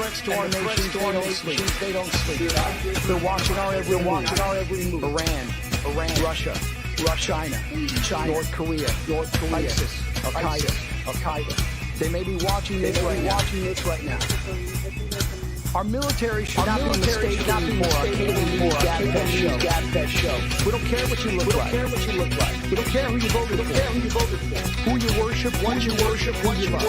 threats to our nation, they don't sleep. They're watching our every move. Iran, Russia, China, North Korea, ISIS, Al-Qaeda. They may be watching this right now. Our military should not be mistaken for a gab show. We don't care what you look like. We don't care who you voted for. Who you worship, what you worship, who you love.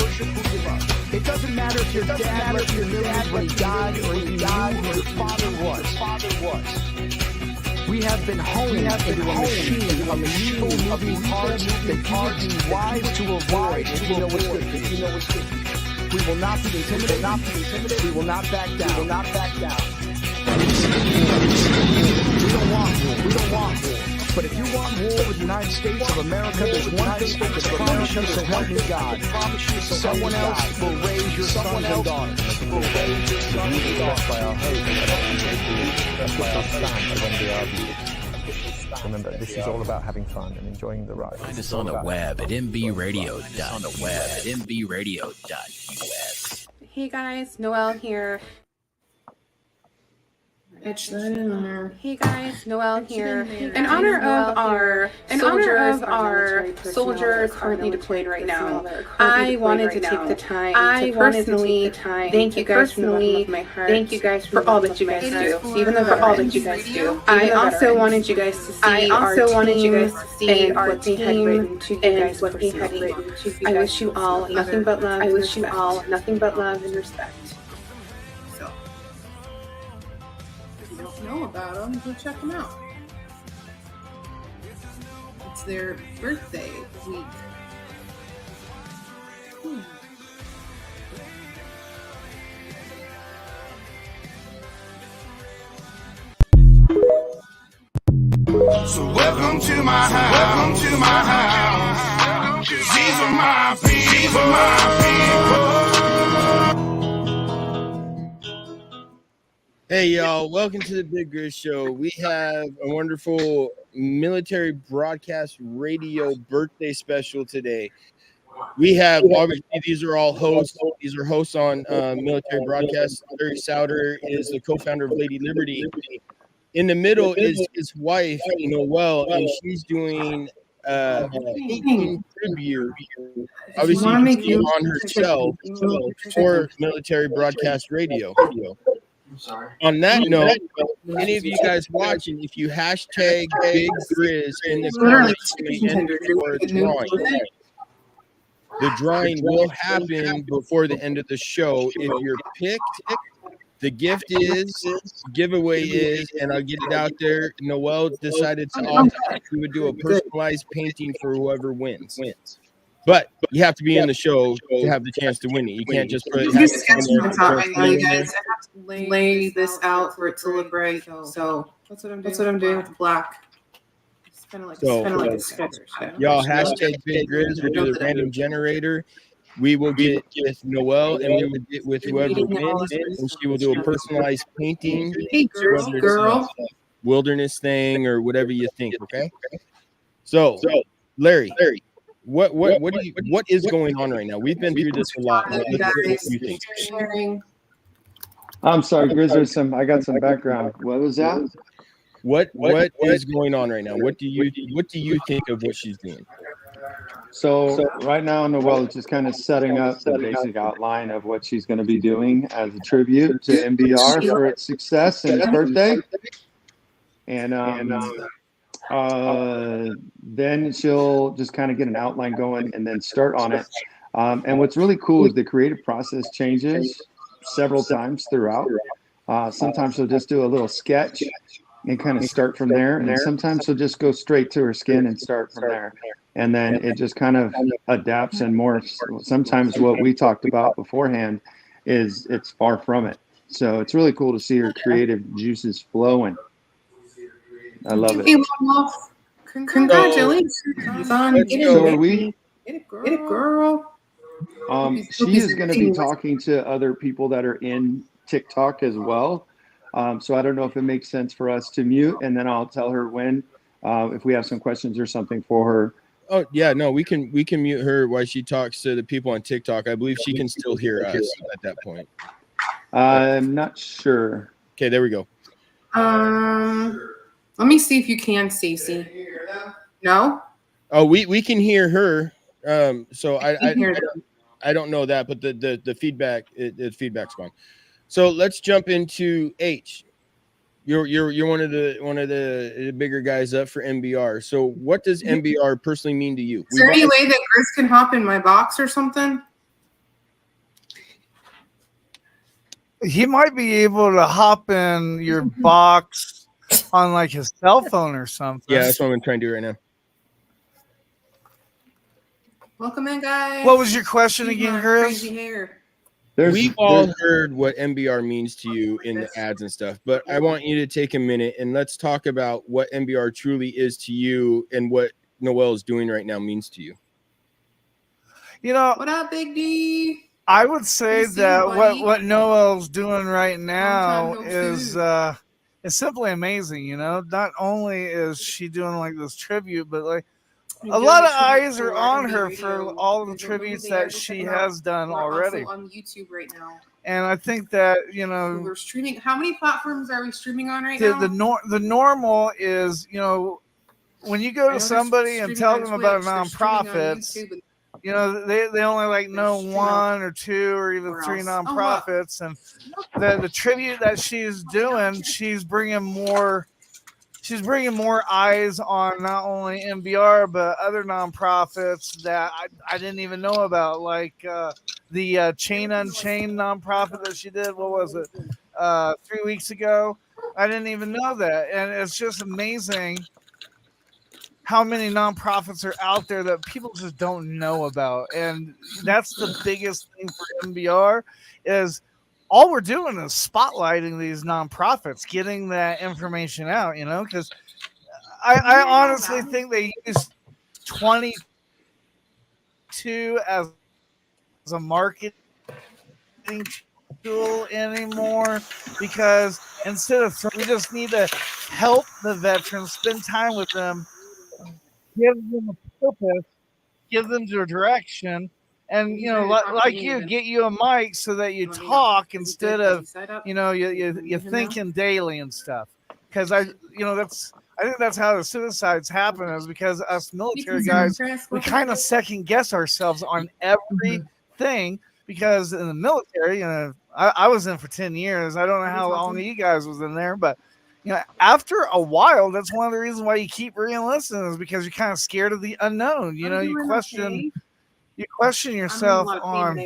It doesn't matter if your dad left your millions when he died, or if you knew who your father was. We have been honed into a machine of moving parts that you would be wise to avoid if you know what's good for you. We will not be intimidated. We will not back down. We don't want war. But if you want war with the United States of America, there's one thing I can promise you, so help me God. Someone else will raise your sons and daughters. Remember, this is all about having fun and enjoying the ride. Find us on the web at mbradio.us. Hey guys, Noelle here. Hey guys, Noelle here. In honor of our soldiers currently deployed right now, I wanted to take the time to personally thank you guys from the bottom of my heart. Thank you guys for all that you guys do. Even though for all that you guys do, I also wanted you guys to see our team and what they had written to you guys personally. I wish you all nothing but love. I wish you all nothing but love and respect. Know about them, go check them out. It's their birthday week. So welcome to my house. These are my people. Hey y'all, welcome to the Big Grizz Show. We have a wonderful military broadcast radio birthday special today. We have, obviously, these are all hosts. These are hosts on military broadcasts. Larry Souter is the co-founder of Lady Liberty. In the middle is his wife, Noelle, and she's doing painting tribute. Obviously, you can see on herself for military broadcast radio. On that note, any of you guys watching, if you hashtag Big Grizz in the comments, you may enter for a drawing. The drawing will happen before the end of the show. If you're picked, the giveaway is, and I'll get it out there. Noelle decided to we would do a personalized painting for whoever wins. But you have to be in the show to have the chance to win it. You can't just put it. You guys, I have to lay this out for it to look right. So that's what I'm doing with the black. It's kind of like a sketch. Y'all hashtag Big Grizz. We'll do the random generator. We will get with Noelle, and we will get with whoever wins, and she will do a personalized painting. Hey, girl. Wilderness thing or whatever you think. Okay. So Larry. What is going on right now? We've been through this a lot. What you think? I'm sorry, Grizz. I got some background. What was that? What is going on right now? What do you think of what she's doing? So right now, Noelle is just kind of setting up the basic outline of what she's going to be doing as a tribute to MBR for its success and its birthday. And then she'll just kind of get an outline going and then start on it. And what's really cool is the creative process changes several times throughout. Sometimes she'll just do a little sketch and kind of start from there. And sometimes she'll just go straight to her skin and start from there. And then it just kind of adapts and morphs. Sometimes what we talked about beforehand is it's far from it. So it's really cool to see her creative juices flowing. I love it. Congratulations on getting So are we? Get it, girl. She is going to be talking to other people that are in TikTok as well. So I don't know if it makes sense for us to mute, and then I'll tell her when, if we have some questions or something for her. Oh yeah, no, we can mute her while she talks to the people on TikTok. I believe she can still hear us at that point. I'm not sure. Okay, there we go. Let me see if you can, Stacey. No? Oh, we can hear her. So Hear I don't know that, but the feedback, the feedback's gone. So let's jump into H. You're one of the bigger guys up for MBR. So what does MBR personally mean to you? Is there any way that Chris can hop in my box or something? He might be able to hop in your box on like his cell phone or something. Yeah, that's what I'm trying to do right now. Welcome in, guys. What was your question again, Chris? Crazy hair. We've all heard what MBR means to you in the ads and stuff, but I want you to take a minute and let's talk about what MBR truly is to you and what Noel is doing right now means to you. You know, what up, Big D? I would say that what Noel's doing right now is simply amazing. You know, not only is she doing like this tribute, but like a lot of eyes are on her for all the tributes that she has done already. Also on YouTube right now. And I think that, you know, we're streaming. How many platforms are we streaming on right now? The normal is, you know, when you go to somebody and tell them about nonprofits, you know, they only like know one or two or even three nonprofits, and the tribute that she's doing, she's bringing more eyes on not only MBR but other nonprofits that I didn't even know about, like the Chain Unchained nonprofit that she did. What was it? 3 weeks ago. I didn't even know that, and it's just amazing how many nonprofits are out there that people just don't know about. And that's the biggest thing for MBR is all we're doing is spotlighting these nonprofits, getting that information out, you know, because I honestly think they use 22 as a marketing tool anymore, because instead of we just need to help the veterans, spend time with them, give them a purpose, give them their direction, and you know, like you, get you a mic so that you talk instead of, you know, you're thinking daily and stuff. Because I think that's how the suicides happen, is because us military guys, we kind of second guess ourselves on everything. Because in the military, you know, I was in for 10 years. I don't know how long you guys was in there, but you know, after a while, that's one of the reasons why you keep re-enlisting, is because you're kind of scared of the unknown. You know, you question yourself on,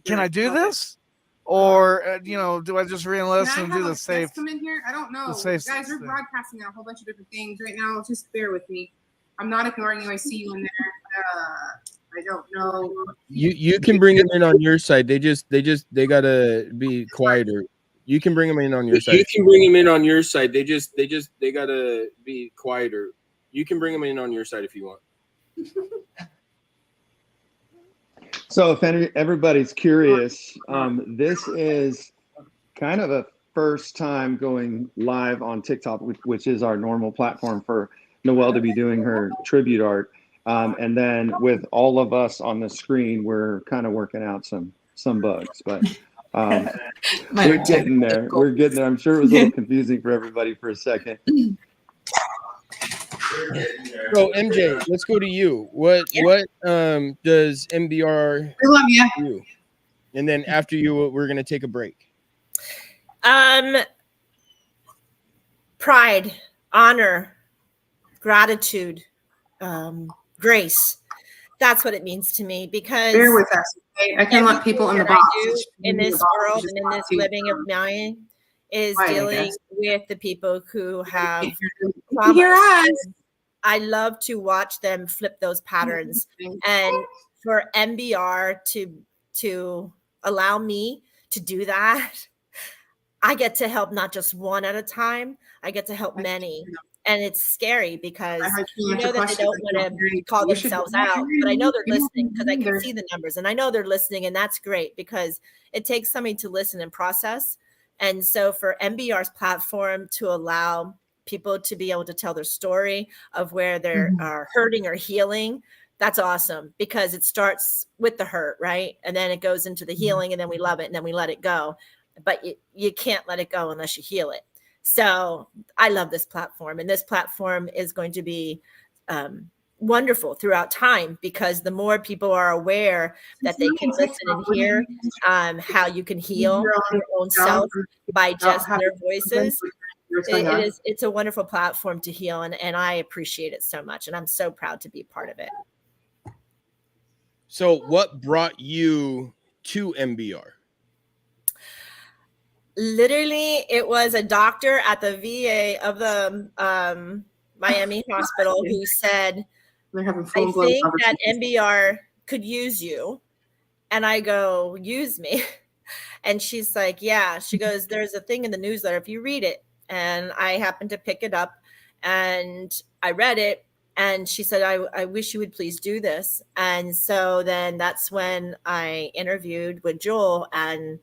can I do this? Or, you know, do I just re-enlist and do the safe? Come in here? I don't know. Guys, we're broadcasting on a whole bunch of different things right now. Just bear with me. I'm not ignoring you. I see you in there. I don't know. You can bring them in on your side. They gotta be quieter. You can bring them in on your side. You can bring them in on your side. They gotta be quieter. You can bring them in on your side if you want. So if everybody's curious, this is kind of a first time going live on TikTok, which is our normal platform for Noelle to be doing her tribute art. And then with all of us on the screen, we're kind of working out some bugs, but we're getting there. We're getting there. I'm sure it was a little confusing for everybody for a second. So MJ, let's go to you. What does MBR do? And then after you, we're gonna take a break. Pride, honor, gratitude, grace. That's what it means to me, because bear with us. I can let people in the box in this world and in this living of mine is dealing with the people who have traumas. I love to watch them flip those patterns, and for MBR to allow me to do that, I get to help not just one at a time. I get to help many. And it's scary because you know that they don't want to call themselves out, but I know they're listening because I can see the numbers, and I know they're listening, and that's great because it takes somebody to listen and process. And so for MBR's platform to allow people to be able to tell their story of where they're hurting or healing, that's awesome, because it starts with the hurt, right? And then it goes into the healing, and then we love it, and then we let it go. but you can't let it go unless you heal it. So I love this platform, and this platform is going to be wonderful throughout time, because the more people are aware that they can listen and hear how you can heal your own self by just their voices. It's a wonderful platform to heal, and I appreciate it so much, and I'm so proud to be part of it. So what brought you to MBR? Literally, it was a doctor at the VA of the Miami hospital who said, I think that MBR could use you. And I go, use me? And she's like, yeah. She goes, there's a thing in the newsletter, if you read it. And I happened to pick it up and I read it. And she said, I wish you would please do this. And so then that's when I interviewed with Joel, and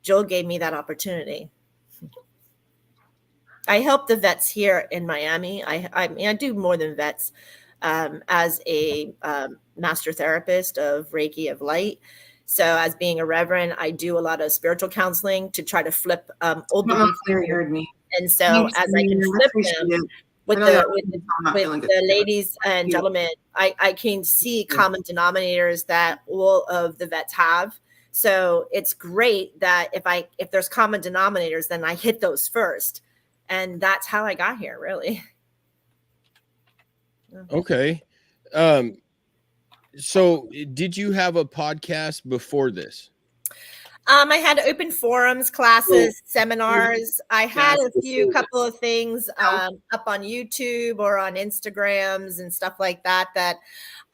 Joel gave me that opportunity. I help the vets here in Miami. I mean, I do more than vets. As a master therapist of Reiki of Light. So as being a reverend, I do a lot of spiritual counseling to try to flip old beliefs. You heard me. And so as I can flip them with the ladies and gentlemen, I can see common denominators that all of the vets have. So it's great that if there's common denominators, then I hit those first. And that's how I got here, really. Okay. So did you have a podcast before this? I had open forums, classes, seminars. I had a couple of things up on YouTube or on Instagrams and stuff like that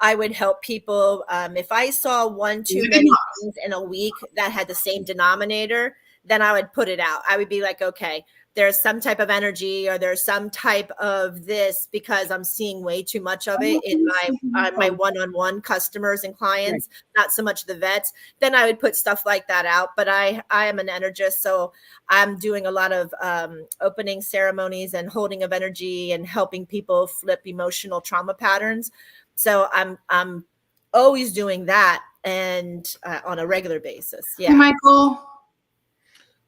I would help people. If I saw one too many things in a week that had the same denominator, then I would put it out. I would be like, okay, there's some type of energy or there's some type of this, because I'm seeing way too much of it in my one-on-one customers and clients, not so much the vets. Then I would put stuff like that out. But I am an energist, so I'm doing a lot of opening ceremonies and holding of energy and helping people flip emotional trauma patterns. So I'm always doing that, and on a regular basis. Yeah, hey, Michael.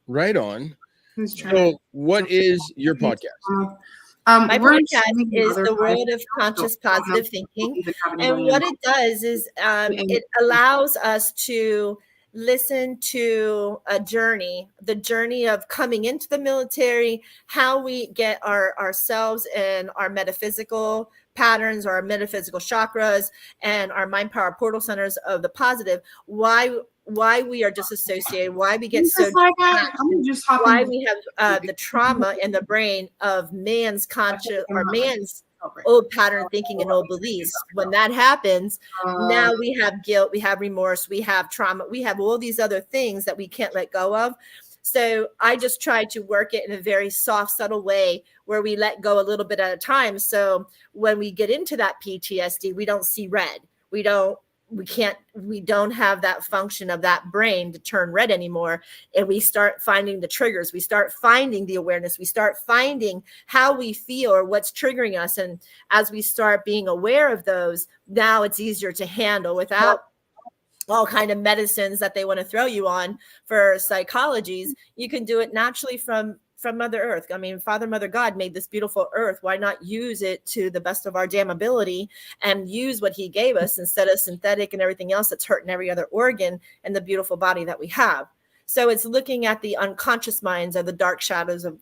Right on. So what is your podcast? My podcast is The World of Conscious Positive Thinking. And what it does is it allows us to listen to a journey, the journey of coming into the military, how we get ourselves and our metaphysical patterns, our metaphysical chakras, and our mind power portal centers of the positive, why we are disassociated, why we get so why we have the trauma in the brain of man's conscious or man's old pattern thinking and old beliefs. When that happens, now we have guilt, we have remorse, we have trauma, we have all these other things that we can't let go of. So I just try to work it in a very soft, subtle way where we let go a little bit at a time. So when we get into that PTSD, we don't see red. We don't have that function of that brain to turn red anymore. And we start finding the triggers. We start finding the awareness. We start finding how we feel or what's triggering us. And as we start being aware of those, now it's easier to handle without all kind of medicines that they want to throw you on for psychologies. You can do it naturally from Mother Earth. I mean, Father, Mother, God made this beautiful earth. Why not use it to the best of our damn ability and use what he gave us instead of synthetic and everything else that's hurting every other organ in the beautiful body that we have? So it's looking at the unconscious minds of the dark shadows of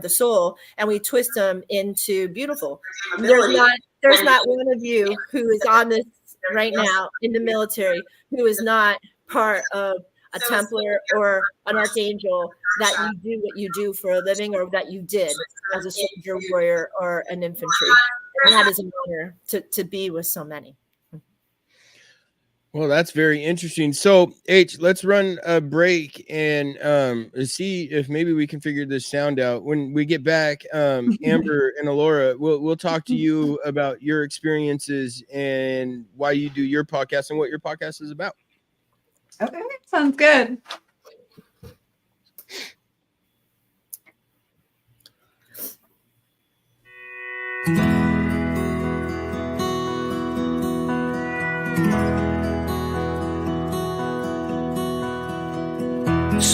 the soul, and we twist them into beautiful. There's not one of you who is on this right now in the military who is not part of a Templar or an Archangel, that you do what you do for a living, or that you did as a soldier, warrior, or an infantry. And that is an honor to be with so many. Well, that's very interesting. So, H, let's run a break and see if maybe we can figure this sound out. When we get back, Amber and Alora, we'll talk to you about your experiences and why you do your podcast and what your podcast is about. Okay, sounds good.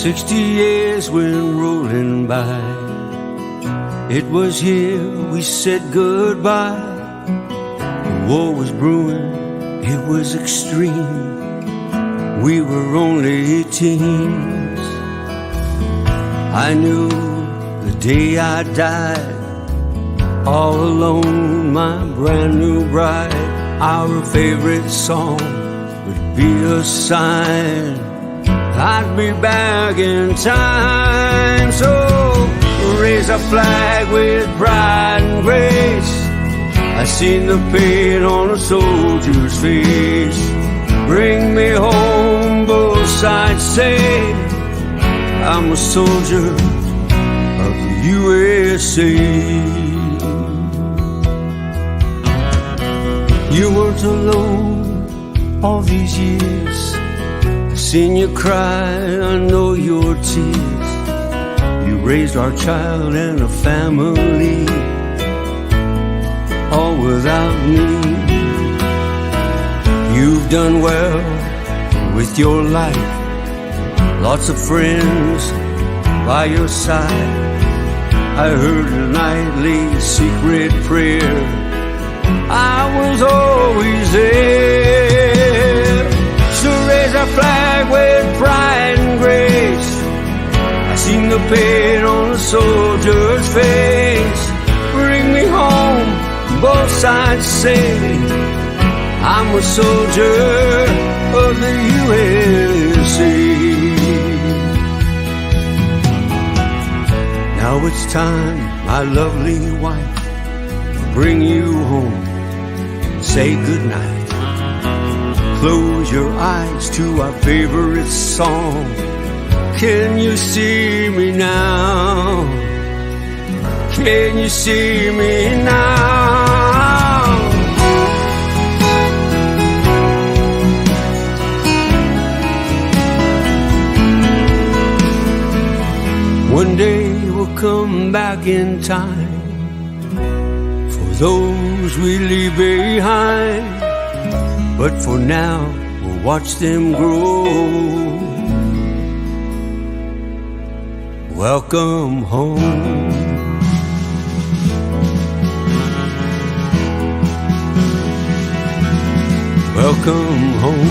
60 years went rolling by. It was here we said goodbye. The war was brewing, it was extreme. We were only teens. I knew the day I died, all alone, my brand new bride. Our favorite song would be a sign I'd be back in time. So raise a flag with pride and grace. I seen the pain on a soldier's face. Bring me home, both sides say I'm a soldier of the USA. You weren't alone all these years. I seen you cry, I know your tears. You raised our child and a family, all without me. You've done well with your life, lots of friends by your side. I heard a nightly secret prayer, I was always there. So raise a flag with pride and grace. I seen the pain on a soldier's face. Bring me home, both sides say I'm a soldier of the USA. Now it's time, my lovely wife, to bring you home. Say goodnight. Close your eyes to our favorite song. Can you see me now? Can you see me now? One day we'll come back in time for those we leave behind. But for now, we'll watch them grow. Welcome home. Welcome home.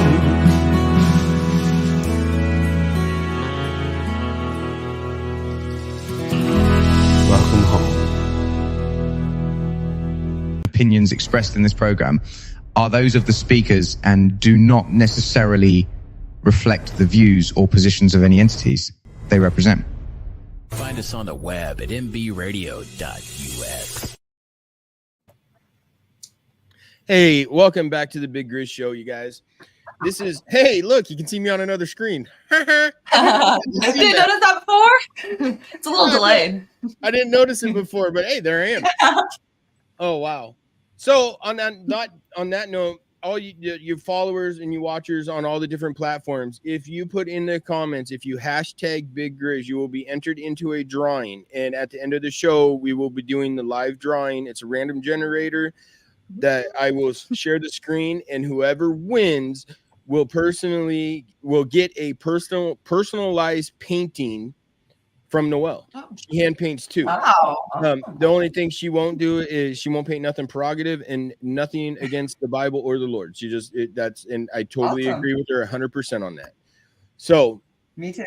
Welcome home. Opinions expressed in this program are those of the speakers and do not necessarily reflect the views or positions of any entities they represent. Find us on the web at mbradio.us. Hey, welcome back to the Big Grizz Show, you guys. This is, hey, look, you can see me on another screen. Did you notice that before? It's a little delayed. I didn't notice it before, but hey, there I am. Oh, wow. So on that note, all your followers and you watchers on all the different platforms, if you put in the comments, if you hashtag Big Grizz, you will be entered into a drawing. And at the end of the show, we will be doing the live drawing. It's a random generator that I will share the screen, and whoever wins will get a personalized painting from Noelle. She hand paints too. Wow. The only thing she won't do is she won't paint nothing prerogative and nothing against the Bible or the Lord. She just and I totally agree with her 100% on that. So me too.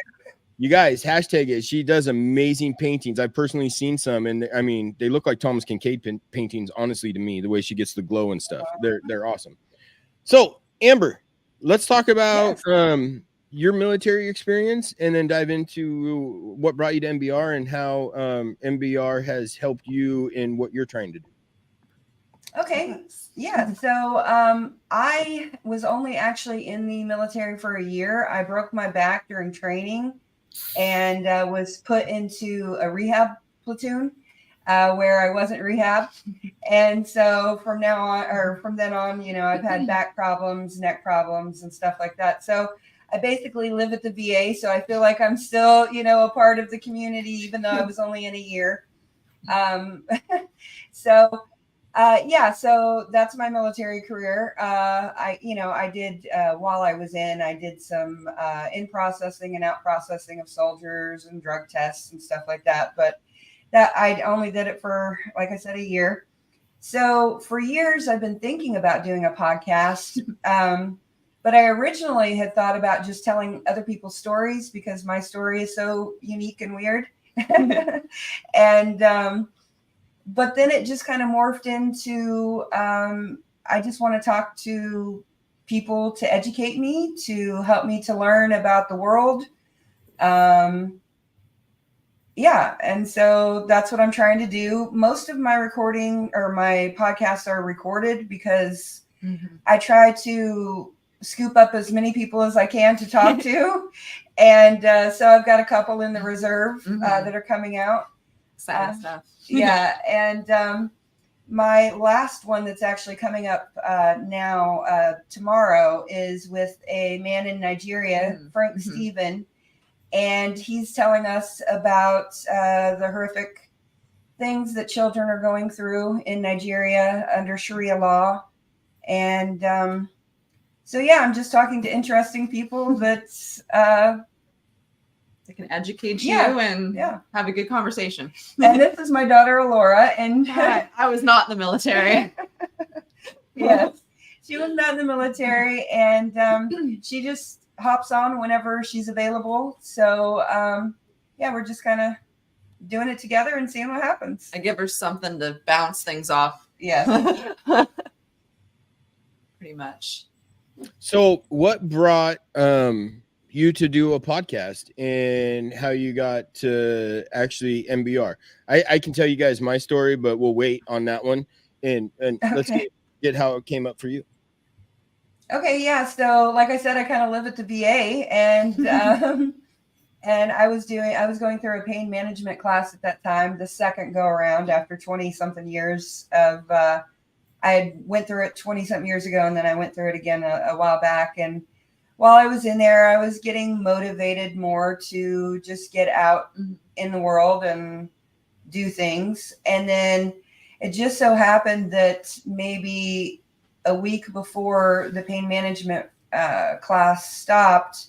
You guys hashtag it. She does amazing paintings. I've personally seen some, and I mean they look like Thomas Kincaid paintings. Honestly, to me, the way she gets the glow and stuff, they're awesome. So Amber, let's talk about your military experience, and then dive into what brought you to MBR and how MBR has helped you in what you're trying to do. Okay. Yeah. So I was only actually in the military for a year. I broke my back during training and was put into a rehab platoon where I wasn't rehabbed. And so from then on, you know, I've had back problems, neck problems and stuff like that. So I basically live at the VA. So I feel like I'm still, you know, a part of the community, even though I was only in a year. So Yeah, so that's my military career. I did while I was I did some in processing and out processing of soldiers and drug tests and stuff like that. But that I only did it for, like I said, a year. So for years, I've been thinking about doing a podcast. But I originally had thought about just telling other people's stories because my story is so unique and weird. And but then it just kind of morphed into I just want to talk to people to educate me, to help me to learn about the world. Yeah, and so that's what I'm trying to do. Most of my recording or my podcasts are recorded because I try to scoop up as many people as I can to talk to. And so I've got a couple in the reserve that are coming out. Exciting stuff. Yeah, and my last one that's actually coming up now tomorrow is with a man in Nigeria, Frank Stephen, and he's telling us about the horrific things that children are going through in Nigeria under Sharia law. And so, yeah, I'm just talking to interesting people that They can educate you and have a good conversation. And this is my daughter, Alora. And I was not in the military. Yes, she was not in the military, and she just hops on whenever she's available. So, yeah, we're just kind of doing it together and seeing what happens. I give her something to bounce things off. Yes. Pretty much. So what brought you to do a podcast and how you got to actually MBR? I can tell you guys my story, but we'll wait on that one. And let's get how it came up for you. Okay, yeah. So like I said, I kind of live at the VA, and and I was going through a pain management class at that time, the second go around after 20 something years of I had went through it 20 something years ago, and then I went through it again a while back. And while I was in there, I was getting motivated more to just get out in the world and do things. And then it just so happened that maybe a week before the pain management class stopped,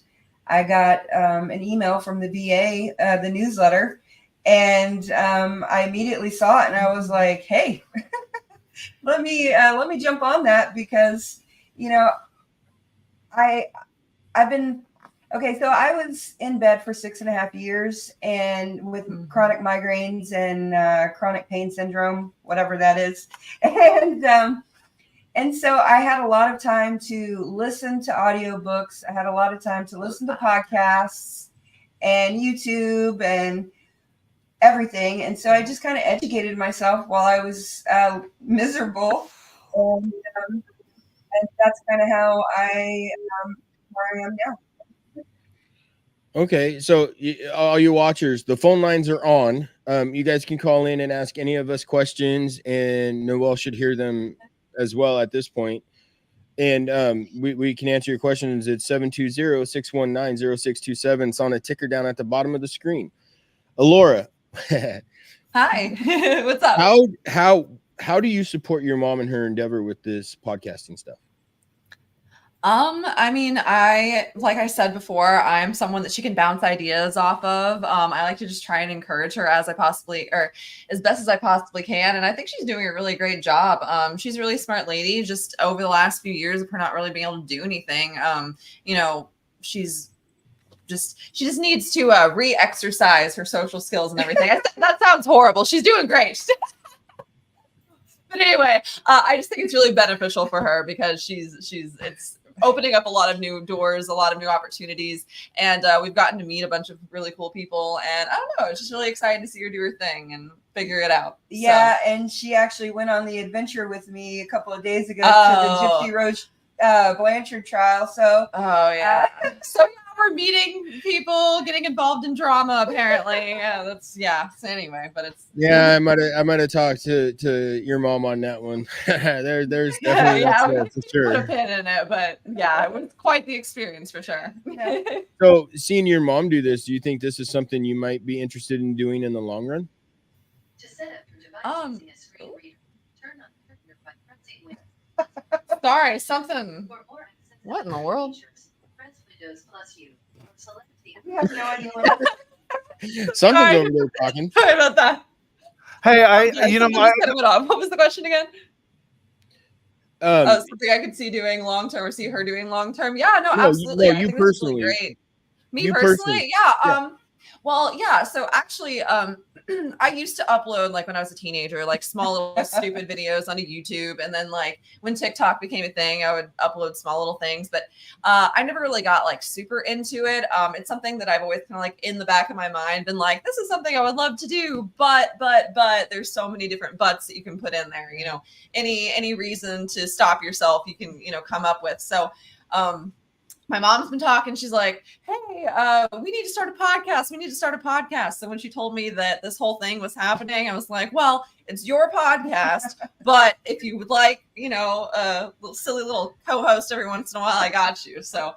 I got an email from the VA, the newsletter, and I immediately saw it, and I was like, "Hey, let me jump on that," because I've been okay. So I was in bed for 6.5 years, and with chronic migraines and chronic pain syndrome, whatever that is, and so I had a lot of time to listen to audiobooks. I had a lot of time to listen to podcasts and YouTube and everything. And so I just kind of educated myself while I was miserable. And that's kind of how I where I am now. Okay, so all you watchers, the phone lines are on. You guys can call in and ask any of us questions, and Noelle should hear them as well at this point. And we can answer your questions at 720-619-0627. It's on a ticker down at the bottom of the screen. Alora. Hi. What's up? How do you support your mom in her endeavor with this podcasting stuff? I mean, like I said before, I'm someone that she can bounce ideas off of. I like to just try and encourage her as best as I possibly can. And I think she's doing a really great job. She's a really smart lady. Just over the last few years of her not really being able to do anything, she just needs to re-exercise her social skills and everything. That sounds horrible. She's doing great. But anyway, I just think it's really beneficial for her because it's opening up a lot of new doors, a lot of new opportunities. And we've gotten to meet a bunch of really cool people. And I don't know, it's just really exciting to see her do her thing and figure it out. Yeah, and she actually went on the adventure with me a couple of days ago to the Gypsy Rose Blanchard trial. So, so we're meeting people, getting involved in drama. Apparently, So anyway, but it's I might have talked to your mom on that one. There's definitely for sure. Put a pin in it, but it was quite the experience for sure. So, seeing your mom do this, do you think this is something you might be interested in doing in the long run? Sorry, something. What in the world? We have no idea Something's Sorry. over there talking. Sorry about that. Hey, Someone just cut it off. What was the question again? Something I could see doing long term or see her doing long term. Yeah, no, absolutely. I you think this is really personally. great. Me You personally, personally. yeah. Well, yeah. So actually, I used to upload like when I was a teenager, like small little stupid videos onto YouTube, and then like when TikTok became a thing, I would upload small little things. But I never really got like super into it. It's something that I've always kind of like in the back of my mind been like, this is something I would love to do, but there's so many different buts that you can put in there. You know, any reason to stop yourself, you can come up with. So. My mom's been talking. She's like, hey, we need to start a podcast. We need to start a podcast. So when she told me that this whole thing was happening, I was like, well, it's your podcast. But if you would like, a little silly little co-host every once in a while, I got you. So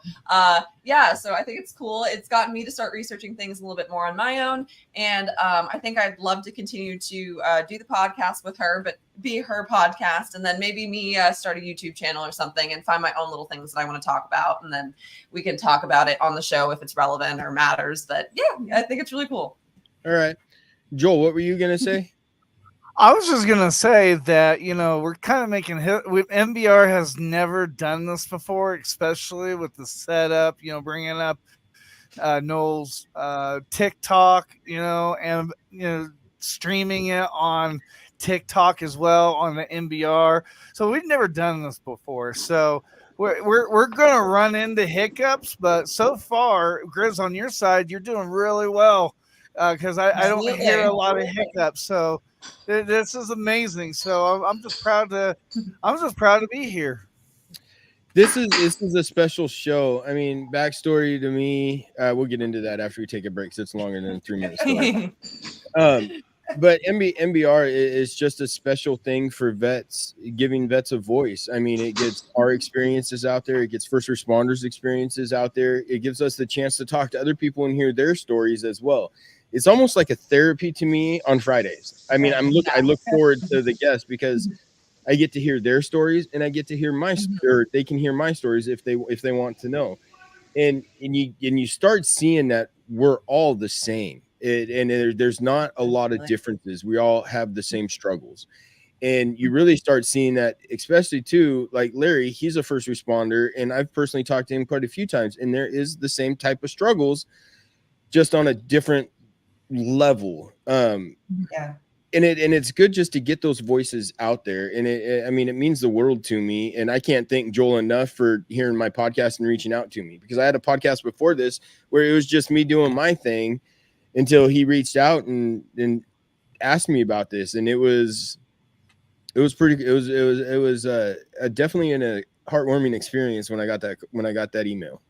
yeah, so I think it's cool. It's gotten me to start researching things a little bit more on my own. And I think I'd love to continue to do the podcast with her, but be her podcast. And then maybe me start a YouTube channel or something and find my own little things that I want to talk about. And then we can talk about it on the show if it's relevant or matters. But yeah, I think it's really cool. All right. Joel, what were you going to say? I was just going to say that, we're kind of making MBR has never done this before, especially with the setup, bringing up Noel's TikTok, and, streaming it on TikTok as well on the MBR. So we've never done this before. So we're going to run into hiccups, but so far, Grizz, on your side, you're doing really well because I don't hear a lot of hiccups. So this is amazing. So I'm just proud to be here. This is a special show. I mean, backstory to me. We'll get into that after we take a break. So it's longer than 3 minutes. But MBR is just a special thing for vets, giving vets a voice. I mean, it gets our experiences out there. It gets first responders' experiences out there. It gives us the chance to talk to other people and hear their stories as well. It's almost like a therapy to me on Fridays. I mean, I look forward to the guests because I get to hear their stories and I get to hear or they can hear my stories if they want to know. And you start seeing that we're all the same. There's not a lot of differences. We all have the same struggles. And you really start seeing that, especially too, like Larry, he's a first responder, and I've personally talked to him quite a few times, and there is the same type of struggles, just on a different level. And it's good just to get those voices out there. And it means the world to me. And I can't thank Joel enough for hearing my podcast and reaching out to me, because I had a podcast before this where it was just me doing my thing until he reached out and asked me about this. And it was definitely a heartwarming experience when I got that email.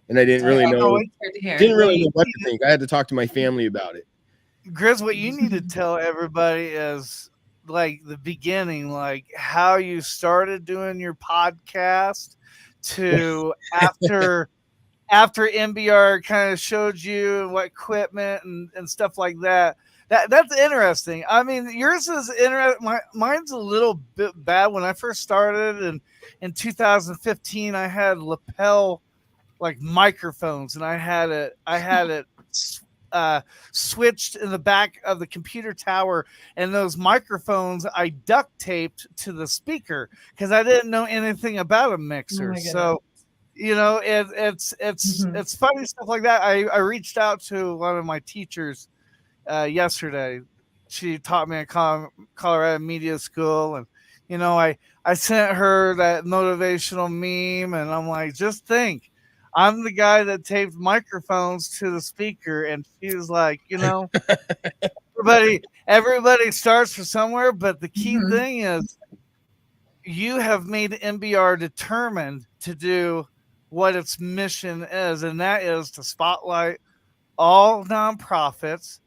And I didn't really know what to think. I had to talk to my family about it. Grizz, what you need to tell everybody is like the beginning, like how you started doing your podcast to after MBR kind of showed you what equipment and stuff like that. That's interesting. I mean, yours is interesting. Mine's a little bit bad. When I first started in 2015, I had lapel like microphones, and I had it switched in the back of the computer tower, and those microphones I duct taped to the speaker because I didn't know anything about a mixer. So it's funny stuff like that. I reached out to one of my teachers yesterday. She taught me at Colorado Media School, and I sent her that motivational meme, and I'm like, just think, I'm the guy that taped microphones to the speaker. And she was like, everybody starts from somewhere, but the key thing is you have made MBR determined to do what its mission is, and that is to spotlight all nonprofits,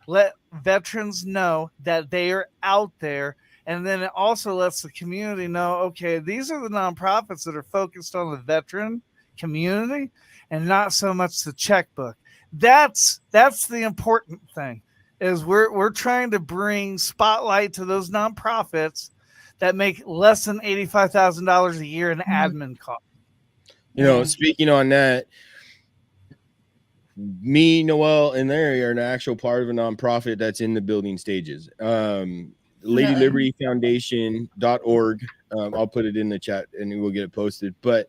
let veterans know that they are out there, and then it also lets the community know, okay, these are the nonprofits that are focused on the veteran community and not so much the checkbook. That's the important thing, is we're trying to bring spotlight to those nonprofits that make less than $85,000 a year in admin costs. You know, speaking on that, me, Noel, and Larry are an actual part of a nonprofit that's in the building stages. LadyLibertyFoundation.org. I'll put it in the chat and we'll get it posted. But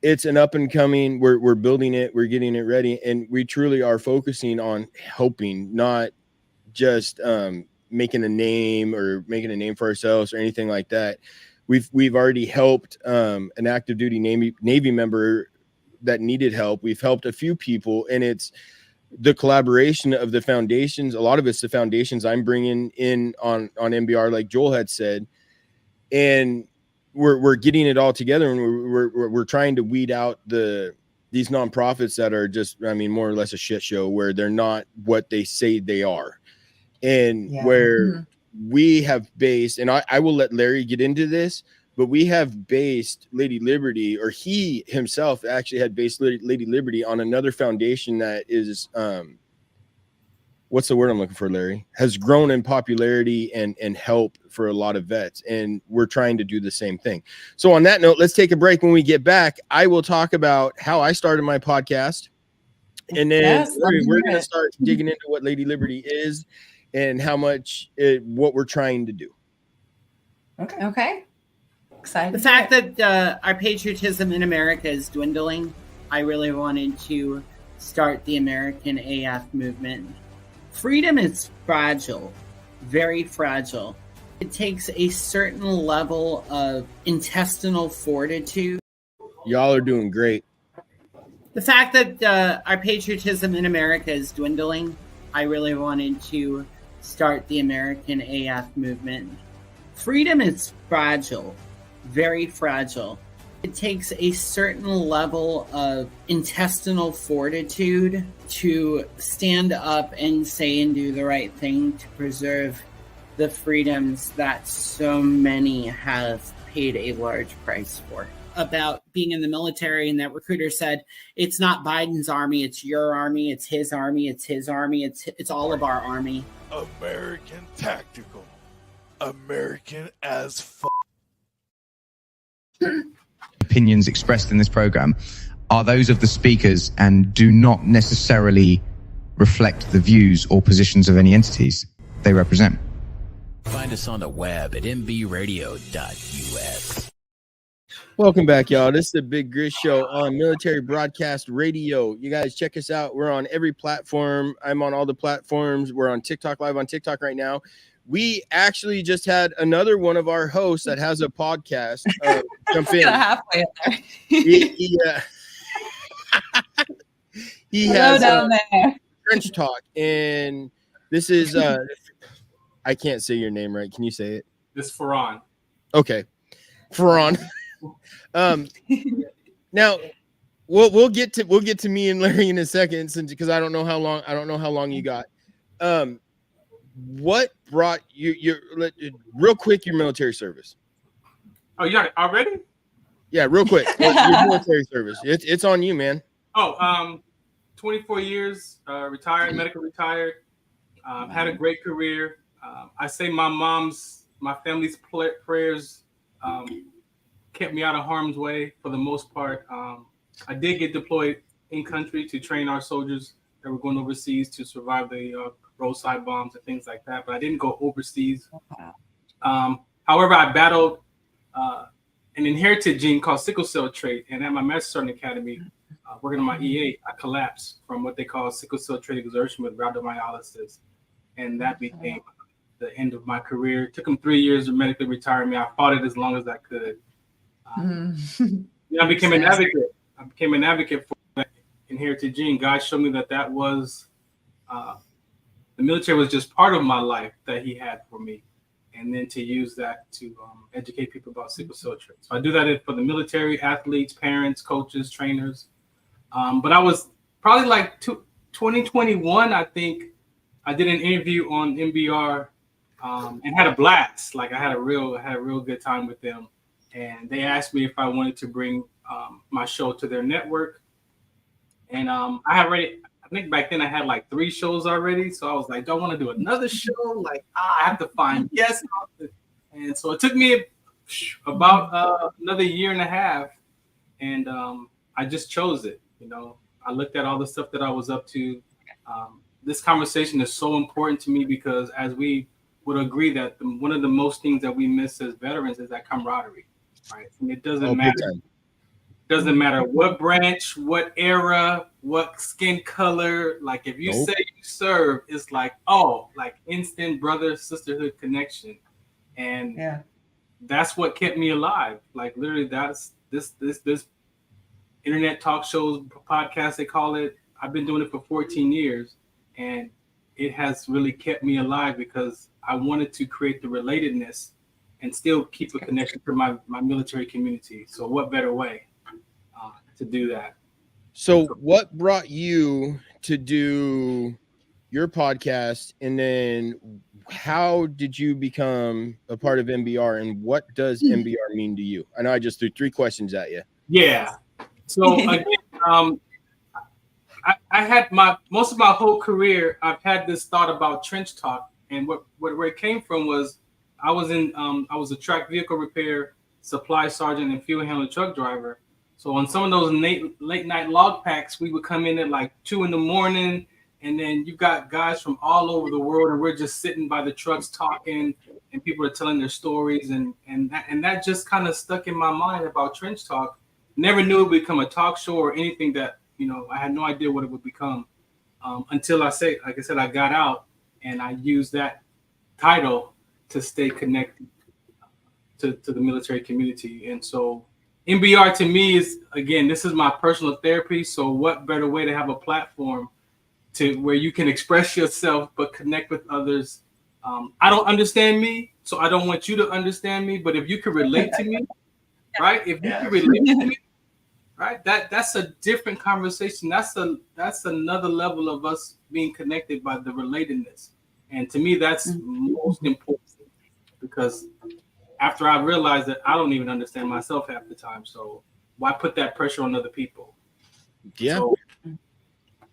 it's an up and coming. We're building it. We're getting it ready, and we truly are focusing on helping, not just making a name for ourselves or anything like that. We've already helped an active duty Navy member that needed help. We've helped a few people, and it's the collaboration of the foundations. A lot of it's the foundations I'm bringing in on MBR, like Joel had said, and we're getting it all together, and we're trying to weed out these nonprofits that are just, I mean, more or less a shit show, where they're not what they say they are, and where we have based, and I will let Larry get into this, but we have based Lady Liberty, or he himself actually had based Lady Liberty on another foundation that is, what's the word I'm looking for, Larry? Has grown in popularity and help for a lot of vets. And we're trying to do the same thing. So on that note, let's take a break. When we get back, I will talk about how I started my podcast. And then we're going to start digging into what Lady Liberty is and how much what we're trying to do. Okay. Excited. The fact that our patriotism in America is dwindling, I really wanted to start the American AF movement. Freedom is fragile, very fragile. It takes a certain level of intestinal fortitude. Y'all are doing great. The fact that our patriotism in America is dwindling, I really wanted to start the American AF movement. Freedom is fragile, very fragile. It takes a certain level of intestinal fortitude to stand up and say and do the right thing to preserve the freedoms that so many have paid a large price for. About being in the military, and that recruiter said, it's not Biden's army, it's your army, it's his army, it's his army, it's all of our army. American tactical. American as fuck. Opinions expressed in this program are those of the speakers and do not necessarily reflect the views or positions of any entities they represent. Find us on the web at mbradio.us. Welcome back, y'all. This is the Big Grizz Show on Military Broadcast Radio. You guys check us out. We're on every platform. I'm on all the platforms. We're on TikTok, live on TikTok right now. We actually just had another one of our hosts that has a podcast jump in. Halfway there. He has down there. French Talk, and this is I can't say your name right. Can you say it? This is Ferran. Okay, Ferran. Now we'll get to me and Larry in a second, since because I don't know how long you got. What brought your real quick your military service? Oh, you got it already? Yeah, real quick. Your military service. It's on you, man. 24 years, retired, medical retired. Had a great career. I say my family's prayers kept me out of harm's way for the most part. I did get deployed in country to train our soldiers that were going overseas to survive the roadside bombs and things like that, but I didn't go overseas. However, I battled an inherited gene called sickle cell trait, and at my Master Sergeant Academy, working on my EA, I collapsed from what they call sickle cell trait exertion with rhabdomyolysis, and that became the end of my career. It took them 3 years to medically retire me. I fought it as long as I could. I became an advocate. I became an advocate for that inherited gene. God showed me that was the military was just part of my life that He had for me, and then to use that to educate people about sickle cell trait. So I do that for the military, athletes, parents, coaches, trainers. But I was probably like 2021, I think. I did an interview on MBR and had a blast. Like I had a real good time with them. And they asked me if I wanted to bring my show to their network. And I think back then I had like 3 shows already. So I was like, don't want to do another show. Like, I have to find guests. And so it took me about another year and a half, and I just chose it. You know, I looked at all the stuff that I was up to. This conversation is so important to me because, as we would agree, that one of the most things that we miss as veterans is that camaraderie, right? And it doesn't matter. Doesn't matter what branch, what era, what skin color. Like if you say you serve, it's like like instant brother sisterhood connection, and that's what kept me alive. Like literally, that's this internet talk shows, podcast they call it. I've been doing it for 14 years, and it has really kept me alive because I wanted to create the relatedness and still keep a connection to my military community. So what better way to do that? So what brought you to do your podcast, and then how did you become a part of MBR, and what does MBR mean to you? I know I just threw 3 questions at you. Yeah. So again, I had most of my whole career, I've had this thought about trench talk, and where it came from was I was a track vehicle repair supply sergeant and fuel handler truck driver. So on some of those late night log packs, we would come in at like 2 a.m, and then you got guys from all over the world, and we're just sitting by the trucks talking, and people are telling their stories, and that just kind of stuck in my mind about trench talk. Never knew it would become a talk show or anything that, I had no idea what it would become until like I said, I got out and I used that title to stay connected to the military community. And so MBR to me is, again, this is my personal therapy. So what better way to have a platform to where you can express yourself but connect with others. I don't understand me, so I don't want you to understand me. But if you can relate to me, right? If you can relate to me, right? That's a different conversation. That's another level of us being connected by the relatedness. And to me, that's most important, because after I realized that I don't even understand myself half the time, so why put that pressure on other people? Yeah. So,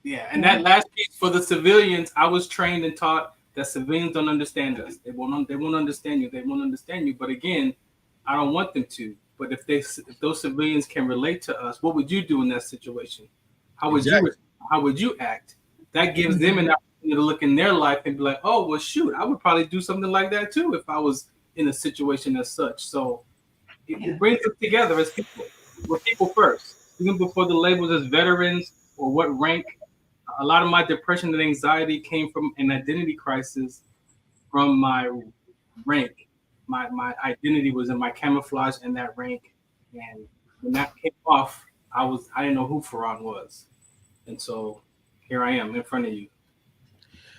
yeah, and that last piece for the civilians, I was trained and taught that civilians don't understand us. They won't understand you. They won't understand you. But again, I don't want them to. But if those civilians can relate to us, what would you do in that situation? How would you act? That gives them an opportunity to look in their life and be like, oh, well, shoot, I would probably do something like that too if I was in a situation as such. So it brings us together as people. We're people first, even before the labels as veterans or what rank. A lot of my depression and anxiety came from an identity crisis from my rank. My identity was in my camouflage and that rank. And when that came off, I didn't know who Farron was. And so here I am in front of you.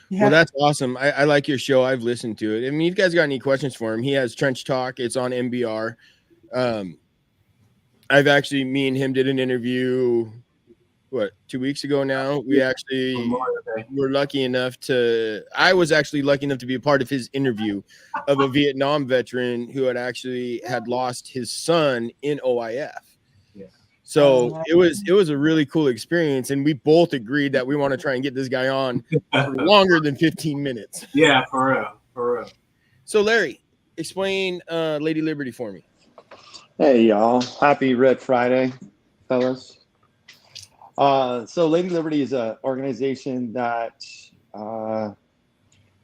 Well, that's awesome. I like your show. I've listened to it. I mean, you guys got any questions for him? He has Trench Talk. It's on MBR. Me and him did an interview, 2 weeks ago now. We actually were lucky enough I was actually lucky enough to be a part of his interview of a Vietnam veteran who had lost his son in OIF. So it was a really cool experience, and we both agreed that we want to try and get this guy on for longer than 15 minutes. Yeah, for real. So Larry, explain Lady Liberty for me. Hey y'all, happy Red Friday, fellas. So Lady Liberty is an organization that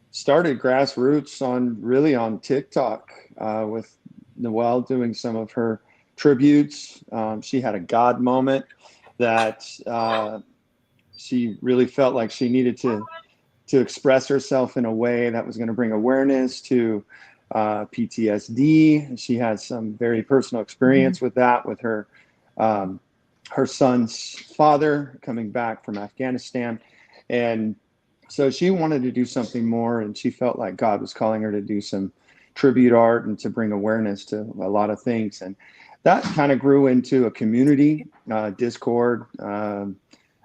started grassroots on TikTok with Noelle doing some of her tributes. She had a God moment that she really felt like she needed to express herself in a way that was going to bring awareness to PTSD. She had some very personal experience with that, with her son's father coming back from Afghanistan. And so she wanted to do something more, and she felt like God was calling her to do some tribute art and to bring awareness to a lot of things. And that kind of grew into a community, Discord. At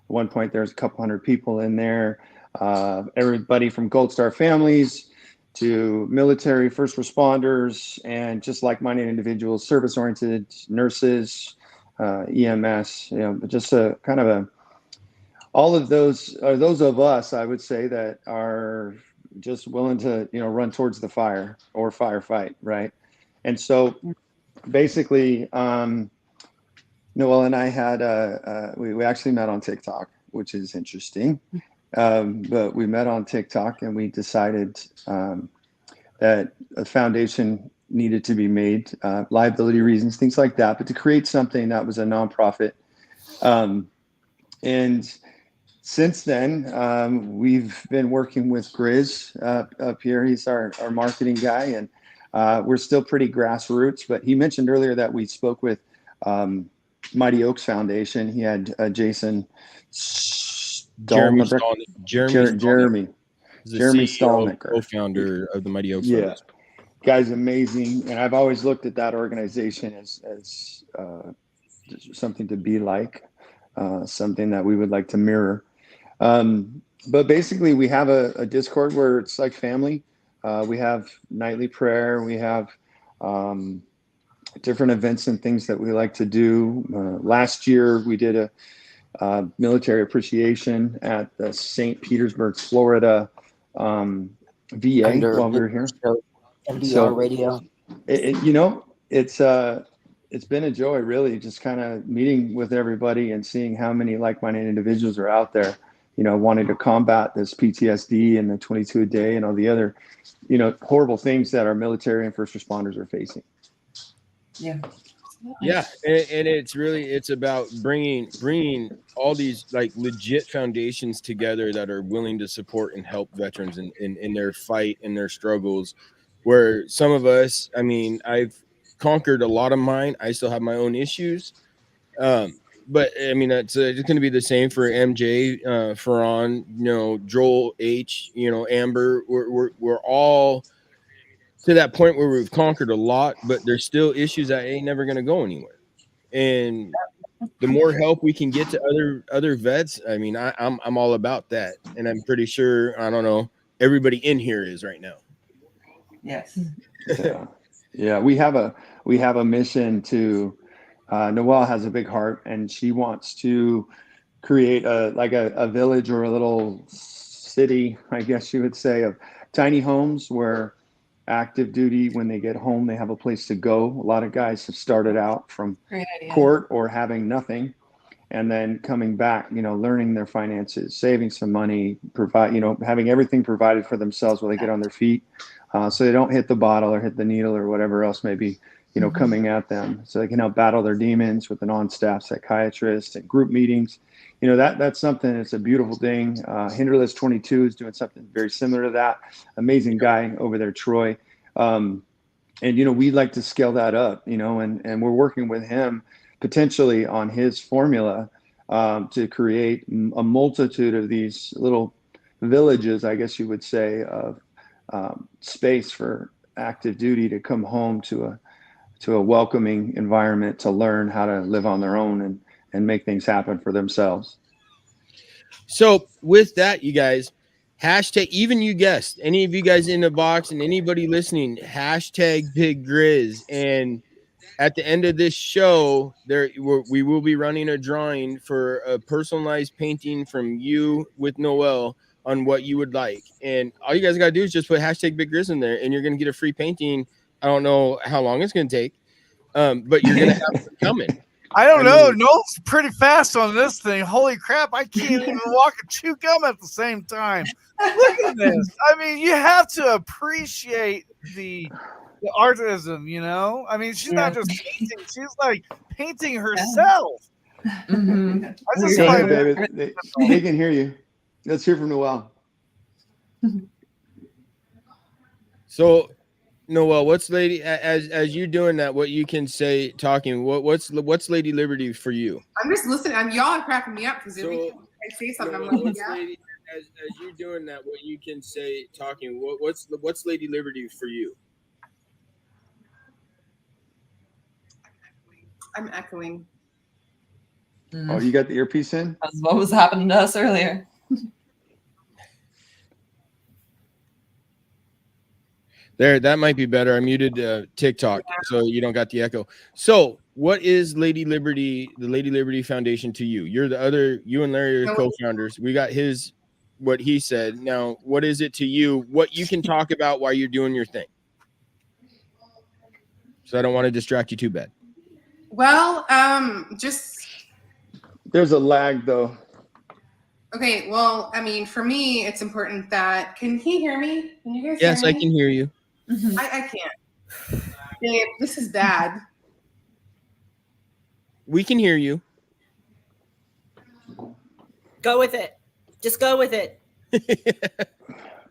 one point, there's a couple hundred people in there. Everybody from Gold Star families to military, first responders, and just like-minded individuals, service-oriented nurses, EMS. But just a kind of all of those are those of us, I would say, that are just willing to run towards the fire or firefight, right? And so basically, Noel and I had we actually met on TikTok, which is interesting. But we met on TikTok and we decided that a foundation needed to be made, liability reasons, things like that, but to create something that was a nonprofit. And since then, we've been working with Grizz up here. He's our marketing guy, and we're still pretty grassroots. But he mentioned earlier that we spoke with Mighty Oaks Foundation. He had Jason Jeremy Stallnick, co-founder of the Mighty Oaks. Yeah, guy's amazing, and I've always looked at that organization as something to be like, something that we would like to mirror. But basically, we have a Discord where it's like family. We have nightly prayer. We have different events and things that we like to do. Last year, we did a military appreciation at the St. Petersburg, Florida VA while we were here. MDR radio. It's been a joy, really, just kind of meeting with everybody and seeing how many like-minded individuals are out there, wanting to combat this PTSD and the 22 a day and all the other, horrible things that our military and first responders are facing. Yeah. Yeah, and it's about bringing all these like legit foundations together that are willing to support and help veterans in their fight and their struggles. Where some of us, I've conquered a lot of mine. I still have my own issues, but that's it's going to be the same for MJ, Ferran, Joel, H, Amber. We're all to that point where we've conquered a lot, but there's still issues that ain't never going to go anywhere. And the more help we can get to other vets, I'm all about that. And I'm pretty sure, I don't know, everybody in here is right now. Yes. Yeah. We have a mission to, Noelle has a big heart and she wants to create a village or a little city, I guess you would say, of tiny homes where active duty, when they get home, they have a place to go. A lot of guys have started out from court or having nothing and then coming back, learning their finances, saving some money, having everything provided for themselves while they get on their feet, so they don't hit the bottle or hit the needle or whatever else may be, coming at them, so they can help battle their demons with an on-staff psychiatrist and group meetings. That's something. It's a beautiful thing. Hinderless 22 is doing something very similar to that. Amazing guy over there, Troy. And we'd like to scale that up, and we're working with him potentially on his formula to create a multitude of these little villages, I guess you would say, of space for active duty to come home to a welcoming environment to learn how to live on their own and make things happen for themselves. So with that, you guys, hashtag, even you guessed, any of you guys in the box and anybody listening, hashtag Big Grizz. And at the end of this show, we will be running a drawing for a personalized painting from you with Noel on what you would like. And all you guys got to do is just put hashtag Big Grizz in there and you're going to get a free painting. I don't know how long it's going to take, but you're going to have it coming. I don't know. Noel's pretty fast on this thing. Holy crap. I can't even walk and chew gum at the same time. Look at this. You have to appreciate the artism, she's not just painting. She's like painting herself. Mm-hmm. Go ahead, David. They can hear you. Let's hear from Noel. So, Noel, what's Lady as you doing that? What you can say talking? What's Lady Liberty for you? I'm just listening. Y'all are cracking me up because every time I say something, I'm like, Lady, as you doing that? What you can say talking? What's Lady Liberty for you? I'm echoing. Oh, you got the earpiece in? That's what was happening to us earlier. There, that might be better. I muted TikTok, so you don't got the echo. So, what is Lady Liberty, the Lady Liberty Foundation to you? You and Larry are co-founders. We got what he said. Now, what is it to you? What you can talk about while you're doing your thing? So I don't want to distract you too bad. Well, just There's a lag though. okay. Well, I mean, for me, it's important that. Can he hear me? Can you guys Yes, hear I me? can hear you. I can't. Babe, this is bad. We can hear you. Go with it. Just go with it.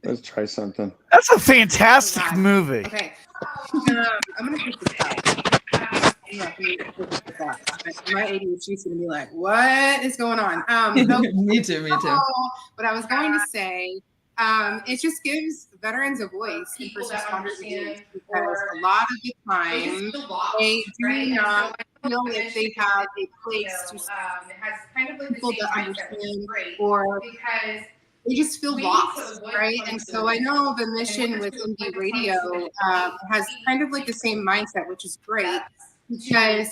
Let's try something. That's a fantastic movie. Okay. I'm gonna take this out. My ADHD is gonna be like, "What is going on?" Me too. What I was going to say, it just gives veterans a voice and first responders a voice, because a lot of the time they do not feel like they have a place to people that understand, or they just feel lost, right? And so I know the mission with MD Radio has kind of like the same mindset, which is great, because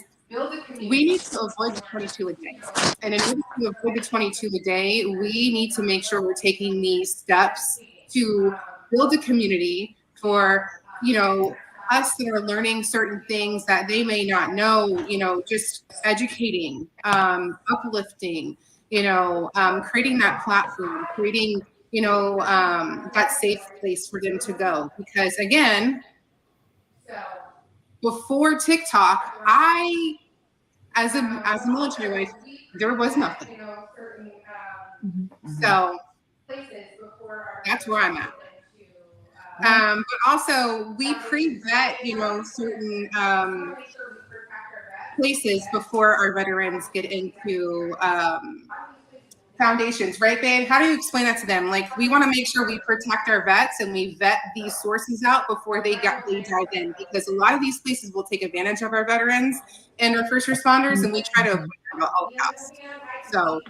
we need to avoid the 22 a day. And in order to avoid the 22 a day, we need to make sure we're taking these steps to build a community for, us that are learning certain things that they may not know, just educating, uplifting, creating that platform, creating, that safe place for them to go. Because again, before TikTok, as a military wife, there was nothing. So that's where I'm at. But also we pre-vet, certain places before our veterans get into foundations, right, babe? How do you explain that to them? Like, we want to make sure we protect our vets and we vet these sources out before they dive in, because a lot of these places will take advantage of our veterans and our first responders, and we try to avoid them at all costs. So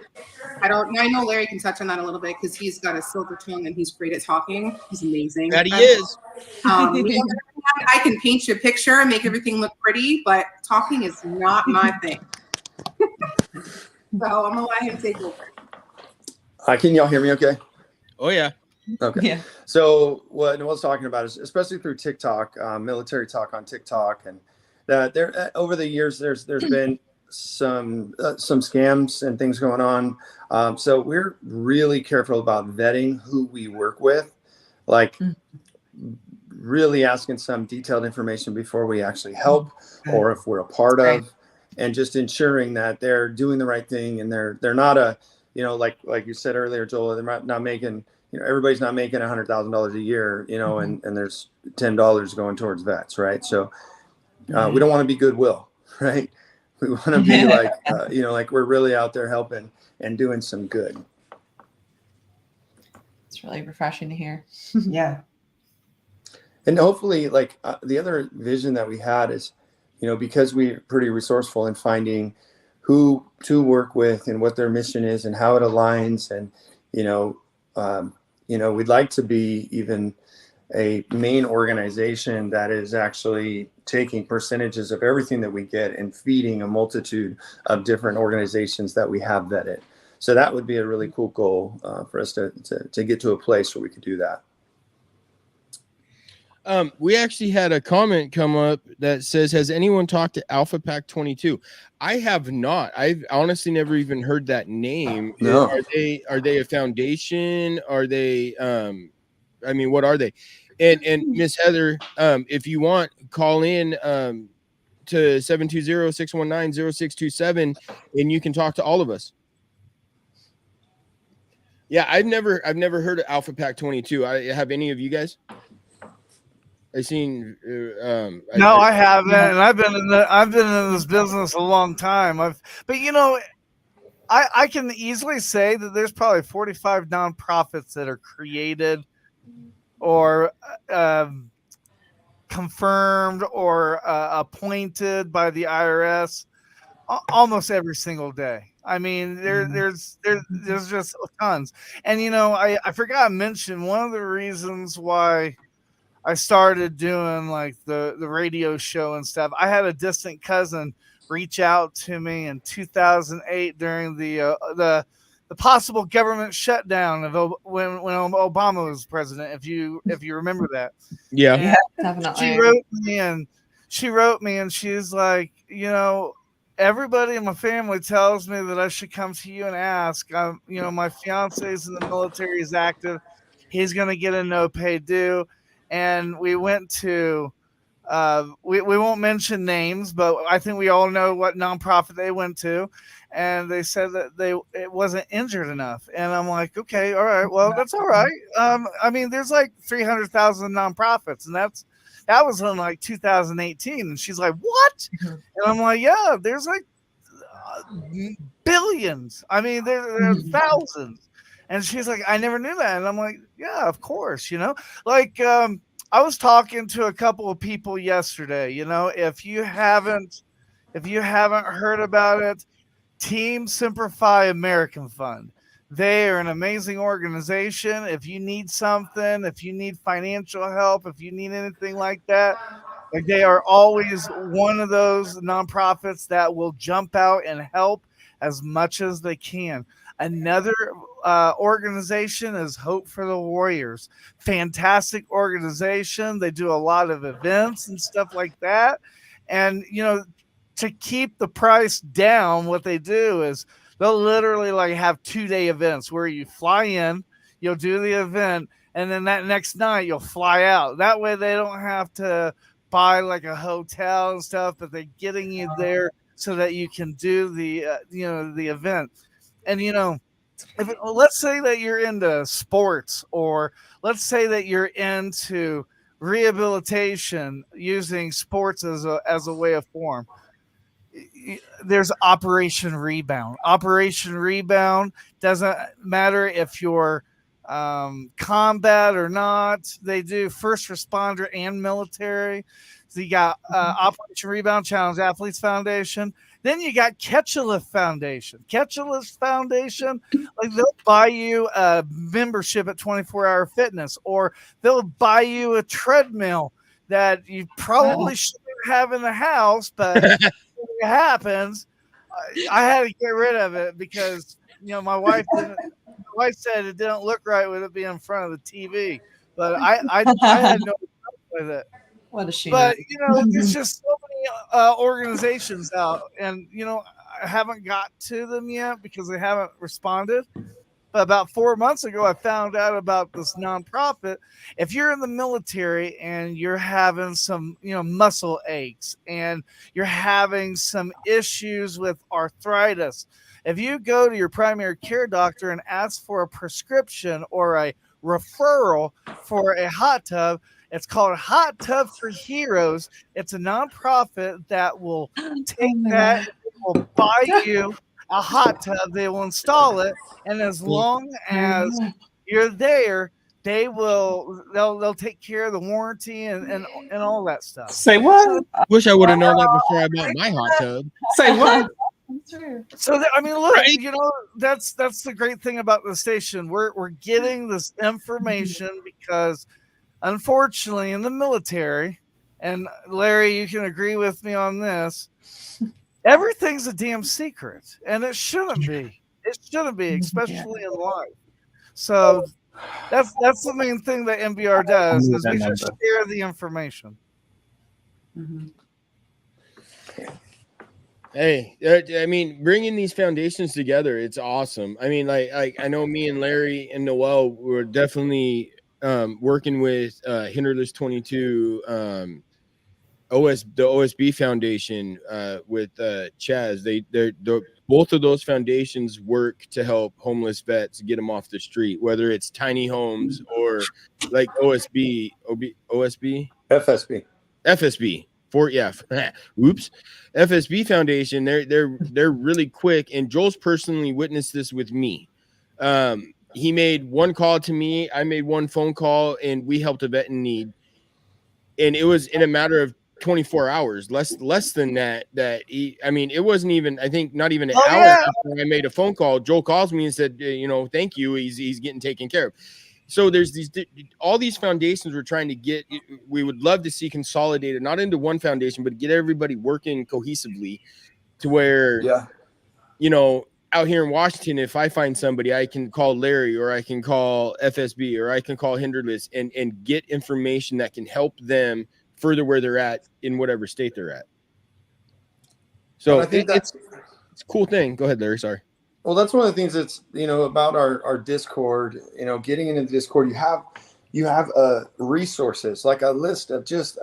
I know Larry can touch on that a little bit, because he's got a silver tongue and he's great at talking. He's amazing. That he is. I can paint you a picture and make everything look pretty, but talking is not my thing. So I'm gonna let him take over. Can y'all hear me okay? Oh, yeah. Okay. Yeah. So what Noel's talking about is, especially through TikTok, military talk on TikTok, and there over the years, there's been some scams and things going on. So we're really careful about vetting who we work with, like really asking some detailed information before we actually help, or if we're a part of, and just ensuring that they're doing the right thing, and they're not a, like you said earlier, Joel, they're not making, everybody's not making $100,000 a year, and there's $10 going towards vets, right? So we don't want to be Goodwill, right? We want to be like, like we're really out there helping and doing some good. It's really refreshing to hear. Yeah. And hopefully, like the other vision that we had is, because we're pretty resourceful in finding who to work with and what their mission is and how it aligns. And, we'd like to be even a main organization that is actually taking percentages of everything that we get and feeding a multitude of different organizations that we have vetted. So that would be a really cool goal for us to get to a place where we could do that. We actually had a comment come up that says, has anyone talked to Alpha Pack 22? I have not. I've honestly never even heard that name. No. Are they a foundation? Are they, what are they? And Miss Heather, if you want, call in to 720-619-0627 and you can talk to all of us. Yeah, I've never heard of Alpha Pack 22. Have any of you guys? I haven't, and I've been in this business a long time. I can easily say that there's probably 45 nonprofits that are created or confirmed or appointed by the IRS almost every single day. I mean, there's just tons. And I forgot to mention one of the reasons why I started doing like the radio show and stuff. I had a distant cousin reach out to me in 2008 during the possible government shutdown of when Obama was president. If you remember that. Yeah. She wrote me and she wrote me and she's like, everybody in my family tells me that I should come to you and ask. My fiance is in the military, is active. He's going to get a no pay due. And we went to, we won't mention names, but I think we all know what nonprofit they went to. And they said that it wasn't injured enough. And I'm like, okay, all right, well, that's all right. There's like 300,000 nonprofits, and that was in like 2018. And she's like, what? And I'm like, yeah, there's like billions. There are thousands. And she's like, I never knew that. And I'm like, yeah, of course, I was talking to a couple of people yesterday, if you haven't heard about it, Team Simplify American Fund. They are an amazing organization. If you need something, if you need financial help, if you need anything like that, like they are always one of those nonprofits that will jump out and help as much as they can. Another organization is Hope for the Warriors. Fantastic organization. They do a lot of events and stuff like that. And, to keep the price down, what they do is they'll literally like have 2-day events where you fly in, you'll do the event, and then that next night you'll fly out. That way they don't have to buy like a hotel and stuff, but they're getting you there so that you can do the the event. And let's say that you're into sports, or let's say that you're into rehabilitation using sports as a way of form. There's Operation Rebound. Operation Rebound doesn't matter if you're combat or not. They do first responder and military. So you got Operation Rebound Challenge Athletes Foundation. Then you got Catch a Lift Foundation. Catch a Lift Foundation, like they'll buy you a membership at 24 Hour Fitness, or they'll buy you a treadmill that you probably shouldn't have in the house, but it happens. I had to get rid of it because my wife said it didn't look right with it being in front of the TV, but I had no problem with it. What a shame. But there's just so many organizations out, and I haven't got to them yet because they haven't responded. But about 4 months ago, I found out about this nonprofit. If you're in the military and you're having some, muscle aches, and you're having some issues with arthritis, if you go to your primary care doctor and ask for a prescription or a referral for a hot tub, it's called Hot Tub for Heroes. It's a nonprofit that will take that, will buy you a hot tub, they will install it, and as long as you're there, they'll take care of the warranty and all that stuff. Say what? Wish I would have known that before I bought my hot tub. Say what? So look, that's the great thing about the station. We're getting this information because unfortunately in the military, and Larry, you can agree with me on this, everything's a damn secret, and it shouldn't be. It shouldn't be, especially in life. So that's the main thing that MBR does, is we should share the information. Hey, bringing these foundations together, it's awesome. I know me and Larry and Noel were definitely working with Hinderless 22, the OSB Foundation with Chaz. They're both of those foundations work to help homeless vets get them off the street, whether it's tiny homes or like FSB. FSB Foundation. They're really quick, and Joel's personally witnessed this with me. He made one call to me, I made one phone call, and we helped a vet in need. And it was in a matter of 24 hours, less than that. It wasn't even, I think, not even an hour after I made a phone call. Joel calls me and said, thank you. He's getting taken care of. So there's all these foundations we're trying to get. We would love to see consolidated, not into one foundation, but get everybody working cohesively to where, out here in Washington, if I find somebody, I can call Larry, or I can call FSB, or I can call Hinderless and get information that can help them further where they're at in whatever state they're at. So I think it's a cool thing. Go ahead, Larry. Sorry. Well, that's one of the things that's, about our Discord, getting into the Discord, you have resources, like a list of just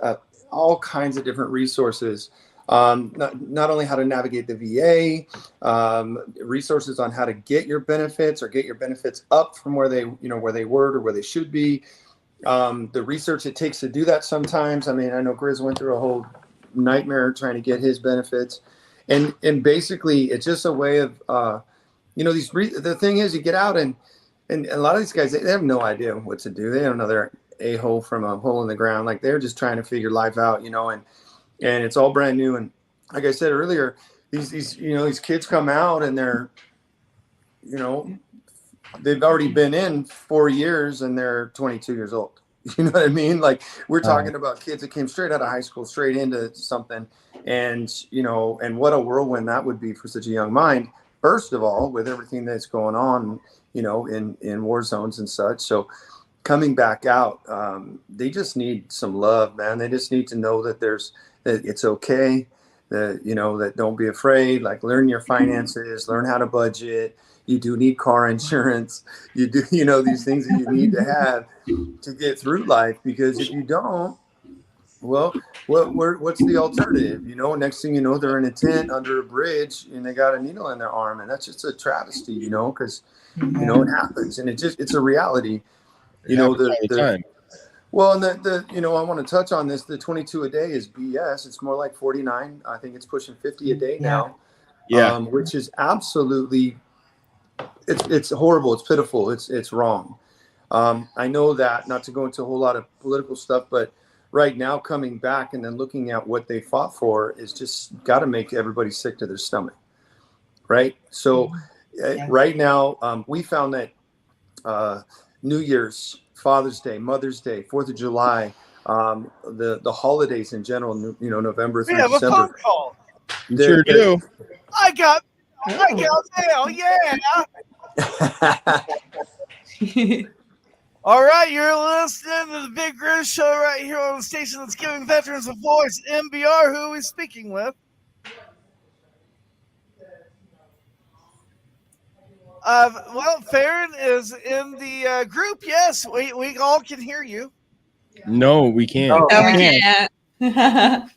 all kinds of different resources. Not only how to navigate the VA, resources on how to get your benefits or get your benefits up from where they were or where they should be. The research it takes to do that sometimes. I mean, I know Grizz went through a whole nightmare trying to get his benefits. And basically it's just a way of, the thing is you get out and a lot of these guys, they have no idea what to do. They don't know they're a hole from a hole in the ground. Like they're just trying to figure life out, and it's all brand new. And like I said earlier, these kids come out and they're, they've already been in 4 years and they're 22 years old. You know what I mean? Like we're talking about kids that came straight out of high school, straight into something. And, and what a whirlwind that would be for such a young mind. First of all, with everything that's going on, in war zones and such. So coming back out, they just need some love, man. They just need to know that that it's okay, that don't be afraid, like learn your finances, learn how to budget. You do need car insurance. You do, these things that you need to have to get through life, because if you don't, well, what's the alternative? Next thing you know, they're in a tent under a bridge and they got a needle in their arm, and that's just a travesty, because it happens, and it's a reality. Well, and I want to touch on this. The 22 a day is BS. It's more like 49. I think it's pushing 50 a day now. Yeah. Which is absolutely, it's horrible. It's pitiful. It's wrong. I know that, not to go into a whole lot of political stuff, but right now coming back and then looking at what they fought for is just got to make everybody sick to their stomach. Right. So right now we found that New Year's, Father's Day, Mother's Day, 4th of July, the holidays in general, November through December. We have a phone call. Sure do. I got mail. Yeah. All right, you're listening to the Big Grizz Show right here on the station that's giving veterans a voice. MBR, who are we speaking with? Well, Farron is in the group. Yes, we all can hear you. No, we can't. No, we can't.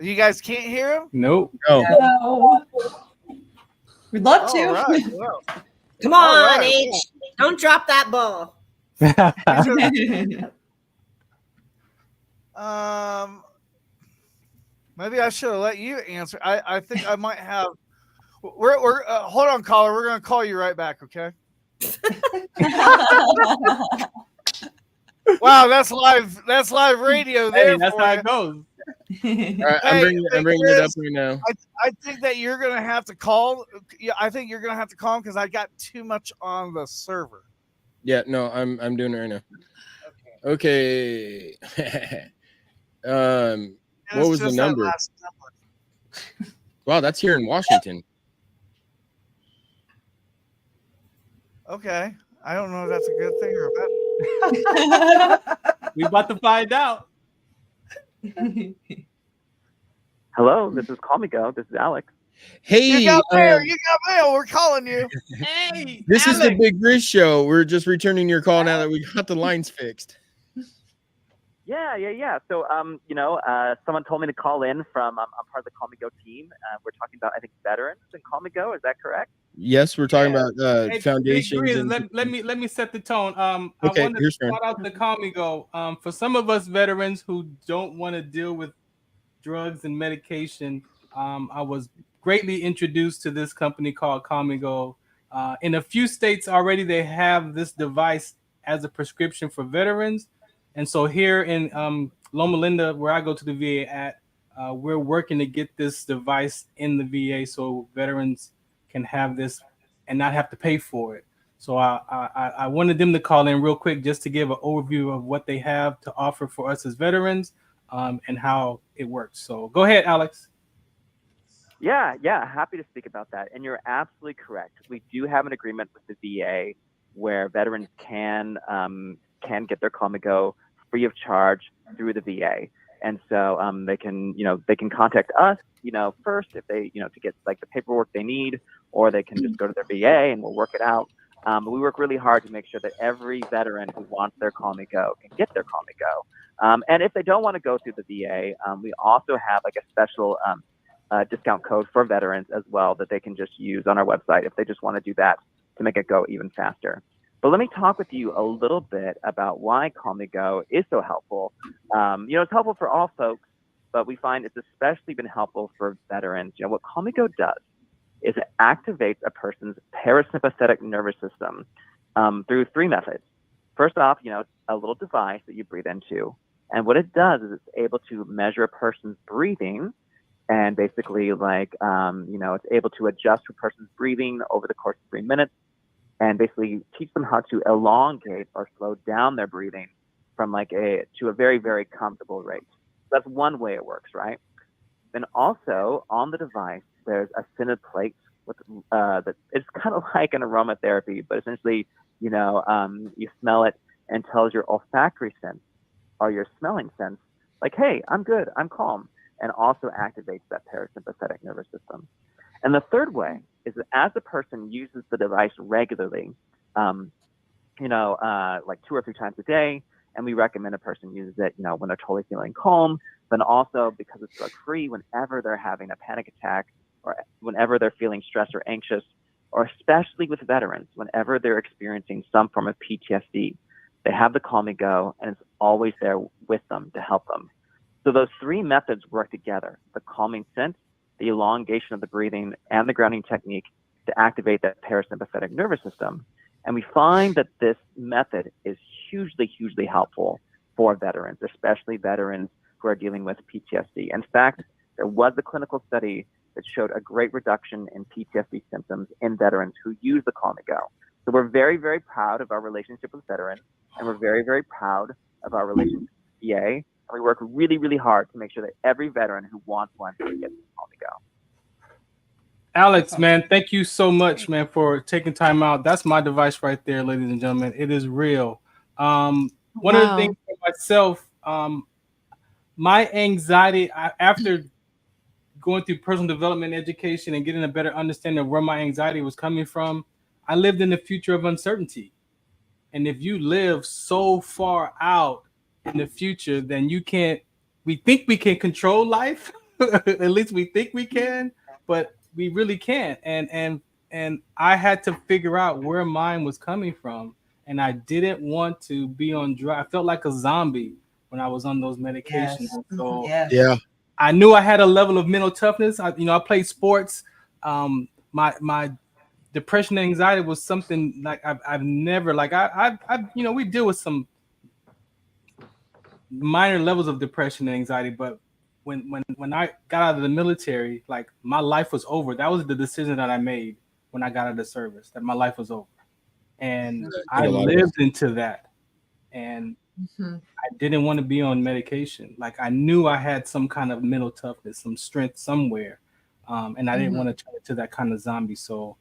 You guys can't hear him? Nope. No. We'd love to. All right, well. Come on, H. Don't drop that ball. Maybe I should have let you answer. I think I might have. We're hold on, caller. We're gonna call you right back, okay? Wow, that's live. That's live radio. There, that's how it goes. All right, I'm bringing it up right now. I think that you're gonna have to call. Yeah, I think you're gonna have to call him because I got too much on the server. Yeah, no, I'm doing it right now. Okay. What was the number? Wow, that's here in Washington. Okay, I don't know if that's a good thing or a bad. We about to find out. Hello, this is Call Me Go. This is Alex. Hey, you got mail. You got mail. We're calling you. Hey, this is the Big Grizz Show. We're just returning your call now that we got the lines fixed. Yeah. So, someone told me to call in from, I'm part of the Call Me Go team. We're talking about, I think, veterans and Call Me Go. Is that correct? Yes, we're talking about Hey, foundations. Big Grizz, and... let me set the tone. Okay, I want to here's shout out the Call Me Go. For some of us veterans who don't want to deal with drugs and medication, I was greatly introduced to this company called Call Me Go. In a few states already, they have this device as a prescription for veterans. And so here in Loma Linda, where I go to the VA at, we're working to get this device in the VA so veterans can have this and not have to pay for it. So I wanted them to call in real quick just to give an overview of what they have to offer for us as veterans and how it works. So go ahead, Alex. Yeah, happy to speak about that. And you're absolutely correct. We do have an agreement with the VA where veterans can get their Call Me Go free of charge through the VA. And so they can contact us, first if they, to get like the paperwork they need, or they can just go to their VA and we'll work it out. But we work really hard to make sure that every veteran who wants their Call Me Go can get their Call Me Go. And if they don't want to go through the VA, we also have like a special discount code for veterans as well that they can just use on our website if they just want to do that to make it go even faster. But let me talk with you a little bit about why Call Me Go is so helpful. It's helpful for all folks, but we find it's especially been helpful for veterans. What Call Me Go does is it activates a person's parasympathetic nervous system through three methods. First off, it's a little device that you breathe into. And what it does is it's able to measure a person's breathing and basically it's able to adjust a person's breathing over the course of 3 minutes and basically teach them how to elongate or slow down their breathing from to a very, very comfortable rate. That's one way it works, right? Then also on the device, there's a scented plate with that it's kind of like an aromatherapy, but essentially, you smell it and tells your olfactory sense or your smelling sense, like, hey, I'm good, I'm calm, and also activates that parasympathetic nervous system. And the third way is that as the person uses the device regularly, like 2 or 3 times a day, and we recommend a person uses it, when they're totally feeling calm, then also because it's drug-free, whenever they're having a panic attack or whenever they're feeling stressed or anxious, or especially with veterans, whenever they're experiencing some form of PTSD, they have the Call Me Go, and it's always there with them to help them. So those three methods work together: the calming scent, the elongation of the breathing, and the grounding technique to activate that parasympathetic nervous system. And we find that this method is hugely, hugely helpful for veterans, especially veterans who are dealing with PTSD. In fact, there was a clinical study that showed a great reduction in PTSD symptoms in veterans who use the Call Me Go. So we're very, very proud of our relationship with veterans, and we're very, very proud of our relationship with VA. And we work really, really hard to make sure that every veteran who wants one can get the Call Me Go. Alex, man, thank you so much, man, for taking time out. That's my device right there, ladies and gentlemen. It is real. One of the things for myself, my anxiety, after going through personal development education and getting a better understanding of where my anxiety was coming from, I lived in the future of uncertainty. And if you live so far out in the future, then we think we can control life. At least we think we can, but we really can't. And I had to figure out where mine was coming from. And I didn't want to be on drugs. I felt like a zombie when I was on those medications. Yes. So Yeah. I knew I had a level of mental toughness. I played sports. My depression and anxiety was something like I've never we deal with some minor levels of depression and anxiety, but when I got out of the military, like my life was over. That was the decision that I made when I got out of the service, that my life was over. And I lived into that. And I didn't want to be on medication. Like I knew I had some kind of mental toughness, some strength somewhere. And I didn't want to turn into that kind of zombie. So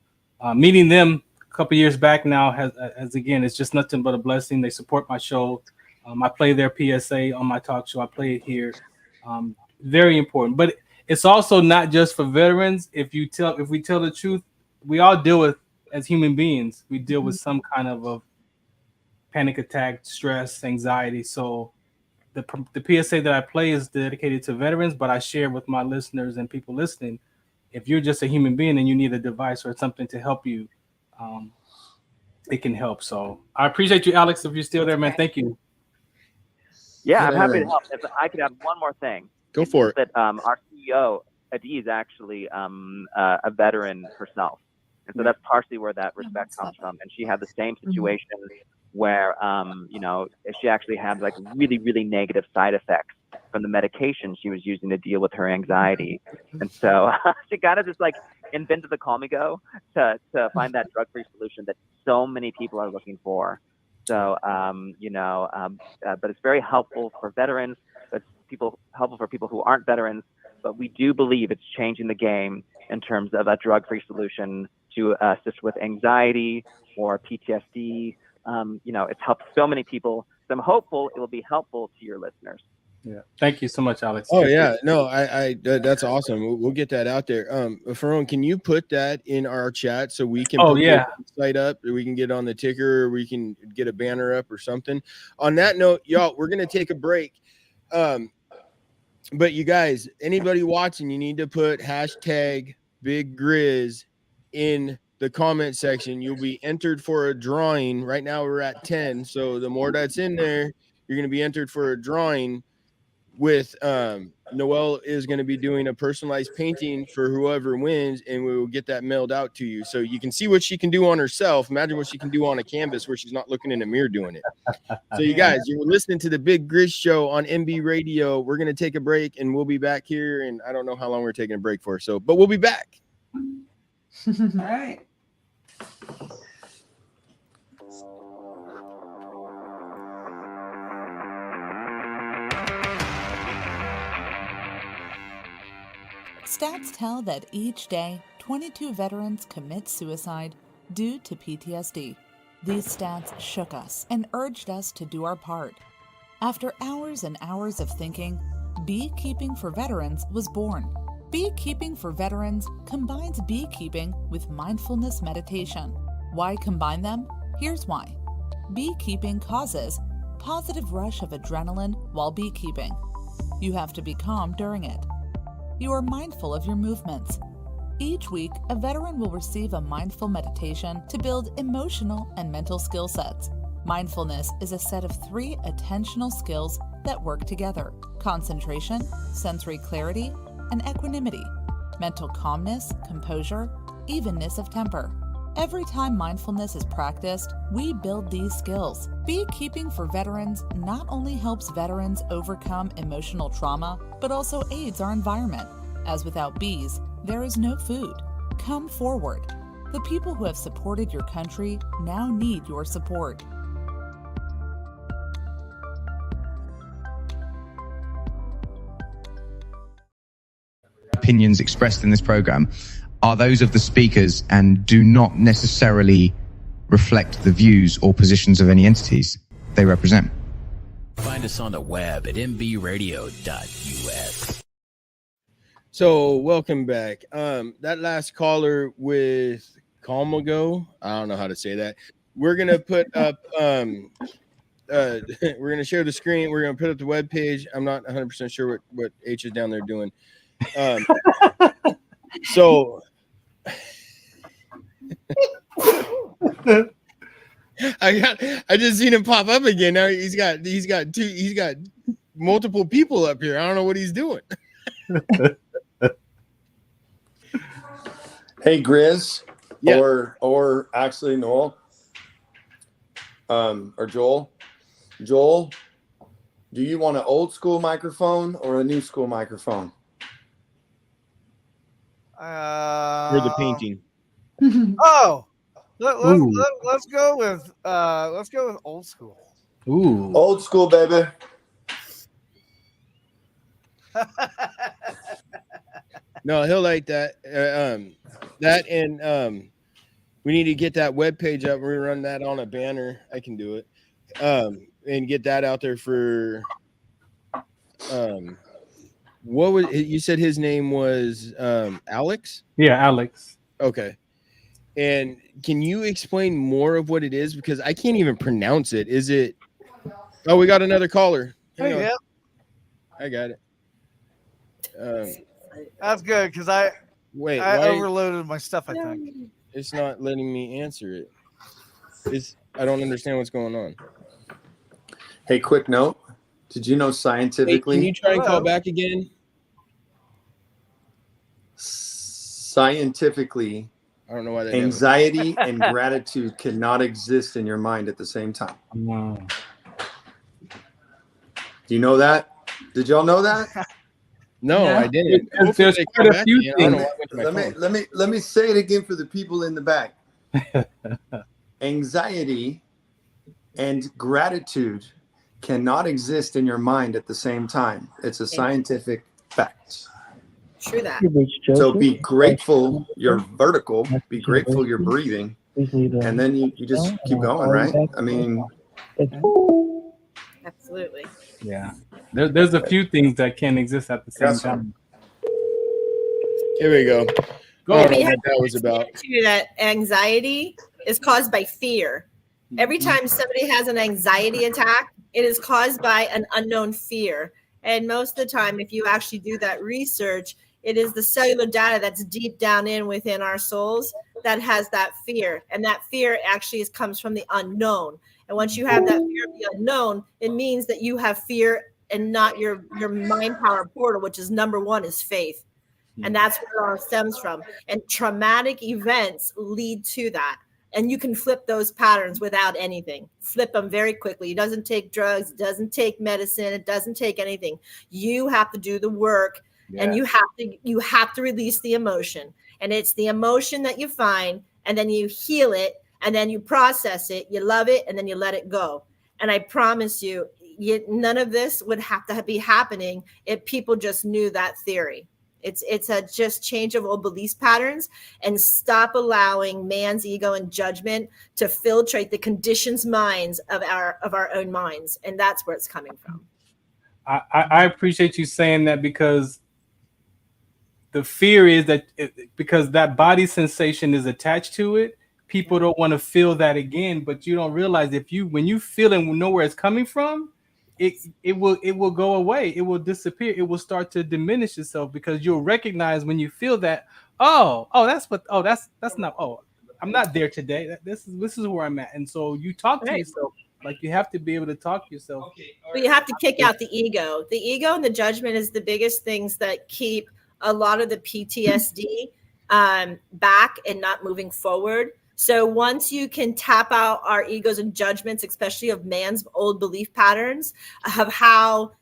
meeting them a couple years back now has again, it's just nothing but a blessing. They support my show. I play their PSA on my talk show. I play it here. Very important. But it's also not just for veterans. If we tell the truth, we all deal with, as human beings, we deal with some kind of a panic attack, stress, anxiety. So the PSA that I play is dedicated to veterans, but I share with my listeners and people listening, if you're just a human being and you need a device or something to help you, it can help. So I appreciate you, Alex, if you're still there, man. Thank you. Yeah, I'm happy to help. If I could add one more thing. Go for it. That our CEO, Adi, is actually a veteran herself. And so that's partially where that respect comes from. And she had the same situation where, she actually had like really, really negative side effects from the medication she was using to deal with her anxiety. And so she kind of just like invented the Call Me Go to find that drug-free solution that so many people are looking for. So, but it's very helpful for veterans. It's helpful for people who aren't veterans. But we do believe it's changing the game in terms of a drug-free solution to assist with anxiety or PTSD. It's helped so many people. So I'm hopeful it will be helpful to your listeners. Yeah. Thank you so much, Alex. Oh yeah, no, I that's awesome. We'll get that out there. Farone, can you put that in our chat so we can put the site up, or we can get on the ticker, or we can get a banner up or something. On that note, y'all, we're gonna take a break. But you guys, anybody watching, you need to put hashtag Big Grizz in the comment section. You'll be entered for a drawing. Right now we're at 10, so the more that's in there, you're gonna be entered for a drawing. With Noelle is going to be doing a personalized painting for whoever wins, and we will get that mailed out to you so you can see what she can do on herself. Imagine what she can do on a canvas where she's not looking in a mirror doing it. So you guys, you're listening to the Big Grizz Show on MB Radio. We're going to take a break, and we'll be back here, and I don't know how long we're taking a break for, but we'll be back. All right. Stats tell that each day, 22 veterans commit suicide due to PTSD. These stats shook us and urged us to do our part. After hours and hours of thinking, Beekeeping for Veterans was born. Beekeeping for Veterans combines beekeeping with mindfulness meditation. Why combine them? Here's why. Beekeeping causes positive rush of adrenaline while beekeeping. You have to be calm during it. You are mindful of your movements. Each week, a veteran will receive a mindful meditation to build emotional and mental skill sets. Mindfulness is a set of 3 attentional skills that work together: concentration, sensory clarity, and equanimity, mental calmness, composure, evenness of temper. Every time mindfulness is practiced, we build these skills. Beekeeping for Veterans not only helps veterans overcome emotional trauma, but also aids our environment, as without bees, there is no food. Come forward. The people who have supported your country now need your support. Opinions expressed in this program are those of the speakers and do not necessarily reflect the views or positions of any entities they represent. Find us on the web at mbradio.us. So welcome back. That last caller with Calmago, I don't know how to say that. We're gonna put up we're gonna share the screen. We're gonna put up the web page. I'm not 100% sure what H is down there doing. So I just seen him pop up again. Now he's got multiple people up here. I don't know what he's doing. Hey Grizz, yeah. or actually Noel, or Joel. Joel, do you want an old school microphone or a new school microphone? For the painting. Oh, let's go with old school. Ooh, old school, baby. No, he'll like that. That and we need to get that web page up. We're gonna run that on a banner. I can do it. And get that out there for what was you said his name was Alex? Yeah, Alex. Okay. And can you explain more of what it is? Because I can't even pronounce it. Is it? Oh, we got another caller. Hang on. Yeah. I got it. That's good because I overloaded my stuff. I think it's not letting me answer it. I don't understand what's going on. Hey, quick note. Did you know scientifically? Hey, can you try and call back again? Scientifically, I don't know why that anxiety and gratitude cannot exist in your mind at the same time. Wow. Do you know that? Did y'all know that? No, I didn't. There's quite a few things. Let me say it again for the people in the back. Anxiety and gratitude cannot exist in your mind at the same time. It's a scientific fact. True that. So be grateful you're vertical, be grateful you're breathing, and then you just keep going, right? I mean, Absolutely. Yeah. There's a few things that can exist at the same time. Here we go. Go. I don't know what that was about. That anxiety is caused by fear. Every time somebody has an anxiety attack, it is caused by an unknown fear. And most of the time, if you actually do that research, it is the cellular data that's deep down within our souls that has that fear. And that fear actually comes from the unknown. And once you have that fear of the unknown, it means that you have fear and not your mind power portal, which is number one is faith. And that's where it all stems from. And traumatic events lead to that. And you can flip those patterns without anything. Flip them very quickly. It doesn't take drugs. It doesn't take medicine. It doesn't take anything. You have to do the work, and you have to release the emotion. And it's the emotion that you find, and then you heal it, and then you process it. You love it, and then you let it go. And I promise you, none of this would have to be happening if people just knew that theory. It's a just change of old belief patterns, and stop allowing man's ego and judgment to filtrate the conditioned minds of our own minds. And that's where it's coming from. I appreciate you saying that, because the fear is that because that body sensation is attached to it, people don't want to feel that again. But you don't realize when you feel and know where it's coming from, it will go away. It will disappear. It will start to diminish itself, because you'll recognize when you feel that, that's not, I'm not there today. This is where I'm at. And so you talk to yourself. Like, you have to be able to talk to yourself. But you have to kick out the ego. The ego and the judgment is the biggest things that keep a lot of the PTSD back and not moving forward. So once you can tap out our egos and judgments, especially of man's old belief patterns of how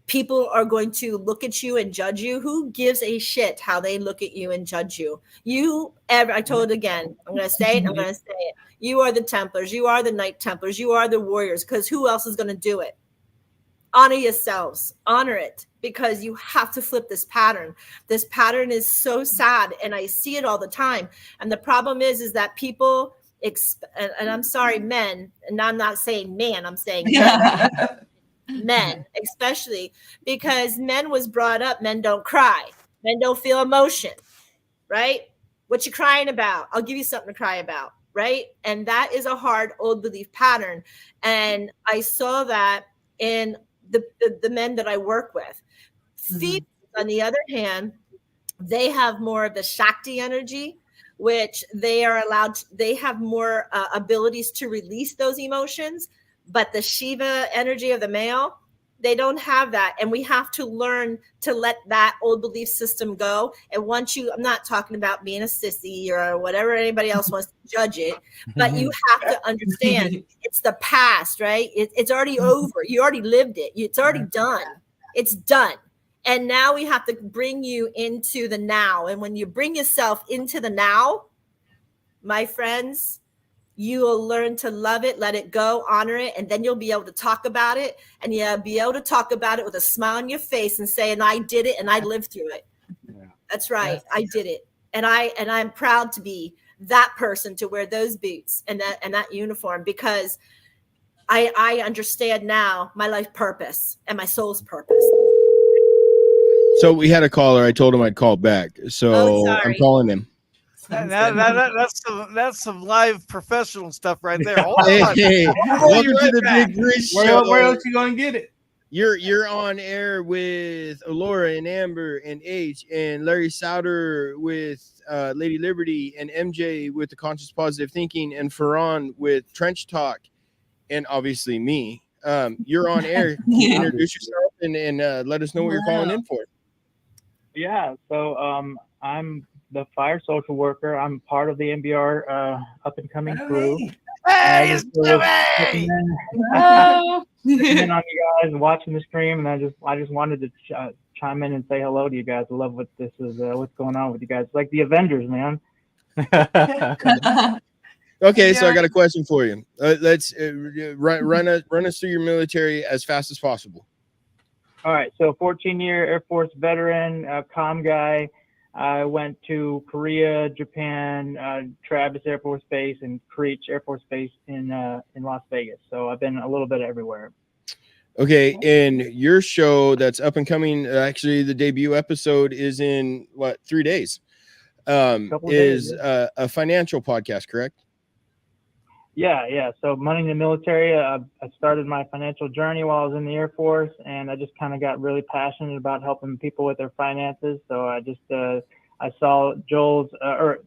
people are going to look at you and judge you, who gives a shit how they look at you and judge you? I told it again, I'm going to say it, I'm going to say it. You are the Templars, you are the Knight Templars, you are the Warriors, because who else is going to do it? Honor yourselves, honor it, because you have to flip this pattern. This pattern is so sad, and I see it all the time. And the problem is that people, and I'm sorry, men, and I'm not saying man, I'm saying men, especially because men was brought up, men don't cry, men don't feel emotion, right? What you crying about? I'll give you something to cry about, right? And that is a hard old belief pattern. And I saw that in the men that I work with. Females, on the other hand, they have more of the Shakti energy, which they have more abilities to release those emotions. But the Shiva energy of the male, they don't have that. And we have to learn to let that old belief system go. And once I'm not talking about being a sissy or whatever anybody else wants to judge it, but you have to understand it's the past, right? It's already over. You already lived it. It's already done. It's done. And now we have to bring you into the now. And when you bring yourself into the now, my friends, you will learn to love it, let it go, honor it, and then you'll be able to talk about it, and you'll be able to talk about it with a smile on your face and say, and I did it, and I lived through it. Yeah. That's right. Yes. I did it. And I'm proud to be that person to wear those boots and that uniform, because I understand now my life purpose and my soul's purpose. So we had a caller. I told him I'd call back. So I'm calling him. That's some live professional stuff right there. Hey, welcome to the Big Grizz Show. Where else you gonna get it? You're on air with Laura and Amber and H and Larry Souter with Lady Liberty and MJ with the Conscious Positive Thinking and Ferran with Trench Talk, and obviously me. You're on air. Introduce yourself and let us know what you're calling in for. Yeah, so I'm the fire social worker. I'm part of the MBR up and coming crew. Hey, it's looking on you guys, watching the stream, and I just wanted to chime in and say hello to you guys. I love what this is. What's going on with you guys? It's like the Avengers, man. Okay, so I got a question for you. Let's run us through your military as fast as possible. All right, so 14-year Air Force veteran, comm guy. I went to Korea, Japan, Travis Air Force Base, and Creech Air Force Base in Las Vegas. So I've been a little bit everywhere. Okay, and your show that's up and coming, actually the debut episode is in 3 days. Is a financial podcast, correct? Yeah. So Money in the Military, I started my financial journey while I was in the Air Force, and I just kind of got really passionate about helping people with their finances. So I just I saw Joel's the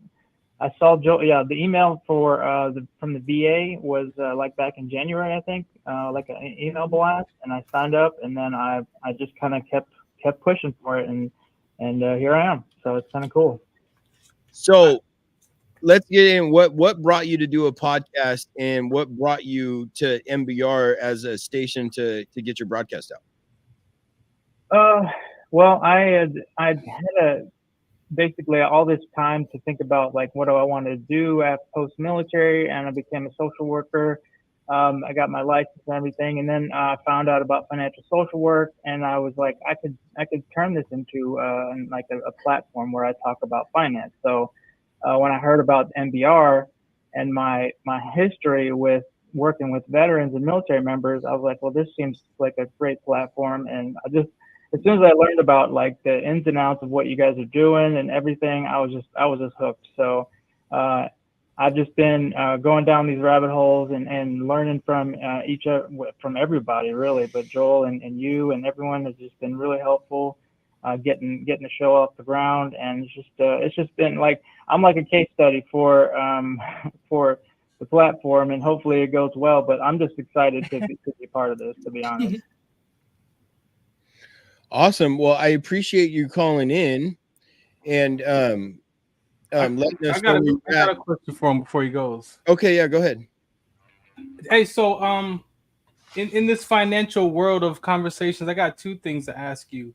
email for from the VA was like back in January, I think, like an email blast, and I signed up, and then I just kind of kept pushing for it, and here I am. So it's kind of cool. So let's get in what brought you to do a podcast, and what brought you to MBR as a station to get your broadcast out? Well, I'd had basically all this time to think about, like, what do I want to do after post-military, and I became a social worker. I got my license and everything, and then I found out about financial social work, and I was like, I could turn this into like a platform where I talk about finance. So when I heard about MBR and my history with working with veterans and military members, I was like, well, this seems like a great platform. And as soon as I learned about like the ins and outs of what you guys are doing and everything, I was just hooked. So I've just been going down these rabbit holes and learning from from everybody really, but Joel and you and everyone has just been really helpful. Getting the show off the ground, and it's just been like I'm like a case study for the platform, and hopefully it goes well. But I'm just excited to be part of this, to be honest. Awesome. Well, I appreciate you calling in, and letting us know. I got a question for him before he goes. Okay, yeah, go ahead. Hey, so in this financial world of conversations, I got two things to ask you.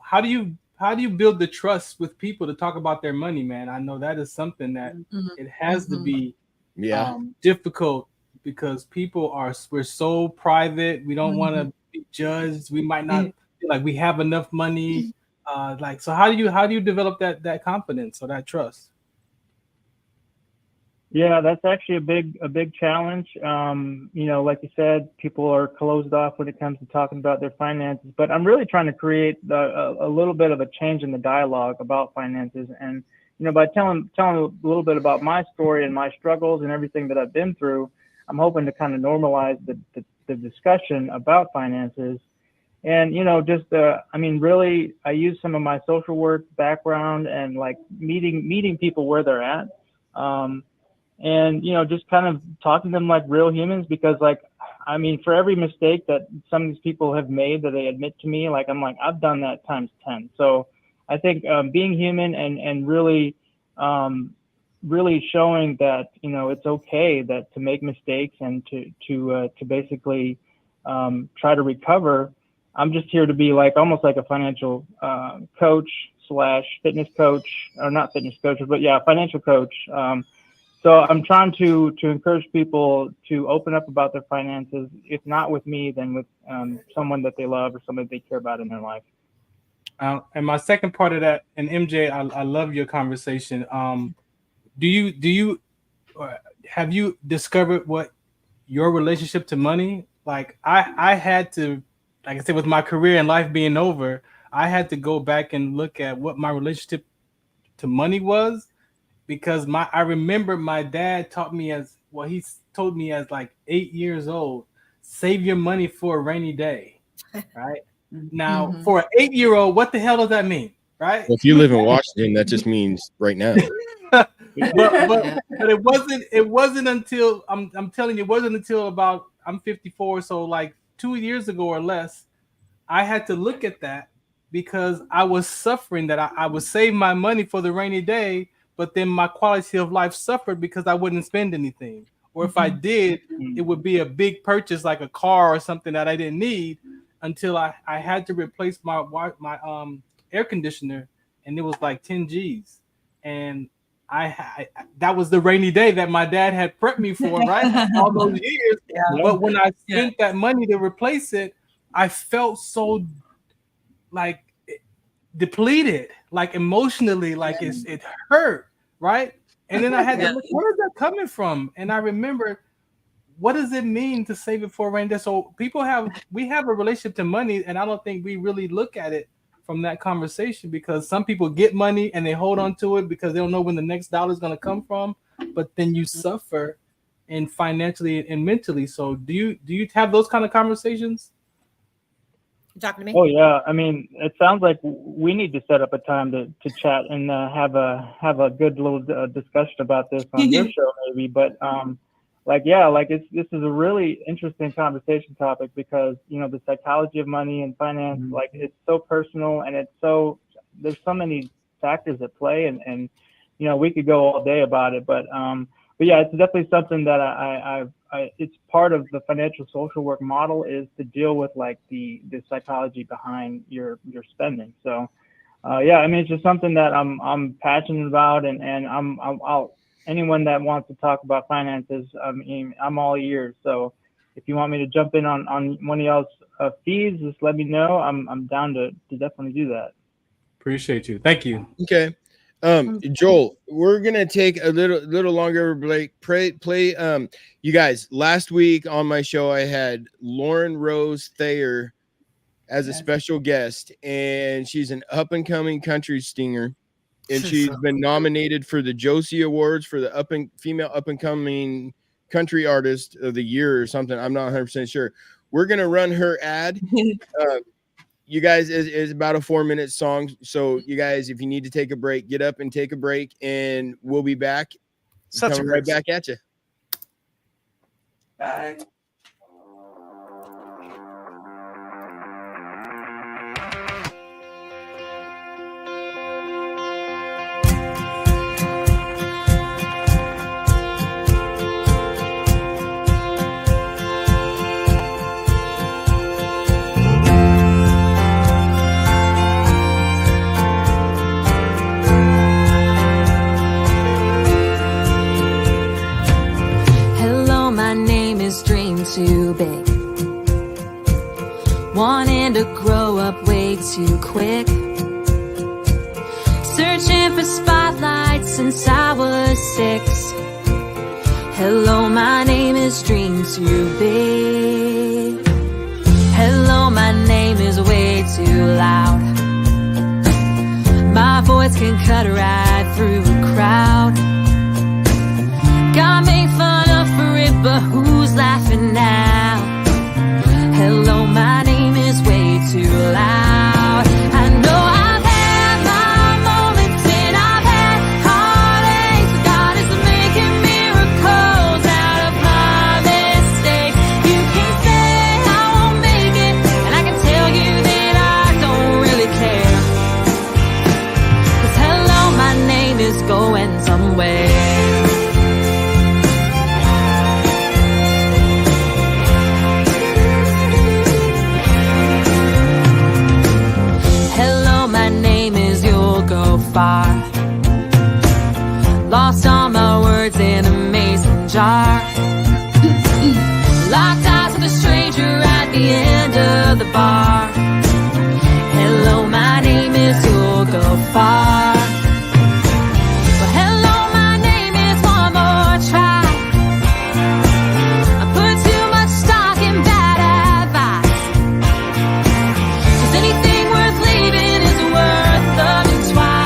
How do you build the trust with people to talk about their money, man? I know that is something that it has to be difficult, because we're so private. We don't want to be judged. We might not feel like we have enough money. So how do you develop that confidence or that trust? Yeah, that's actually a big challenge. Like you said, people are closed off when it comes to talking about their finances, but I'm really trying to create a little bit of a change in the dialogue about finances. And, by telling a little bit about my story and my struggles and everything that I've been through, I'm hoping to kind of normalize the discussion about finances. And, really, I use some of my social work background and like meeting people where they're at. And, just kind of talking to them like real humans, because for every mistake that some of these people have made that they admit to me, I've done that times 10. So I think being human and really showing that, it's okay that to make mistakes and to basically try to recover. I'm just here to be almost like a financial coach / fitness coach, or not fitness coaches, but yeah, financial coach. So I'm trying to encourage people to open up about their finances, if not with me, then with someone that they love or somebody they care about in their life. And my second part of that, and MJ, I love your conversation. Have you discovered what your relationship to money? Like I had to, like I said, with my career and life being over, I had to go back and look at what my relationship to money was. Because I remember my dad taught me he told me as like 8 years old, save your money for a rainy day, right? Now, for an 8-year-old, what the hell does that mean, right? Well, if you live in Washington, that just means right now. but it wasn't until I'm telling you, it wasn't until about I'm 54, so like 2 years ago or less, I had to look at that, because I was suffering that I would save my money for the rainy day. But then my quality of life suffered because I wouldn't spend anything. Or if I did, it would be a big purchase like a car or something that I didn't need, until I had to replace my air conditioner, and it was like 10 G's. And that was the rainy day that my dad had prepped me for, right? All those years. Yeah. But when I spent that money to replace it, I felt so like depleted, like emotionally, like it hurt, right? And then I had to look, where is that coming from? And I remember, what does it mean to save it for a rainy day? So we have a relationship to money, and I don't think we really look at it from that conversation, because some people get money and they hold on to it because they don't know when the next dollar is going to come from, but then you suffer and financially and mentally. So do you have those kind of conversations? You talking to me? Oh yeah, I mean, it sounds like we need to set up a time to chat and have a good little discussion about this on your show maybe. But this is a really interesting conversation topic, because the psychology of money and finance, like, it's so personal, and there's so many factors at play, and we could go all day about it, but yeah, it's definitely something that I it's part of the financial social work model, is to deal with like the psychology behind your spending. So yeah, I mean, it's just something that I'm passionate about, and I'll anyone that wants to talk about finances, I mean, I'm all ears. So if you want me to jump in on one of y'all's fees, just let me know. I'm down to definitely do that. Appreciate you. Thank you. Okay. Joel, we're gonna take a little longer break. Play. You guys, last week on my show, I had Lauren Rose Thayer as a special guest, and she's an up and coming country singer, and she's been nominated for the Josie Awards for the female up and coming country artist of the year or something. I'm not 100% sure. We're gonna run her ad. You guys, is about a 4-minute song. So you guys, if you need to take a break, get up and take a break, and we'll be back. Coming right back at you. Bye. Too big, wanting to grow up way too quick, searching for spotlights since I was 6. Hello, my name is Dream Too Big. Hello, my name is way too loud. My voice can cut right through a crowd. Got made fun of for it, but who's laughing now? Hello, my name is way too loud. I know I've had my moments and I've had heartaches. God is making miracles out of my mistakes. You can say I won't make it, and I can tell you that I don't really care. 'Cause hello, my name is going somewhere. Far. Lost all my words in a mason jar. Locked eyes with a stranger at the end of the bar. Hello, my name is You'll Go Far. Well, hello, my name is One More Try. I put too much stock in bad advice. 'Cause anything worth leaving is worth loving twice.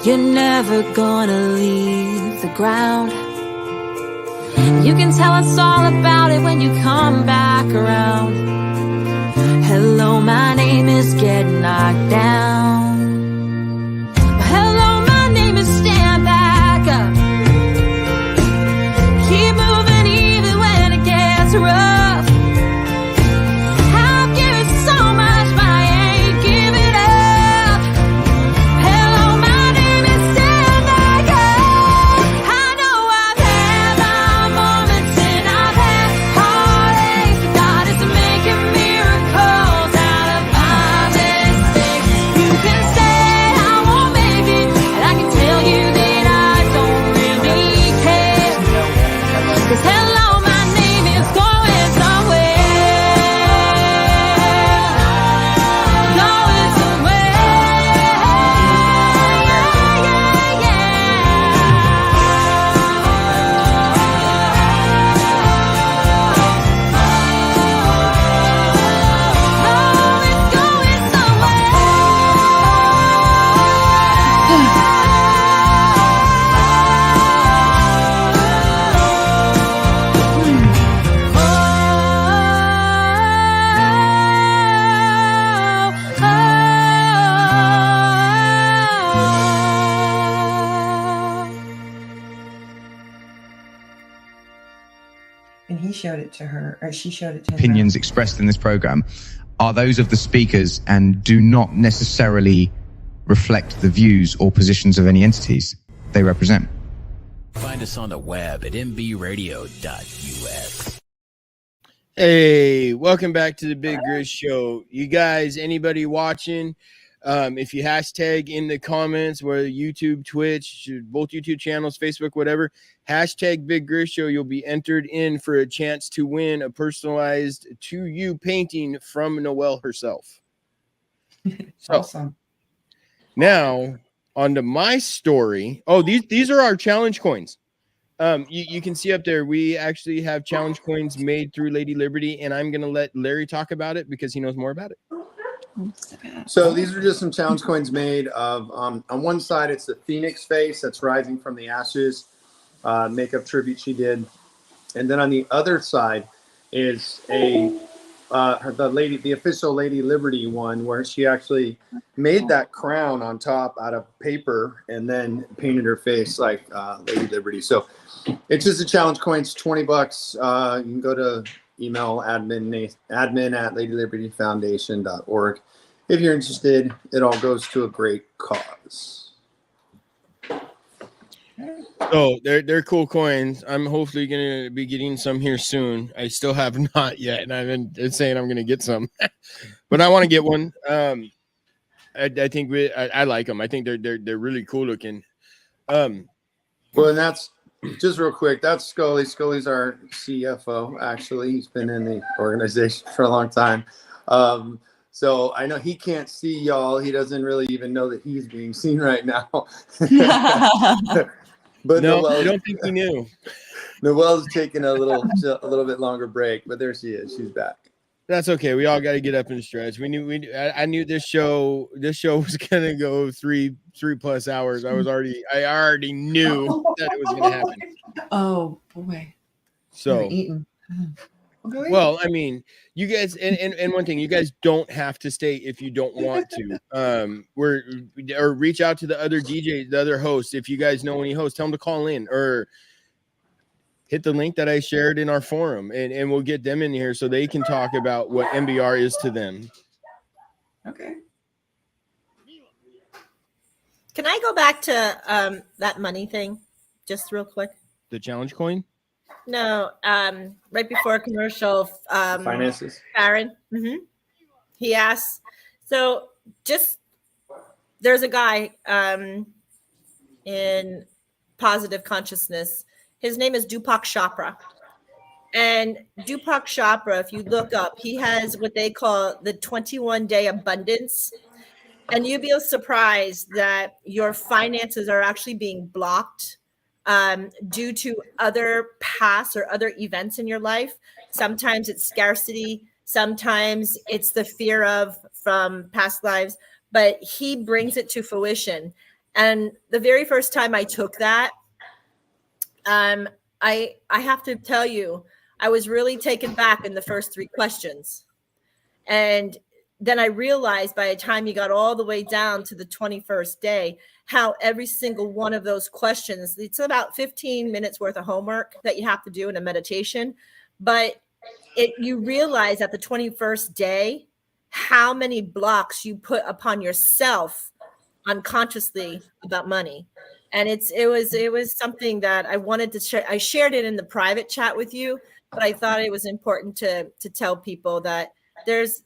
You're never gonna leave the ground. You can tell us all about it when you come back around. Hello, my name is Get Knocked Down. Hello, my name is Stand Back Up. Keep moving even when it gets rough. I've given so much, but I ain't giving up. Hello, my name is Stand Back Up. I know I've had my moments and I've had heartache. God is making miracles out of my mistakes. You can say I won't make it, and I can tell you that I don't really care. 'Cause hello, my name is going somewhere. Going somewhere. Yeah, Oh, it's going And he showed it to her, or she showed it to him. Opinions expressed in this program are those of the speakers and do not necessarily reflect the views or positions of any entities they represent. Find us on the web at mbradio.us. Hey, welcome back to the Big Grizz Show. You guys, anybody watching, if you hashtag in the comments, whether YouTube, Twitch, both YouTube channels, Facebook, whatever, hashtag Big Grizz Show, you'll be entered in for a chance to win a personalized to you painting from Noelle herself. So, Awesome. now onto my story. Oh, these are our challenge coins. You can see up there, we actually have challenge coins made through Lady Liberty, and I'm going to let Larry talk about it because he knows more about it. So these are just some challenge coins made of, on one side, it's the Phoenix face that's rising from the ashes, makeup tribute she did. And then on the other side is the official Lady Liberty one, where she actually made that crown on top out of paper and then painted her face like Lady Liberty. So it's just a challenge coin. It's $20. You can go to email admin at ladylibertyfoundation.org. If you're interested, it all goes to a great cause. So they're cool coins. I'm hopefully going to be getting some here soon. I still have not yet, and I've been saying I'm going to get some, but I want to get one. I think I like them. I think they're really cool looking. Well, and that's just real quick. That's Scully. Scully's our CFO. Actually, he's been in the organization for a long time. So I know he can't see y'all. He doesn't really even know that he's being seen right now. But no, Noelle, I don't think he knew. Noelle's taking a little bit longer break, but there she is. She's back. That's okay. We all got to get up and stretch. I knew this show was gonna go three plus hours. I already knew that it was gonna happen. Oh boy. So eating. Well, I mean, you guys, and one thing, you guys don't have to stay if you don't want to. Or reach out to the other DJs, the other hosts. If you guys know any hosts, tell them to call in or hit the link that I shared in our forum, and we'll get them in here so they can talk about what MBR is to them. Okay. Can I go back to that money thing just real quick? The challenge coin? No, right before commercial, Finances. Aaron, he asked, so just, there's a guy in positive consciousness. His name is Deepak Chopra. And Deepak Chopra, if you look up, he has what they call the 21-day abundance. And you'll be surprised that your finances are actually being blocked due to other past or other events in your life. Sometimes it's scarcity. Sometimes it's the fear of from past lives, but he brings it to fruition. And the very first time I took that, I have to tell you, I was really taken back in the first 3 questions. And then I realized by the time you got all the way down to the 21st day, how every single one of those questions, it's about 15 minutes worth of homework that you have to do in a meditation. But you realize at the 21st day, how many blocks you put upon yourself unconsciously about money. And it was something that I wanted to share. I shared it in the private chat with you, but I thought it was important to tell people that there's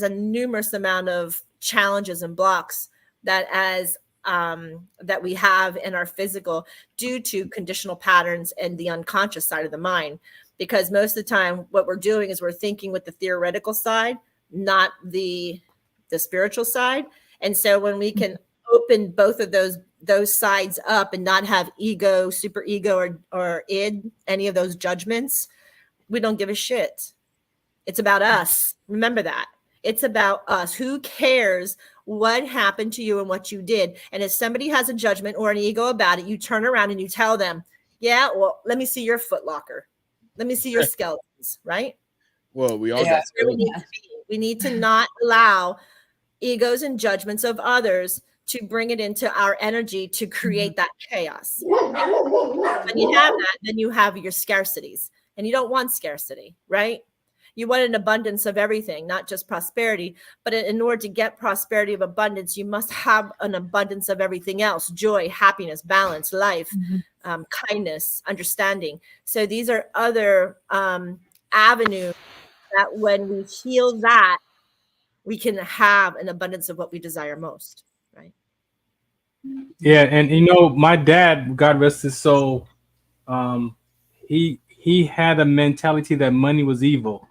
a numerous amount of challenges and blocks that that we have in our physical due to conditional patterns and the unconscious side of the mind. Because most of the time what we're doing is we're thinking with the theoretical side, not the spiritual side. And so when we can open both of those sides up and not have ego, super ego, or id, any of those judgments, we don't give a shit. It's about us. Remember that. It's about us. Who cares what happened to you and what you did? And if somebody has a judgment or an ego about it, you turn around and you tell them, yeah, well, let me see your footlocker. Let me see your skeletons, right? Well, we all got we need to not allow egos and judgments of others to bring it into our energy to create that chaos. When you have that, then you have your scarcities, and you don't want scarcity, right? You want an abundance of everything, not just prosperity. But in order to get prosperity of abundance, you must have an abundance of everything else: joy, happiness, balance, life, kindness, understanding. So these are other avenues that when we heal that, we can have an abundance of what we desire most, right? Yeah, and my dad, God rest his soul, he had a mentality that money was evil,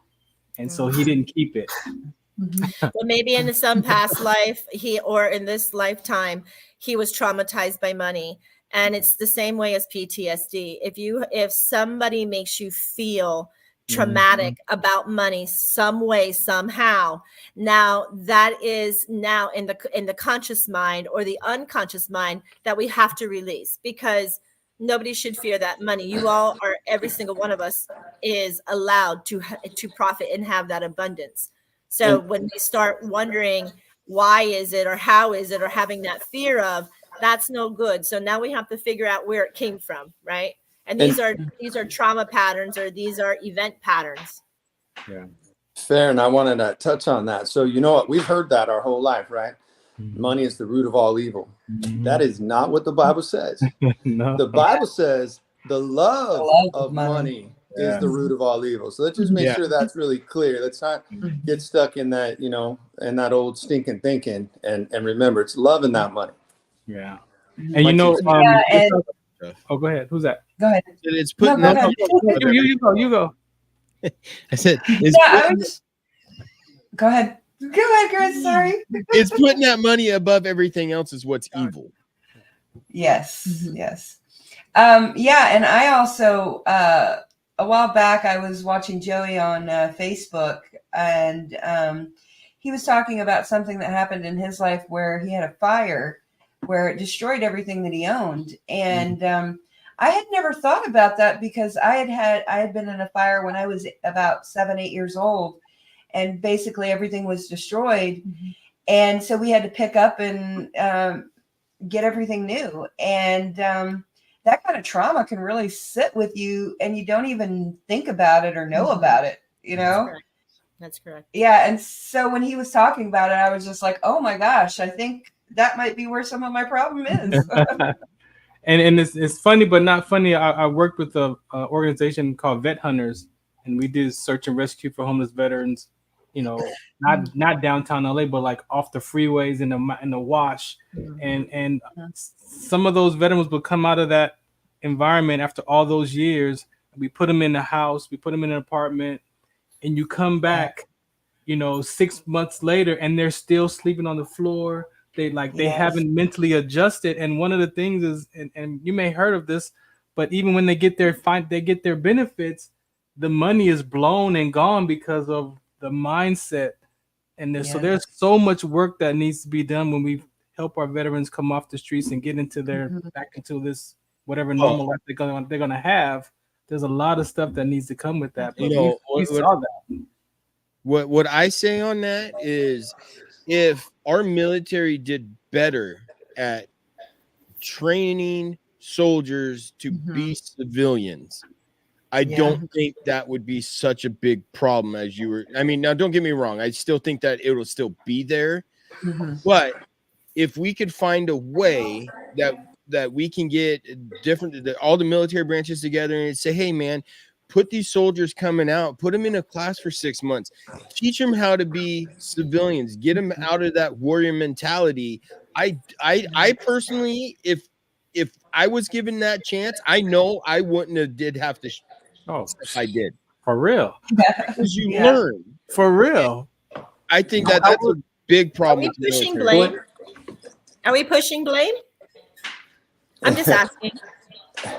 and so he didn't keep it. Well, maybe in some past life, or in this lifetime, he was traumatized by money. And it's the same way as PTSD. If somebody makes you feel traumatic about money some way, somehow, now that is now in the conscious mind or the unconscious mind that we have to release, because nobody should fear that money. You all are, every single one of us is allowed to profit and have that abundance. So when we start wondering why is it or how is it, or having that fear of, that's no good. So now we have to figure out where it came from, right? And these are trauma patterns, or these are event patterns. Yeah. Fair. And I wanted to touch on that. So you know what? We've heard that our whole life, right? Money is the root of all evil. That is not what the Bible says. No. The Bible says the love of money is the root of all evil. So let's just make sure that's really clear. Let's not get stuck in that, in that old stinking thinking, and remember, it's loving that money. Yeah. And oh, go ahead. Who's that? Go ahead. It's putting You go. I said go ahead. Go ahead, Chris. Sorry. It's putting that money above everything else is what's evil. Yes. Yes. Yeah. And I also, a while back, I was watching Joey on Facebook, and he was talking about something that happened in his life where he had a fire where it destroyed everything that he owned. And I had never thought about that, because I had been in a fire when I was about 7-8 years old, and basically everything was destroyed. And so we had to pick up and get everything new. And that kind of trauma can really sit with you, and you don't even think about it or know about it, That's correct. Yeah. And so when he was talking about it, I was just like, oh my gosh, I think that might be where some of my problem is. and it's funny, but not funny. I worked with an organization called Vet Hunters, and we did search and rescue for homeless veterans. Not downtown LA, but like off the freeways in the wash, and some of those veterans would come out of that environment after all those years. We put them in the house, we put them in an apartment, and you come back, 6 months later, and they're still sleeping on the floor. They haven't mentally adjusted. And one of the things is, and you may heard of this, but even when they get their benefits, the money is blown and gone because of the mindset. And so there's so much work that needs to be done when we help our veterans come off the streets and get into back into this whatever normal life they're gonna have. there's a lot of stuff that needs to come with that. But You know, we saw that. What I say on that is, if our military did better at training soldiers to be civilians, I don't think that would be such a big problem as you were. I mean, now don't get me wrong. I still think that it will still be there. But if we could find a way that we can get all the military branches together and say, hey, man, put these soldiers coming out, put them in a class for 6 months, teach them how to be civilians, get them out of that warrior mentality. I personally, if I was given that chance, I know I wouldn't have did have to. I did. For real. Because you learn. For real. I think that's a big problem. Are we pushing blame? Are we pushing blame? I'm just asking.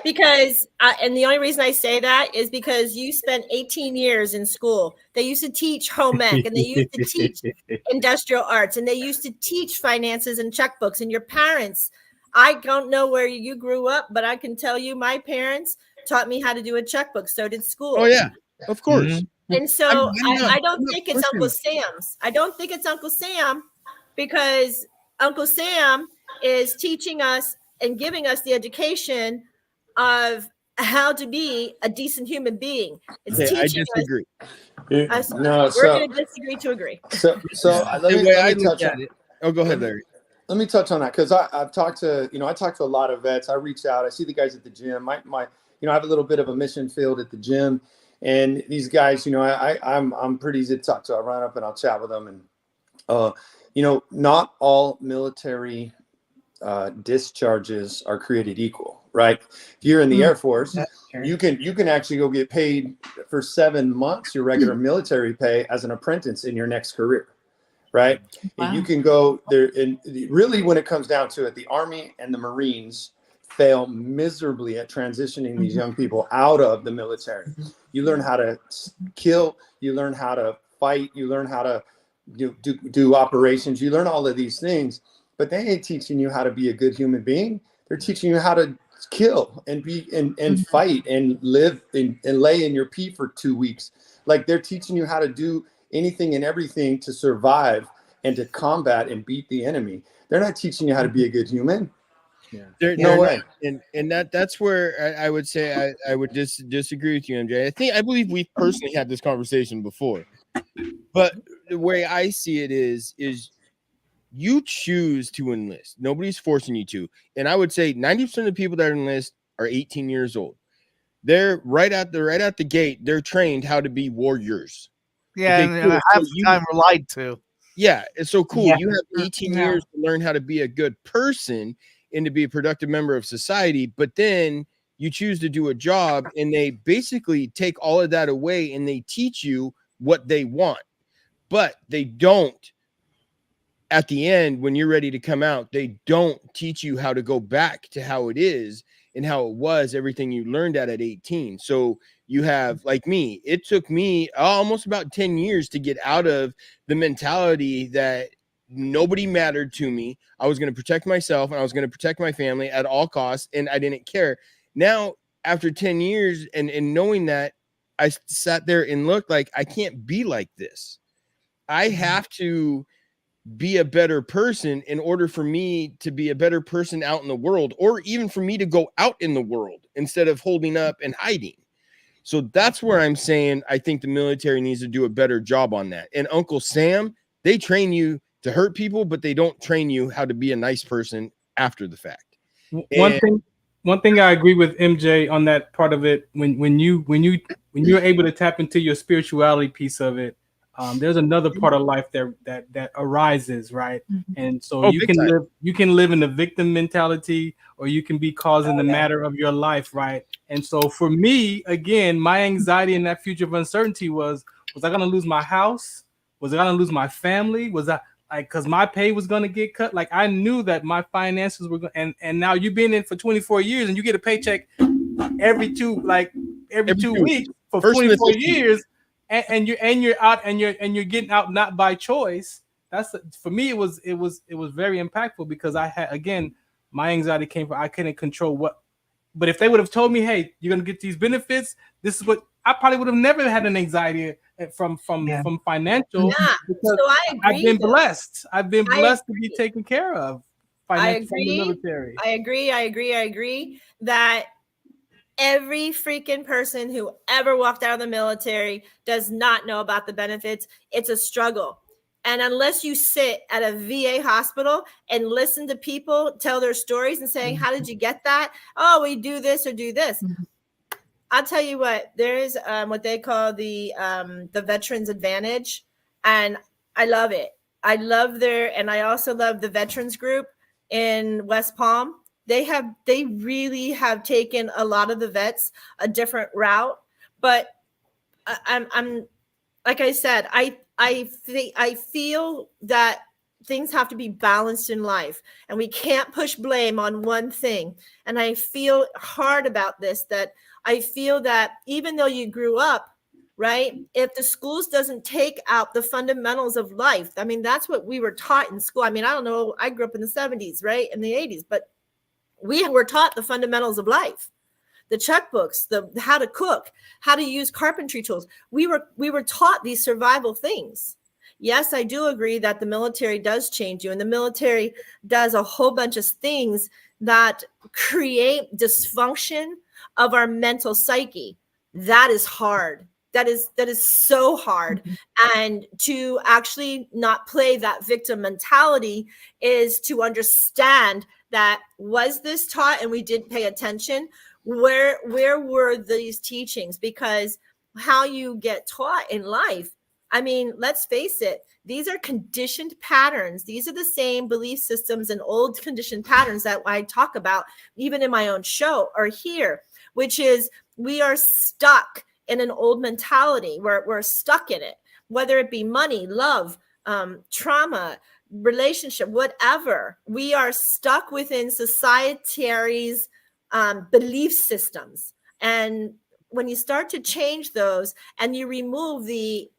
Because, and the only reason I say that is because you spent 18 years in school. They used to teach home ec, and they used to teach industrial arts, and they used to teach finances and checkbooks. And your parents, I don't know where you grew up, but I can tell you my parents taught me how to do a checkbook. So did school. Oh, yeah, of course. And so I don't think it's Uncle Sam's. I don't think it's Uncle Sam, because Uncle Sam is teaching us and giving us the education of how to be a decent human being. It's teaching I disagree. us. No, we're going to disagree to agree. So let me touch on it. Oh, go ahead, Larry. Let me touch on that, because I've talked to a lot of vets. I reach out. I see the guys at the gym. I have a little bit of a mission field at the gym, and these guys, I'm pretty easy to talk to. I run up and I'll chat with them, and not all military discharges are created equal, right? If you're in the Air Force, you can actually go get paid for 7 months your regular military pay as an apprentice in your next career, right? Wow. And you can go there. And really, when it comes down to it, the Army and the Marines fail miserably at transitioning these young people out of the military. You learn how to kill, you learn how to fight, you learn how to do operations, you learn all of these things, but they ain't teaching you how to be a good human being. They're teaching you how to kill and be and fight and live and lay in your pee for 2 weeks. Like, they're teaching you how to do anything and everything to survive and to combat and beat the enemy. They're not teaching you how to be a good human. Yeah. No way. And that's where I would say I would disagree with you, MJ. I believe we personally had this conversation before, but the way I see it is you choose to enlist. Nobody's forcing you to. And I would say 90% of the people that enlist are 18 years old. They're right out the gate. They're trained how to be warriors. Yeah, Okay, and cool. half the time we're lied to. Yeah, it's so cool. Yeah. You have 18 years to learn how to be a good person and to be a productive member of society, but then you choose to do a job and they basically take all of that away and they teach you what they want, but they don't. At the end, when you're ready to come out, they don't teach you how to go back to how it is and how it was, everything you learned at 18. So you have, like me, it took me almost about 10 years to get out of the mentality that nobody mattered to me. I was going to protect myself and I was going to protect my family at all costs, and I didn't care. Now, after 10 years and knowing that, I sat there and looked like I can't be like this. I have to be a better person in order for me to be a better person out in the world, or even for me to go out in the world instead of holding up and hiding. So that's where I'm saying I think the military needs to do a better job on that. And Uncle Sam, they train you to hurt people, but they don't train you how to be a nice person after the fact. One thing I agree with MJ on that part of it, when you're able to tap into your spirituality piece of it, there's another part of life that arises, right? And so you can live in the victim mentality, or you can be causing the matter of your life, right? And so for me, again, my anxiety in that future of uncertainty was I going to lose my house? Was I going to lose my family? Was I because my pay was going to get cut? Like, I knew that my finances were going, and now you've been in for 24 years and you get a paycheck every two weeks for 24 years. And you're out and you're getting out not by choice. That's for me. It was very impactful, because I had, again, my anxiety came from I couldn't control what But if they would have told me, hey, you're going to get these benefits, this is what I probably would have never had an anxiety from financial. Yeah, because so I agree. I've been blessed. I've been blessed to agree. be taken care of. I From the military. I agree that every freaking person who ever walked out of the military does not know about the benefits. It's a struggle. And unless you sit at a VA hospital and listen to people tell their stories and saying, how did you get that? Oh, we do this or do this. I'll tell you what, there is what they call the Veterans Advantage. And I love it. I love and I also love the veterans group in West Palm. They really have taken a lot of the vets a different route. But I'm like I said, I feel that things have to be balanced in life, and we can't push blame on one thing. And I feel hard about this, that I feel that even though you grew up, right, if the schools doesn't take out the fundamentals of life, I mean, that's what we were taught in school. I mean, I don't know, I grew up in the 70s, right, in the 80s, but we were taught the fundamentals of life, the checkbooks, the how to cook, how to use carpentry tools. We were taught these survival things. Yes, I do agree that the military does change you, and the military does a whole bunch of things that create dysfunction of our mental psyche. That is hard. That is so hard. And to actually not play that victim mentality is to understand that, was this taught and we didn't pay attention? Where were these teachings? Because how you get taught in life, I mean, let's face it, these are conditioned patterns. These are the same belief systems and old conditioned patterns that I talk about even in my own show are here, which is we are stuck in an old mentality. We're stuck in it, whether it be money, love, trauma, relationship, whatever. We are stuck within society's belief systems. And when you start to change those and you remove the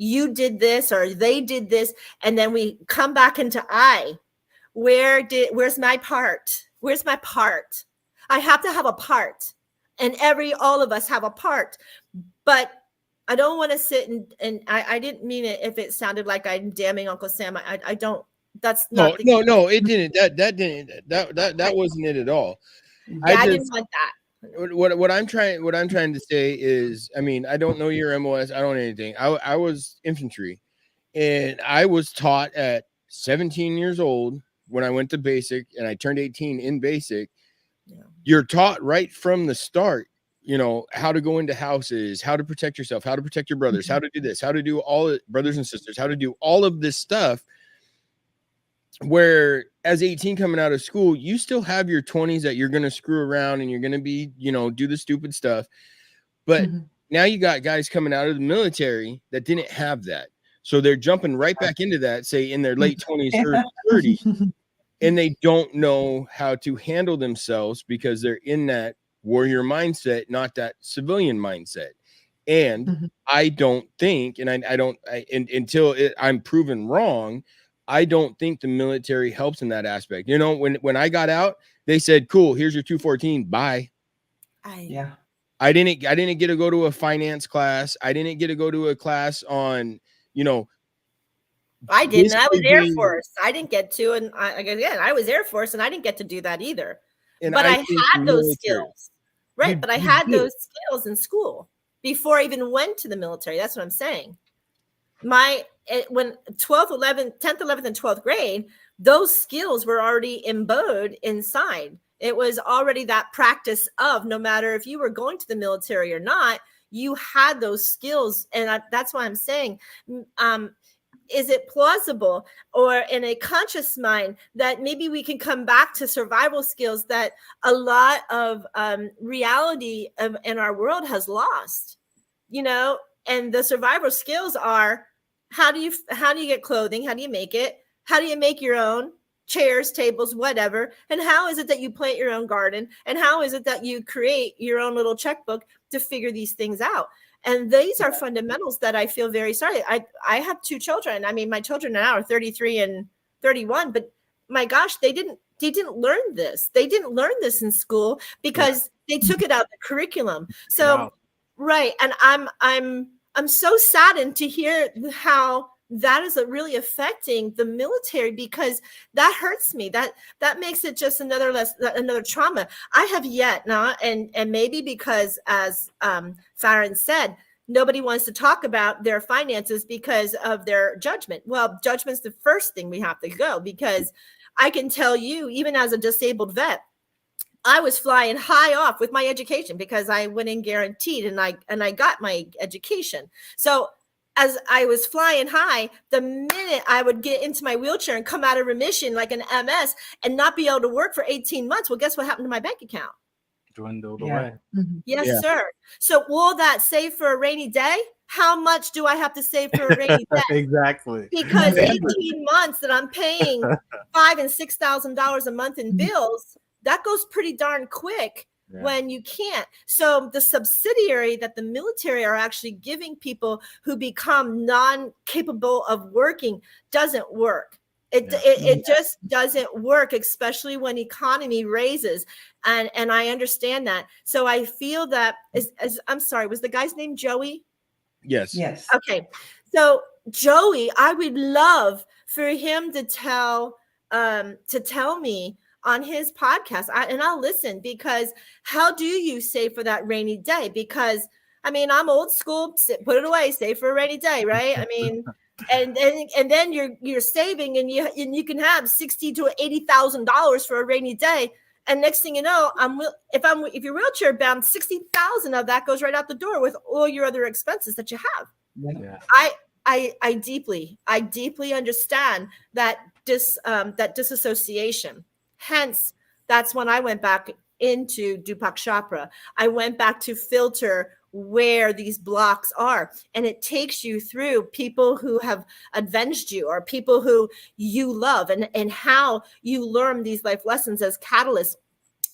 you did this or they did this, and then we come back into where's my part? Where's my part? I have to have a part, and all of us have a part. But I don't want to sit and I didn't mean it if it sounded like I'm damning Uncle Sam. I don't. That's not. No, it didn't. That wasn't it at all. Yeah, I didn't want that. What I'm trying to say is, I mean, I don't know your MOS. I don't know anything. I was infantry, and I was taught at 17 years old when I went to basic, and I turned 18 in basic. Yeah. You're taught right from the start, you know, how to go into houses, how to protect yourself, how to protect your brothers, how to do this, how to do all the brothers and sisters, how to do all of this stuff. Where as 18 coming out of school, you still have your 20s that you're going to screw around and you're going to be, you know, do the stupid stuff. But now you got guys coming out of the military that didn't have that. So they're jumping right back into that, say in their late 20s, early 30s, and they don't know how to handle themselves because they're in that warrior mindset, not that civilian mindset. And I don't think, and until I'm proven wrong, I don't think the military helps in that aspect. You know, when I got out, they said, cool, here's your 214. Bye. I didn't get to go to a finance class. I didn't get to go to a class on, you know. I didn't. I was Air Force. I didn't get to. And I was Air Force and I didn't get to do that either. But I had those skills. Right. But I had those skills in school before I even went to the military. That's what I'm saying. When 10th, 11th, and 12th grade, those skills were already embodied inside. It was already that practice of, no matter if you were going to the military or not, you had those skills. And that's why I'm saying, is it plausible or in a conscious mind that maybe we can come back to survival skills that a lot of reality in our world has lost, you know? And the survival skills are, how do you get clothing? How do you make it? How do you make your own chairs, tables, whatever? And how is it that you plant your own garden? And how is it that you create your own little checkbook to figure these things out? And these are fundamentals that I feel very sorry. I have two children. I mean, my children now are 33 and 31, but my gosh, they didn't didn't learn this. They didn't learn this in school because they took it out of the curriculum. So, right. And I'm so saddened to hear how that is really affecting the military, because that hurts me. That makes it just another trauma. I have yet not, and maybe because, as Farron said, nobody wants to talk about their finances because of their judgment. Well, judgment's the first thing we have to go, because I can tell you, even as a disabled vet, I was flying high off with my education because I went in guaranteed, and I got my education. So as I was flying high, the minute I would get into my wheelchair and come out of remission like an MS and not be able to work for 18 months, well, guess what happened to my bank account? Dwindled away. Yes, sir. So will that save for a rainy day? How much do I have to save for a rainy day? Exactly. Because 18 months that I'm paying $5,000 and $6,000 a month in bills, that goes pretty darn quick. When you can't. So the subsidiary that the military are actually giving people who become non-capable of working doesn't work. It just doesn't work, especially when economy raises. And I understand that. So I feel that as I'm sorry, was the guy's name Joey? Yes. Okay. So Joey, I would love for him to tell me on his podcast, and I'll listen, because how do you save for that rainy day? Because I mean, I'm old school, put it away, save for a rainy day, right? I mean, and then you're saving, and you can have $60,000 to $80,000 for a rainy day, and next thing you know, if you're wheelchair bound, $60,000 of that goes right out the door with all your other expenses that you have. I deeply understand that disassociation. Hence, that's when I went back into Deepak Chopra. I went back to filter where these blocks are. And it takes you through people who have avenged you or people who you love, and how you learn these life lessons as catalysts.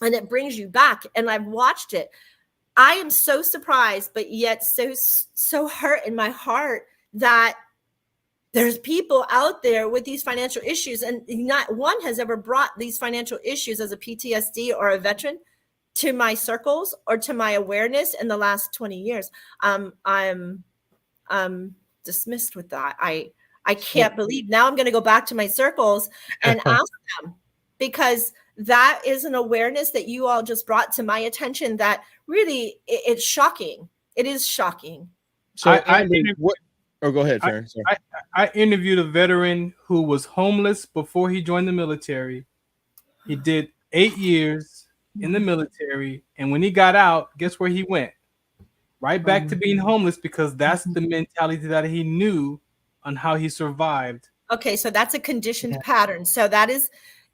And it brings you back. And I've watched it. I am so surprised, but yet so hurt in my heart that there's people out there with these financial issues, and not one has ever brought these financial issues as a PTSD or a veteran to my circles or to my awareness in the last 20 years. I'm dismissed with that. I can't believe now I'm going to go back to my circles and ask them, because that is an awareness that you all just brought to my attention that really it's shocking. It is shocking. So go ahead, Farron. I interviewed a veteran who was homeless before he joined the military. He did 8 years in the military, and when he got out, guess where he went? Right back to being homeless, because that's the mentality that he knew on how he survived. Okay, so that's a conditioned pattern. So that is,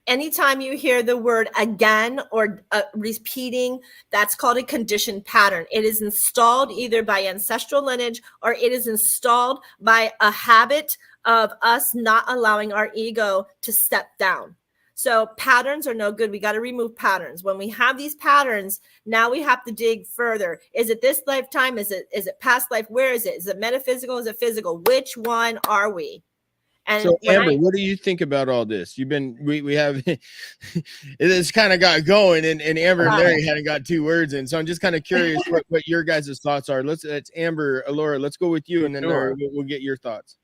anytime you hear the word again or repeating, that's called a conditioned pattern. It is installed either by ancestral lineage, or it is installed by a habit of us not allowing our ego to step down. So patterns are no good. We got to remove patterns. When we have these patterns, now we have to dig further. Is it this lifetime? Is it past life? Where is it? Is it metaphysical? Is it physical? Which one are we? And so Amber, what do you think about all this? You've been, we have, it's kind of got going, and Amber and Larry hadn't got 2 words in. So I'm just kind of curious what your guys' thoughts are. Let's Amber, Laura, let's go with you, and then Laura, we'll get your thoughts.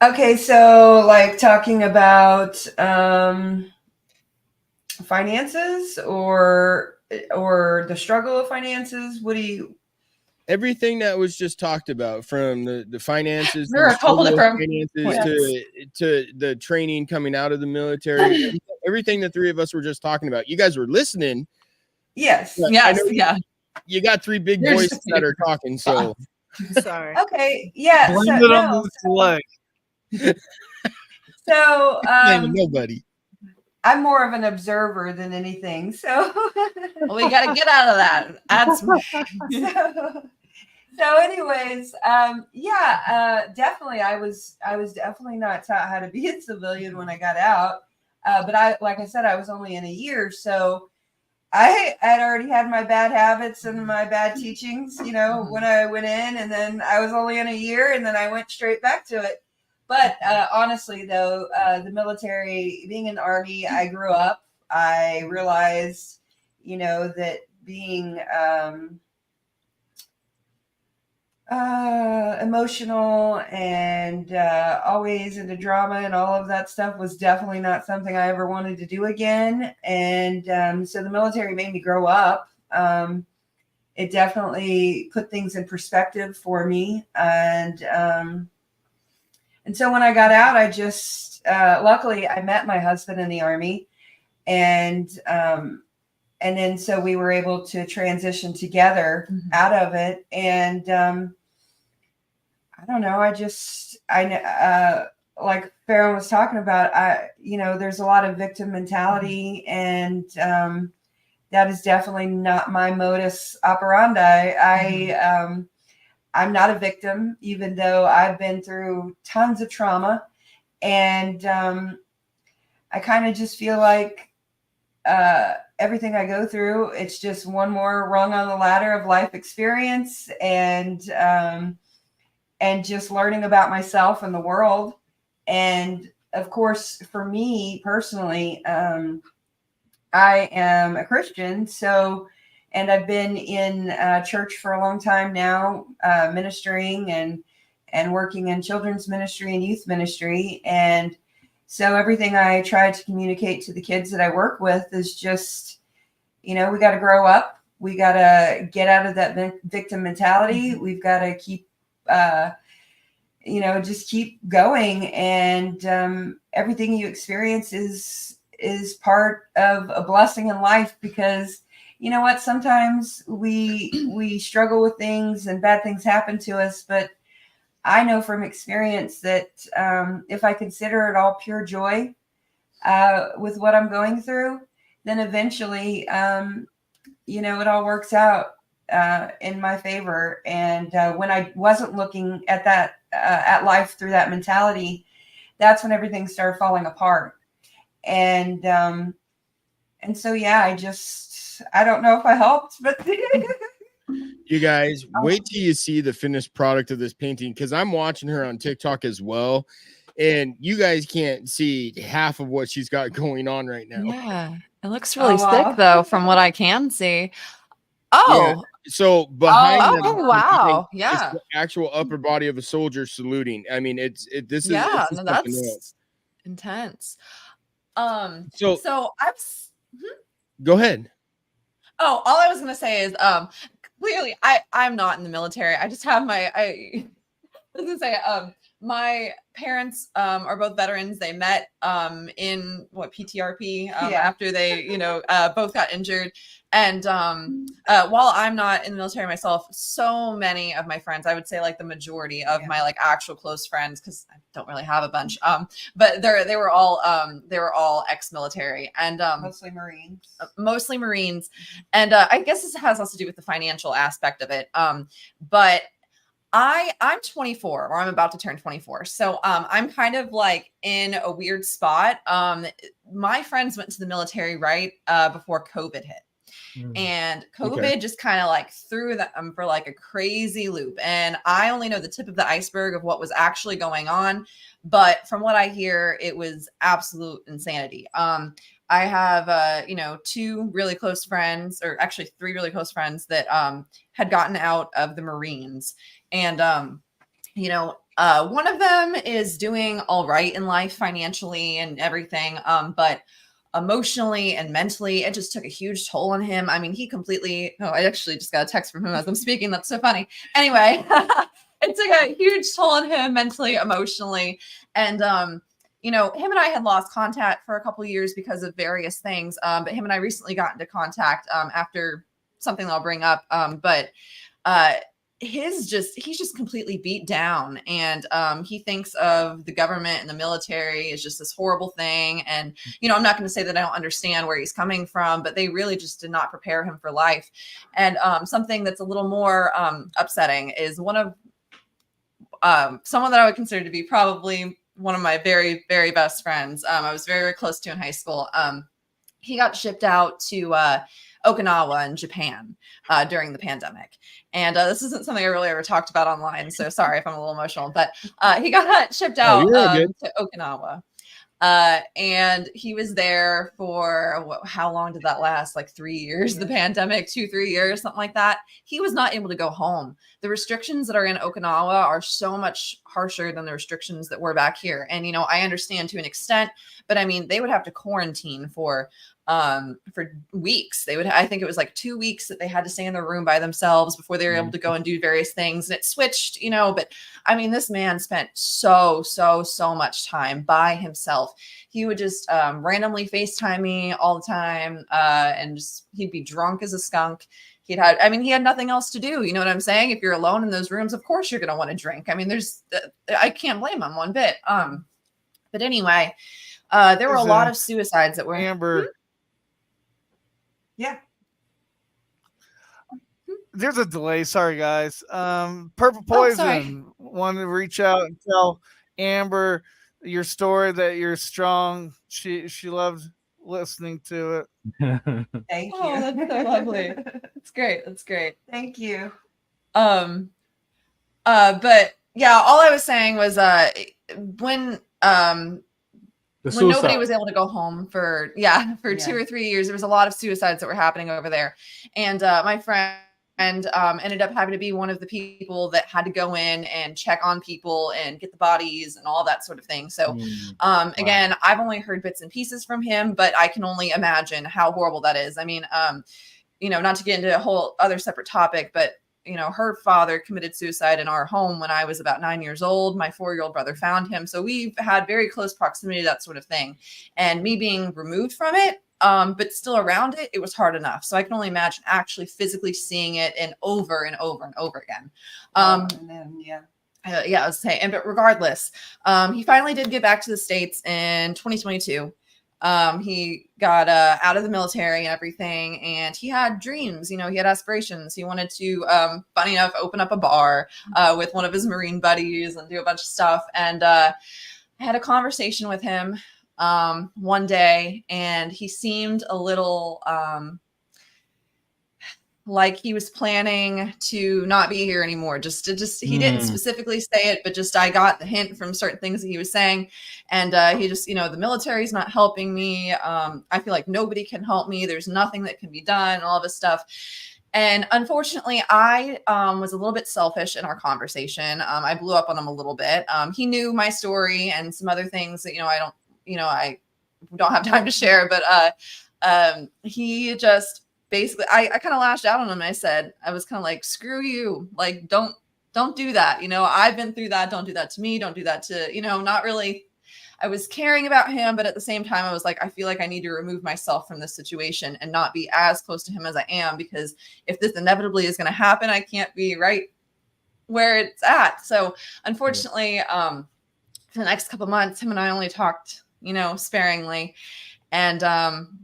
Okay. So like talking about, finances or the struggle of finances. What do you? Everything that was just talked about, from the finances, There are a couple different finances to the training coming out of the military, everything the 3 of us were just talking about. You guys were listening. Yes. Yes. Yeah. You got 3 big voices that are talking. So sorry. Okay. Yeah. So nobody. I'm more of an observer than anything. So well, we got to get out of that. Add some. So anyways, definitely I was definitely not taught how to be a civilian when I got out. But like I said, I was only in a year. So I had already had my bad habits and my bad teachings, when I went in, and then I was only in a year, and then I went straight back to it. But honestly, though, the military, being in the Army, I grew up. I realized, that being emotional and always into drama and all of that stuff was definitely not something I ever wanted to do again. And so the military made me grow up. It definitely put things in perspective for me. And so when I got out, I just, luckily I met my husband in the Army, and then so we were able to transition together out of it. And I don't know, like Farron was talking about, there's a lot of victim mentality, and that is definitely not my modus operandi. I'm not a victim, even though I've been through tons of trauma. And I kind of just feel like everything I go through, it's just one more rung on the ladder of life experience, and just learning about myself and the world. And of course, for me personally, I am a Christian, and I've been in church for a long time now, ministering and working in children's ministry and youth ministry. And so everything I try to communicate to the kids that I work with is just, we got to grow up. We got to get out of that victim mentality. We've got to keep, just keep going. And everything you experience is part of a blessing in life, because you know what, sometimes we struggle with things and bad things happen to us, but I know from experience that if I consider it all pure joy with what I'm going through, then eventually it all works out in my favor. And when I wasn't looking at that at life through that mentality, that's when everything started falling apart. And so, yeah, I don't know if I helped, but you guys wait till you see the finished product of this painting, because I'm watching her on TikTok as well, and you guys can't see half of what she's got going on right now. Yeah, it looks really sick though, from what I can see. Oh, yeah. So behind them, wow, is yeah, the actual upper body of a soldier saluting. I mean, this is that's intense. So I've go ahead. Oh, all I was gonna say is clearly I'm not in the military. I just have I was gonna say my parents are both veterans. They met in PTRP after they both got injured. And while I'm not in the military myself, so many of my friends, I would say like the majority of my like actual close friends, because I don't really have a bunch, but they were all ex-military, and mostly Marines. And I guess this has also to do with the financial aspect of it. But I'm 24, or I'm about to turn 24. So I'm kind of like in a weird spot. My friends went to the military right before COVID hit. And COVID just kind of like threw them for like a crazy loop. And I only know the tip of the iceberg of what was actually going on. But from what I hear, it was absolute insanity. I have, two really close friends, or actually 3 really close friends that had gotten out of the Marines. And, one of them is doing all right in life financially and everything. But emotionally and mentally, it just took a huge toll on him. I mean, I actually just got a text from him as I'm speaking. That's so funny. Anyway, it took a huge toll on him mentally, emotionally. And, him and I had lost contact for a couple of years because of various things. But him and I recently got into contact after something that I'll bring up. He's just completely beat down, and he thinks of the government and the military as just this horrible thing. And I'm not going to say that I don't understand where he's coming from, but they really just did not prepare him for life. And something that's a little more upsetting is one of someone that I would consider to be probably one of my very, very best friends. I was very, very close to in high school. He got shipped out to Okinawa in Japan during the pandemic. And this isn't something I really ever talked about online, so sorry if I'm a little emotional, but he got shipped out to Okinawa. And he was there for how long did that last? Like 3 years, the pandemic, 2-3 years, something like that. He was not able to go home. The restrictions that are in Okinawa are so much harsher than the restrictions that were back here. And, you know, I understand to an extent, but I mean, they would have to quarantine for weeks. I think it was like 2 weeks that they had to stay in their room by themselves before they were able to go and do various things. And it switched, you know, but I mean, this man spent so much time by himself. He would just randomly FaceTime me all the time. And just, he'd be drunk as a skunk. He had nothing else to do. You know what I'm saying? If you're alone in those rooms, of course you're going to want to drink. I mean, I can't blame him one bit. But anyway, there were a lot of suicides that were Amber. Yeah. There's a delay. Sorry, guys. Purple Poison wanted to reach out and tell Amber your story that you're strong. She loved listening to it. Thank you. Oh, that's so lovely. That's great. That's great. Thank you. But yeah, all I was saying was when nobody was able to go home for 2 or 3 years, there was a lot of suicides that were happening over there. And my friend ended up having to be one of the people that had to go in and check on people and get the bodies and all that sort of thing. So again, I've only heard bits and pieces from him, but I can only imagine how horrible that is. I mean, you know, not to get into a whole other separate topic, but you know, her father committed suicide in our home when I was about 9 years old. My 4-year-old brother found him. So we've had very close proximity to that sort of thing. And me being removed from it, but still around it, it was hard enough. So I can only imagine actually physically seeing it and over and over and over again. And then, I was saying, but regardless, he finally did get back to the States in 2022. He got out of the military and everything, and he had dreams. You know, he had aspirations. He wanted to, funny enough, open up a bar with one of his Marine buddies and do a bunch of stuff. And I had a conversation with him one day, and he seemed a little like he was planning to not be here anymore. He didn't specifically say it, but just I got the hint from certain things that he was saying. And he just, you know, the military's not helping me. I feel like nobody can help me. There's nothing that can be done, all this stuff. And unfortunately, I was a little bit selfish in our conversation. I blew up on him a little bit. He knew my story and some other things that, I don't have time to share, but he just basically, I kind of lashed out on him. I said, I was kind of like, screw you. Like, don't do that. I've been through that. Don't do that to me. Don't do that to, not really. I was caring about him, but at the same time, I was like, I feel like I need to remove myself from this situation and not be as close to him as I am, because if this inevitably is going to happen, I can't be right where it's at. So unfortunately, for the next couple of months, him and I only talked, sparingly. And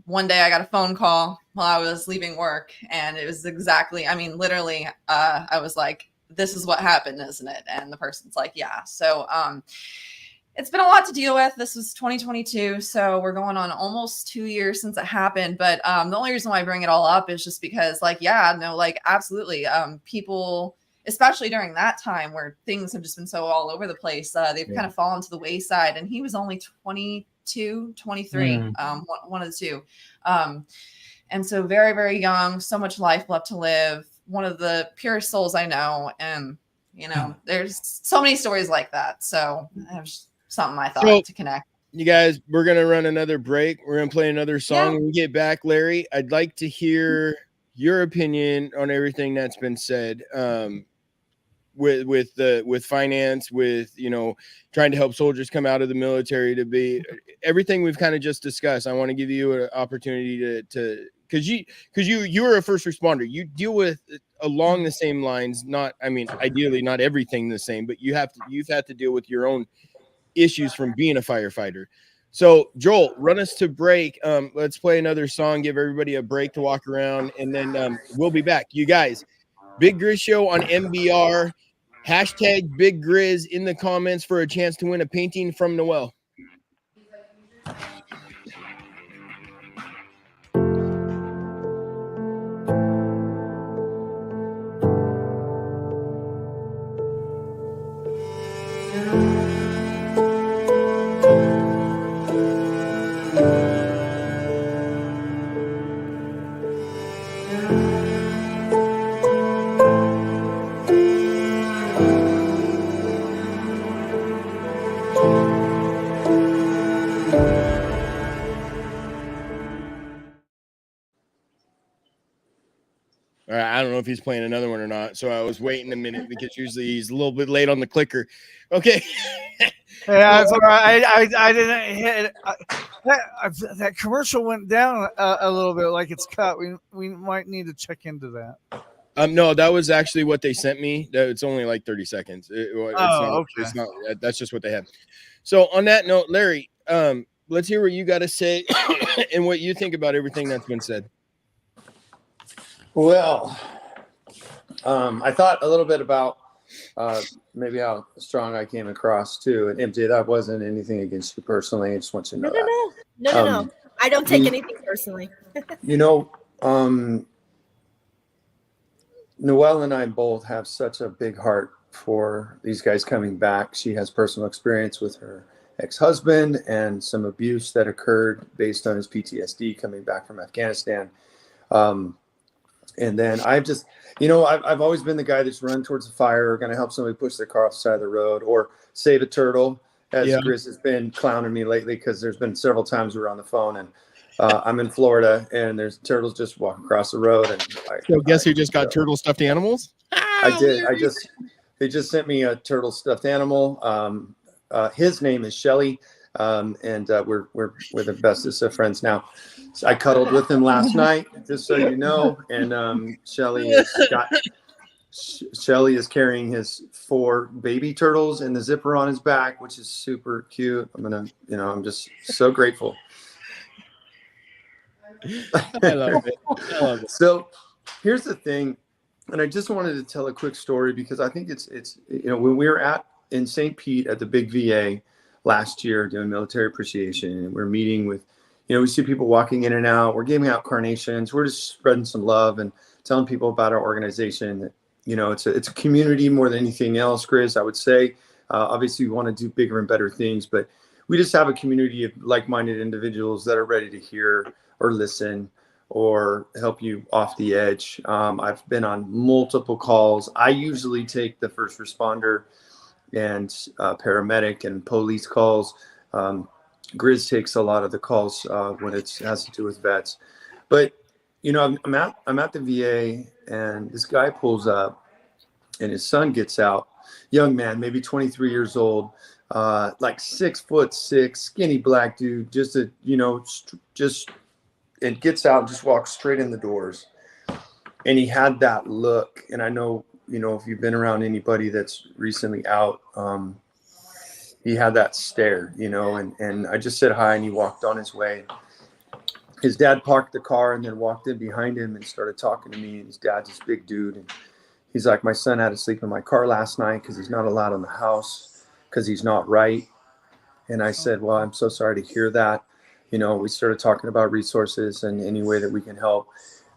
one day I got a phone call while I was leaving work, and it was exactly, literally, I was like, this is what happened, isn't it? And the person's like, yeah. So it's been a lot to deal with. This was 2022, so we're going on almost 2 years since it happened. But the only reason why I bring it all up is just because, absolutely, people, especially during that time where things have just been so all over the place, they've kind of fallen to the wayside. And he was only 22, 23, one of the two. And so very, very young, so much life left to live. One of the purest souls I know. And, there's so many stories like that. So it was something I thought to connect. You guys, we're going to run another break. We're going to play another song. Yeah. When we get back, Larry, I'd like to hear your opinion on everything that's been said. With finance, with trying to help soldiers come out of the military, to be everything we've kind of just discussed. I want to give you an opportunity to because you were a first responder. You deal with along the same lines. Ideally not everything the same, but you've had to deal with your own issues from being a firefighter. So Joel, run us to break. Let's play another song, give everybody a break to walk around, and then we'll be back. You guys, Big Grizz Show on MBR. Hashtag Big Grizz in the comments for a chance to win a painting from Noel. if he's playing another one or not. So I was waiting a minute because usually he's a little bit late on the clicker. Okay. Yeah, it's all right. I didn't hit that commercial went down a little bit, like it's cut. We might need to check into that. No, that was actually what they sent me. It's only like 30 seconds. Okay. It's not. That's just what they had. So on that note, Larry, let's hear what you got to say and what you think about everything that's been said. Well, I thought a little bit about maybe how strong I came across too. And MJ, that wasn't anything against you personally. I just want you to know No. I don't take anything personally. Noelle and I both have such a big heart for these guys coming back. She has personal experience with her ex-husband and some abuse that occurred based on his PTSD coming back from Afghanistan. And then I've just, I've always been the guy that's run towards the fire or going to help somebody push their car off the side of the road or save a turtle, as Grizz has been clowning me lately because there's been several times we were on the phone and I'm in Florida and there's turtles just walking across the road. And so guess who just got turtle stuffed animals? I did. They just sent me a turtle stuffed animal. His name is Shelly. And we're the bestest of friends now. So I cuddled with him last night, just so you know. And Shelly is carrying his 4 baby turtles and the zipper on his back, which is super cute. I'm just so grateful. I love it. So here's the thing, and I just wanted to tell a quick story because I think it's when we were in St. Pete at the big VA last year doing military appreciation, and we're meeting with, we see people walking in and out. We're giving out carnations. We're just spreading some love and telling people about our organization. It's a community more than anything else, Grizz, I would say. Obviously, we want to do bigger and better things, but we just have a community of like-minded individuals that are ready to hear or listen or help you off the edge. I've been on multiple calls. I usually take the first responder and paramedic and police calls. Grizz takes a lot of the calls when it has to do with vets. But, I'm at the VA and this guy pulls up and his son gets out, young man, maybe 23 years old, like 6'6", skinny black dude, and gets out and just walks straight in the doors. And he had that look. And I know, if you've been around anybody that's recently out, he had that stare, and I just said hi and he walked on his way. His dad parked the car and then walked in behind him and started talking to me. And his dad's this big dude. And he's like, my son had to sleep in my car last night because he's not allowed in the house because he's not right. And I said, well, I'm so sorry to hear that. We started talking about resources and any way that we can help.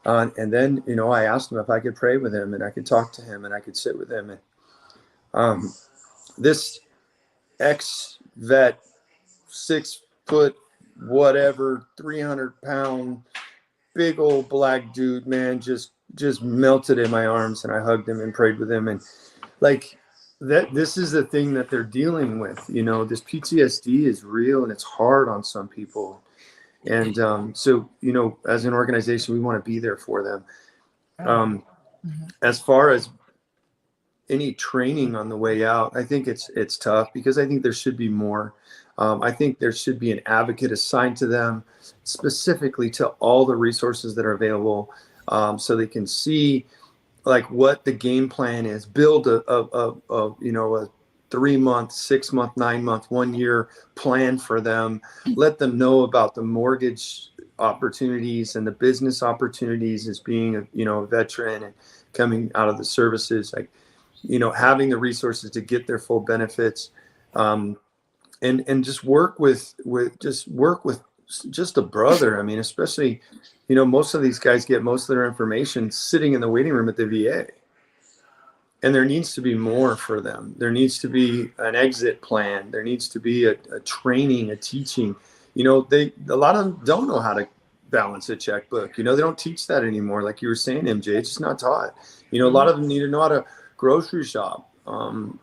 And then, I asked him if I could pray with him and I could talk to him and I could sit with him. And this ex-vet, 6 foot, whatever, 300-pound, big old black dude, man, just melted in my arms. And I hugged him and prayed with him. And this is the thing that they're dealing with. This PTSD is real and it's hard on some people. And so, as an organization, we want to be there for them. As far as any training on the way out, I think it's tough because I think there should be more. I think there should be an advocate assigned to them specifically to all the resources that are available, so they can see what the game plan is, build a 3-month, 6-month, 9-month, 1 year plan for them. Let them know about the mortgage opportunities and the business opportunities as being a veteran and coming out of the services, having the resources to get their full benefits, and just work with just a brother. I mean, especially, most of these guys get most of their information sitting in the waiting room at the VA. And there needs to be more for them. There needs to be an exit plan. There needs to be a training, a teaching. A lot of them don't know how to balance a checkbook. They don't teach that anymore. Like you were saying, MJ, it's just not taught. A lot of them need to know how to grocery shop, and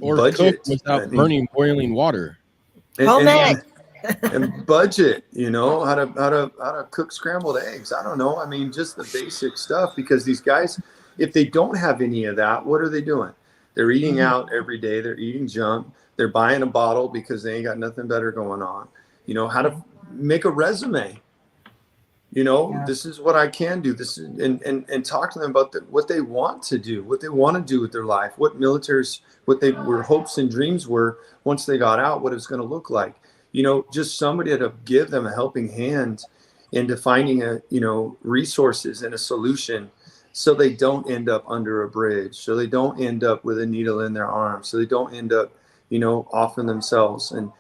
or budget cook without burning boiling water. Home ec. and budget, how to cook scrambled eggs. I don't know. I mean, just the basic stuff, because these guys, if they don't have any of that, what are they doing? They're eating out every day. They're eating junk. They're buying a bottle because they ain't got nothing better going on. How to make a resume. This is what I can do. This is, and talk to them about what they want to do, what they want to do with their life, what they were hopes and dreams were once they got out, what it's going to look like. Just somebody to give them a helping hand into finding resources and a solution, so they don't end up under a bridge, so they don't end up with a needle in their arm, so they don't end up, offing themselves. And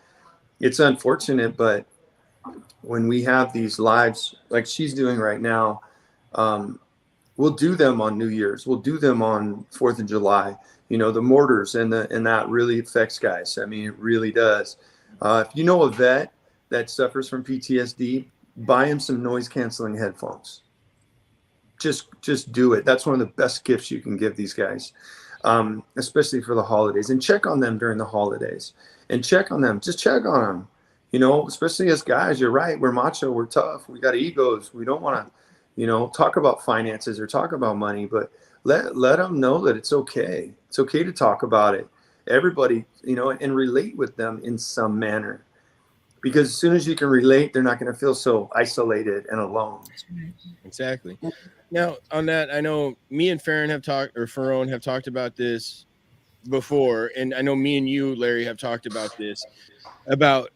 it's unfortunate, but when we have these lives like she's doing right now, we'll do them on New Year's, we'll do them on 4th of July, the mortars, and that really affects guys. I mean, it really does. If you know a vet that suffers from PTSD, buy him some noise canceling headphones. Just do it. That's one of the best gifts you can give these guys, especially for the holidays. And check on them during the holidays. And check on them. Just check on them. Especially as guys, you're right. We're macho. We're tough. We got egos. We don't want to, talk about finances or talk about money. But let them know that it's okay. It's okay to talk about it. Everybody, and relate with them in some manner. Because as soon as you can relate, they're not going to feel so isolated and alone. Exactly. Now, on that, I know me and Farron have talked about this before, and I know me and you, Larry, have talked about this, about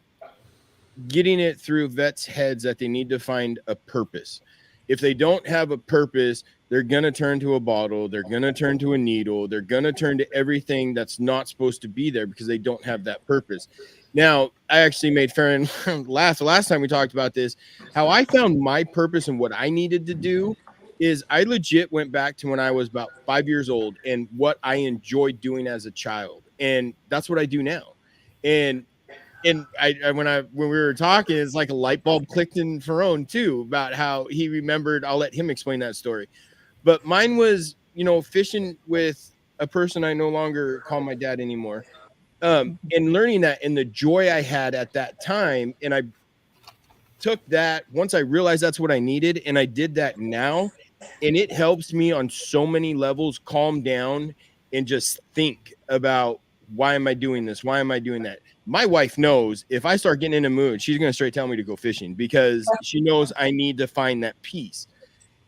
getting it through vets' heads that they need to find a purpose. If they don't have a purpose, they're going to turn to a bottle, they're going to turn to a needle, they're going to turn to everything that's not supposed to be there because they don't have that purpose. Now, I actually made Farron laugh the last time we talked about this. How I found my purpose and what I needed to do is I legit went back to when I was about 5 years old and what I enjoyed doing as a child. And that's what I do now. And when we were talking, it's like a light bulb clicked in Farron too, about how he remembered. I'll let him explain that story. But mine was, fishing with a person I no longer call my dad anymore. And learning that and the joy I had at that time. And I took that once I realized that's what I needed. And I did that now. And it helps me on so many levels calm down and just think about, why am I doing this? Why am I doing that? My wife knows if I start getting in a mood, she's going to straight tell me to go fishing because she knows I need to find that peace.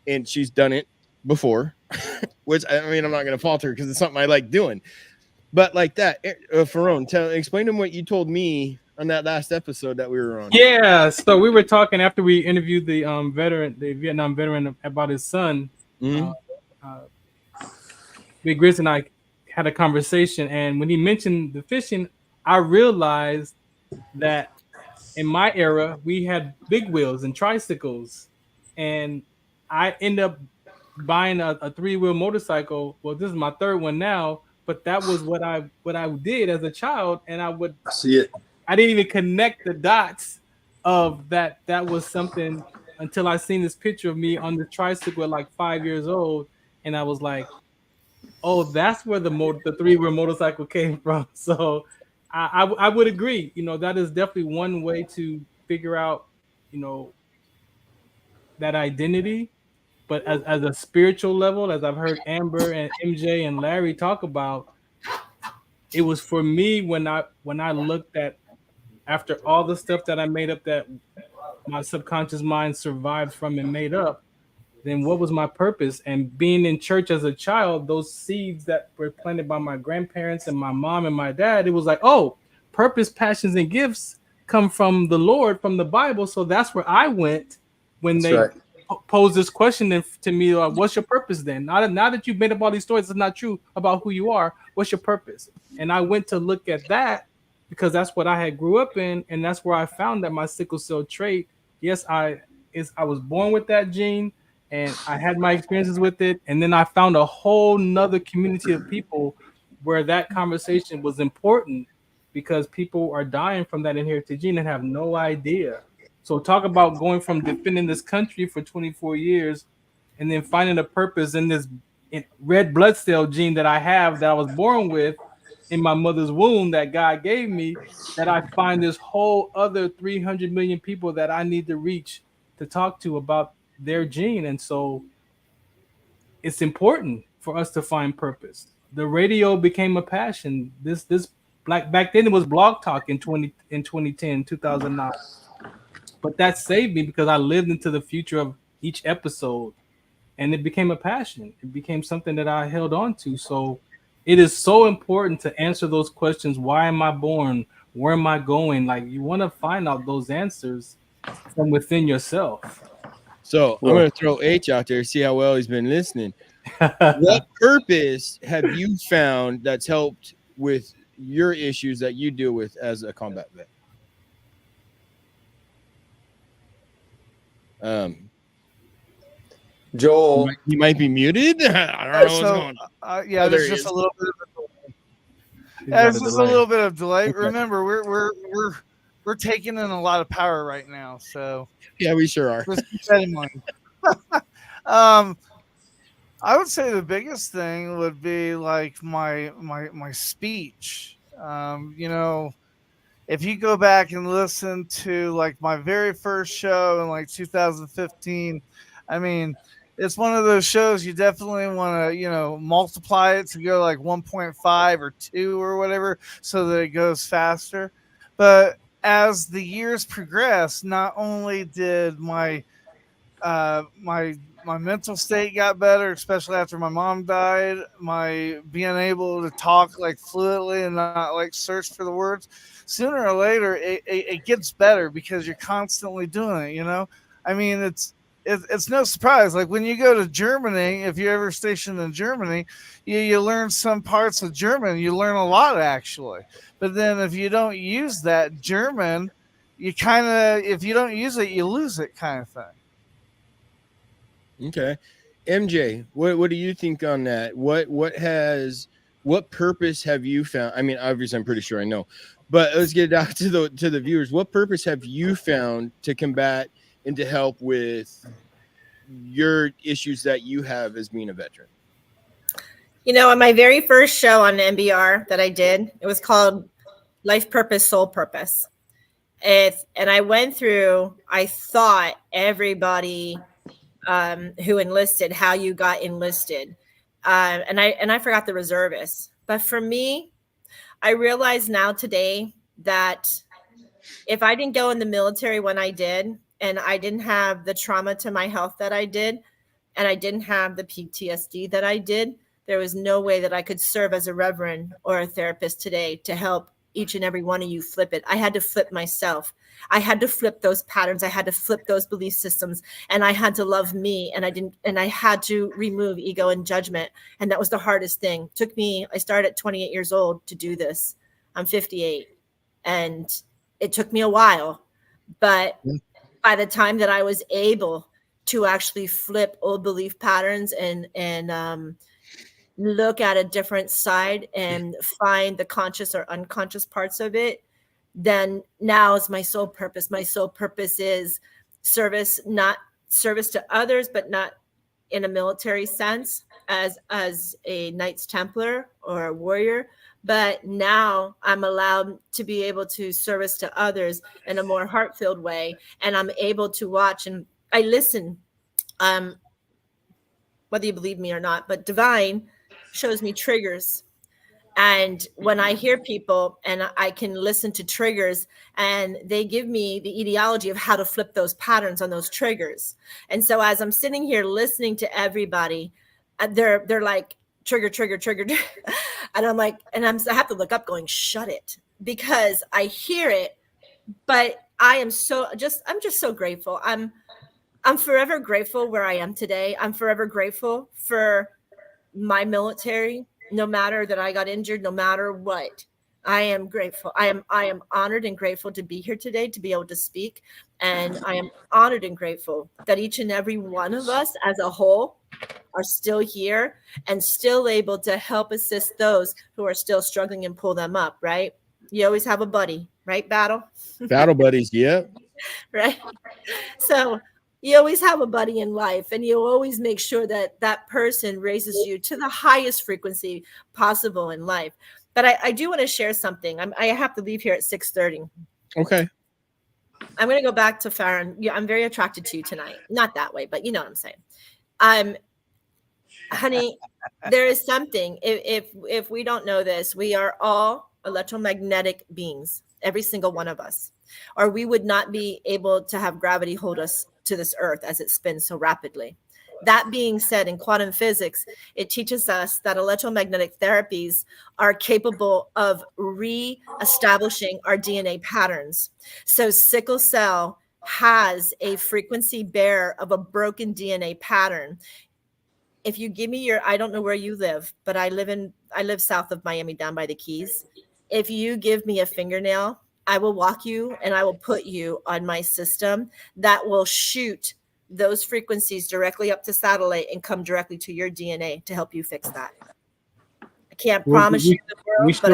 And she's done it before, which I mean, I'm not going to fault her because it's something I like doing. But like that, Farron, explain to him what you told me on that last episode that we were on. Yeah, so we were talking after we interviewed the Vietnam veteran, about his son. Big Grizz and I had a conversation, and when he mentioned the fishing, I realized that in my era we had big wheels and tricycles, and I end up buying a 3-wheel motorcycle. Well, this is my 3rd one now. But that was what I did as a child, and I see it. I didn't even connect the dots of that. That was something until I seen this picture of me on the tricycle at like 5 years old, and I was like, "Oh, that's where the 3-wheel motorcycle came from." So I would agree. That is definitely one way to figure out, that identity. But as a spiritual level, as I've heard Amber and MJ and Larry talk about, it was for me when I looked at, after all the stuff that I made up that my subconscious mind survived from and made up, then what was my purpose? And being in church as a child, those seeds that were planted by my grandparents and my mom and my dad, it was like, oh, purpose, passions, and gifts come from the Lord, from the Bible. So that's where I went when posed this question to me, what's your purpose then? Now that you've made up all these stories, it's not true about who you are. What's your purpose? And I went to look at that because that's what I had grew up in, and that's where I found that my sickle cell trait. Yes, I was born with that gene, and I had my experiences with it, and then I found a whole nother community of people where that conversation was important because people are dying from that inherited gene and have no idea. So talk about going from defending this country for 24 years and then finding a purpose in this red blood cell gene that I have, that I was born with, in my mother's womb that God gave me, that I find this whole other 300 million people that I need to reach to talk to about their gene. And so it's important for us to find purpose. The radio became a passion. This back then it was Blog Talk in 2010, 2009. But that saved me because I lived into the future of each episode, and it became a passion. It became something that I held on to. So it is so important to answer those questions. Why am I born? Where am I going? Like, you want to find out those answers from within yourself. So I'm going to throw H out there, see how well he's been listening. What purpose have you found that's helped with your issues that you deal with as a combat vet? Joel, you might be muted. I don't know what's going on. Yeah, there's just a little bit of a delay. There's just a little bit of delay. Okay. Remember, we're taking in a lot of power right now, so yeah, we sure are. Just keep that in mind. I would say the biggest thing would be like my speech. You know, if you go back and listen to like my very first show in like 2015, I mean, it's one of those shows you definitely want to, you know, multiply it to go like 1.5 or 2 or whatever so that it goes faster. But as the years progressed, not only did my mental state got better, especially after my mom died, my being able to talk like fluently and not like search for the words, sooner or later it gets better because you're constantly doing it, you know? I mean, it's no surprise. Like when you go to Germany, if you're ever stationed in Germany, you learn some parts of German. You learn a lot, actually. But then if you don't use that German, you kind of, if you don't use it, you lose it kind of thing. Okay. MJ, what do you think on that? What purpose have you found? I mean, obviously I'm pretty sure I know, but let's get it out to the viewers. What purpose have you found to combat and to help with your issues that you have as being a veteran? You know, on my very first show on NBR that I did, it was called Life Purpose, Soul Purpose. And I went through, I thought everybody who enlisted, how you got enlisted. And I forgot the reservists. But for me, I realize now today that if I didn't go in the military when I did, and I didn't have the trauma to my health that I did, and I didn't have the PTSD that I did, there was no way that I could serve as a reverend or a therapist today to help each and every one of you flip it. I had to flip myself. I had to flip those patterns. I had to flip those belief systems, and I had to love me, and I had to remove ego and judgment. And that was the hardest thing. I started at 28 years old to do this. I'm 58, and it took me a while, but by the time that I was able to actually flip old belief patterns and look at a different side and find the conscious or unconscious parts of it, then now is my sole purpose. My sole purpose is service, not service to others, but not in a military sense as a Knights Templar or a warrior. But now I'm allowed to be able to service to others in a more heart-filled way. And I'm able to watch and I listen, whether you believe me or not, but Divine shows me triggers. And when I hear people and I can listen to triggers and they give me the ideology of how to flip those patterns on those triggers. And so as I'm sitting here listening to everybody, they're like, trigger. And I'm like, I have to look up going, shut it, because I hear it, but I'm just so grateful. I'm forever grateful where I am today. I'm forever grateful for my military, no matter that I got injured, no matter what. I am grateful. I am honored and grateful to be here today, to be able to speak. And I am honored and grateful that each and every one of us as a whole are still here and still able to help assist those who are still struggling and pull them up, right? You always have a buddy, right, Battle? Battle buddies, yeah. Right? So you always have a buddy in life, and you always make sure that that person raises you to the highest frequency possible in life. But I do want to share something. I have to leave here at 6:30. Okay. I'm going to go back to Farron. Yeah, I'm very attracted to you tonight. Not that way, but you know what I'm saying. Honey, there is something. If we don't know this, we are all electromagnetic beings, every single one of us, or we would not be able to have gravity hold us to this earth as it spins so rapidly. That being said, in quantum physics, it teaches us that electromagnetic therapies are capable of re-establishing our DNA patterns. So sickle cell has a frequency bearer of a broken DNA pattern. If you give me I don't know where you live, but I live south of Miami, down by the Keys. If you give me a fingernail, I will walk you and I will put you on my system that will shoot those frequencies directly up to satellite and come directly to your DNA to help you fix that. I can't promise you the world, but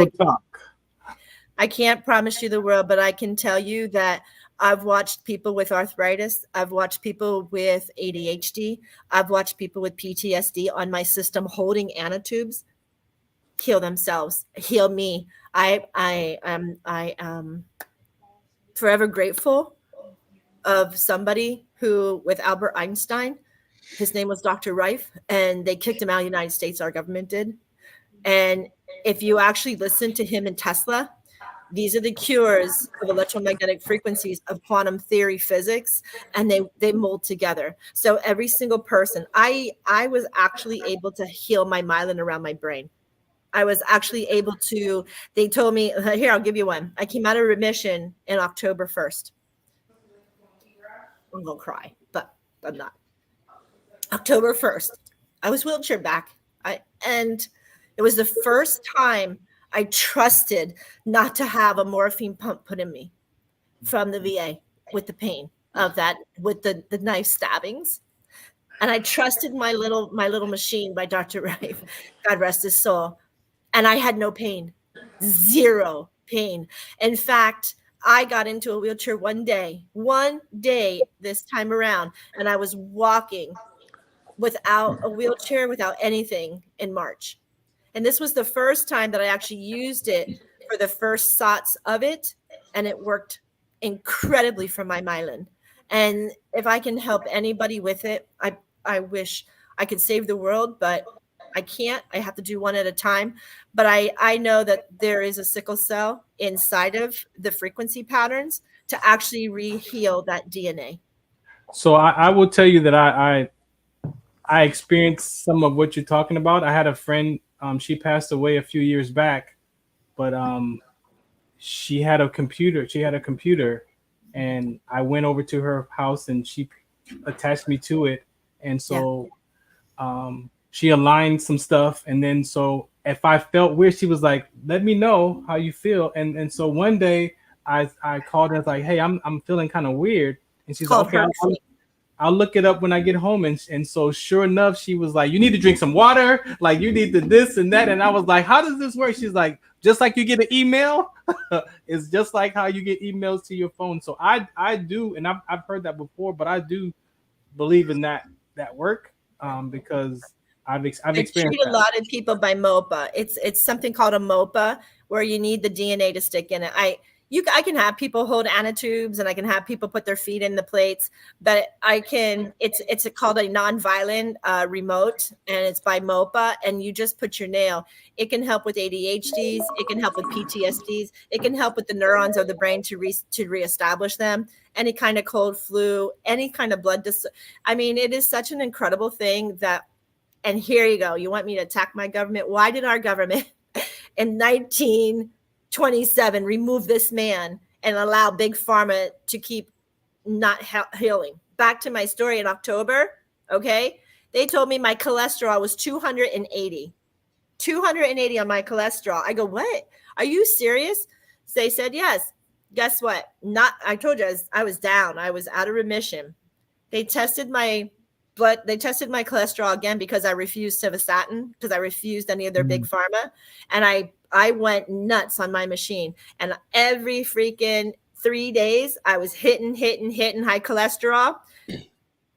I can't promise you the world, but I can tell you that I've watched people with arthritis. I've watched people with ADHD. I've watched people with PTSD on my system holding nanotubes heal themselves, heal me. I am forever grateful of somebody who, with Albert Einstein, his name was Dr. Rife, and they kicked him out of the United States, our government did. And if you actually listen to him and Tesla, these are the cures of electromagnetic frequencies of quantum theory physics, and they mold together. So every single person, I was actually able to heal my myelin around my brain. I was actually able to, they told me, here, I'll give you one. I came out of remission in October 1st. I'm going to cry, but I'm not. October 1st, I was wheelchair back. And it was the first time I trusted not to have a morphine pump put in me from the VA with the pain of that, with the knife stabbings. And I trusted my little machine by Dr. Rife, God rest his soul. And I had no pain, zero pain. In fact, I got into a wheelchair one day this time around, and I was walking without a wheelchair, without anything in March. And this was the first time that I actually used it for the first shots of it, and it worked incredibly for my myelin. And if I can help anybody with it, I wish I could save the world, but I can't. I have to do one at a time. But I know that there is a sickle cell inside of the frequency patterns to actually re-heal that DNA. So I will tell you that I experienced some of what you're talking about. I had a friend, she passed away a few years back, but she had a computer, and I went over to her house and she attached me to it. And so she aligned some stuff. And then so if I felt weird, she was like, let me know how you feel. And so one day I called her and was like, hey, I'm feeling kind of weird. And she's like, okay, I'll look it up when I get home. And so sure enough, she was like, you need to drink some water. Like you need to this and that. And I was like, how does this work? She's like, just like you get an email, it's just like how you get emails to your phone. So I do, and I've heard that before, but I do believe in that work because I've experienced treat a lot of people by MOPA. It's something called a MOPA where you need the DNA to stick in it. I can have people hold nanotubes and I can have people put their feet in the plates, but it's called a non-violent remote, and it's by MOPA, and you just put your nail. It can help with ADHDs. It can help with PTSDs. It can help with the neurons of the brain to reestablish them. Any kind of cold flu, any kind of blood. I mean, it is such an incredible thing that, and here you go. You want me to attack my government? Why did our government in 1927 remove this man and allow Big Pharma to keep not healing? Back to my story in October, okay? They told me my cholesterol was 280. 280 on my cholesterol. I go, what? Are you serious? So they said, yes. Guess what? I told you I was down. I was out of remission. They tested my blood. They tested my cholesterol again because I refused simvastatin, because I refused any of their Big Pharma. And I went nuts on my machine. And every freaking 3 days, I was hitting high cholesterol.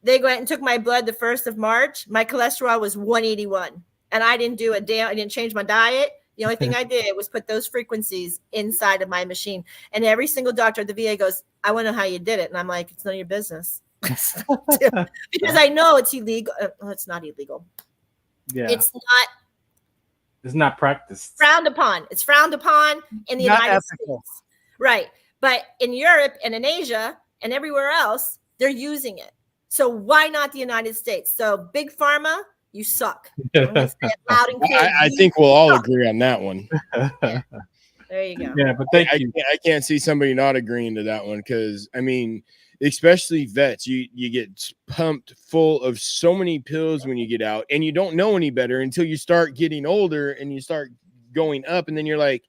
They went and took my blood the 1st of March. My cholesterol was 181. And I didn't do a damn, I didn't change my diet. The only thing I did was put those frequencies inside of my machine. And every single doctor at the VA goes, I want to know how you did it. And I'm like, it's none of your business. Because I know it's illegal. It's not illegal. Yeah. It's not practiced. Frowned upon. It's frowned upon in the Not United ethical. States. Right. But in Europe and in Asia and everywhere else, they're using it. So why not the United States? So big pharma, you suck. I'm gonna say it loud and clear. I think we'll all agree on that one. There you go. Yeah, but thank you. I can't see somebody not agreeing to that one because, I mean, especially vets, you get pumped full of so many pills when you get out, and you don't know any better until you start getting older and you start going up, and then you're like,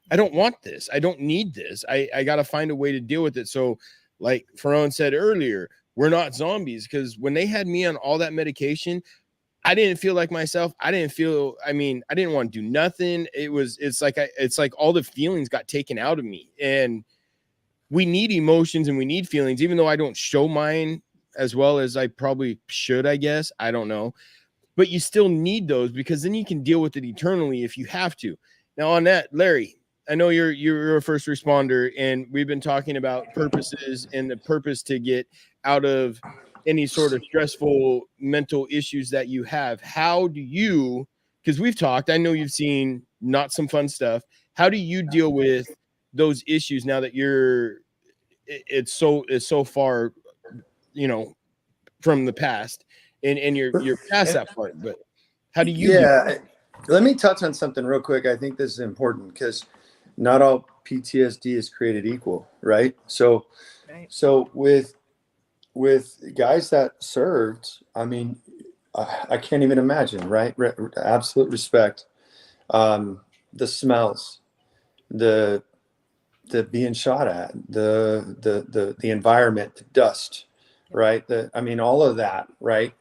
I don't want this. I don't need this. I got to find a way to deal with it. So like Ferron said earlier, we're not zombies, because when they had me on all that medication, I didn't feel like myself. I didn't want to do nothing. It's like all the feelings got taken out of me, and we need emotions and we need feelings, even though I don't show mine as well as I probably should, I guess. I don't know. But you still need those, because then you can deal with it eternally if you have to. Now on that, Larry, I know you're a first responder, and we've been talking about purposes and the purpose to get out of any sort of stressful mental issues that you have. How do you, because we've talked, I know you've seen not some fun stuff. How do you deal with those issues now that it's so far, from the past, and you're past that part, but how do you let me touch on something real quick. I think this is important because not all PTSD is created equal, right? So with guys that served, I mean, I can't even imagine, right? Absolute respect. The smells, the being shot at, the environment, the dust, right? All of that, right?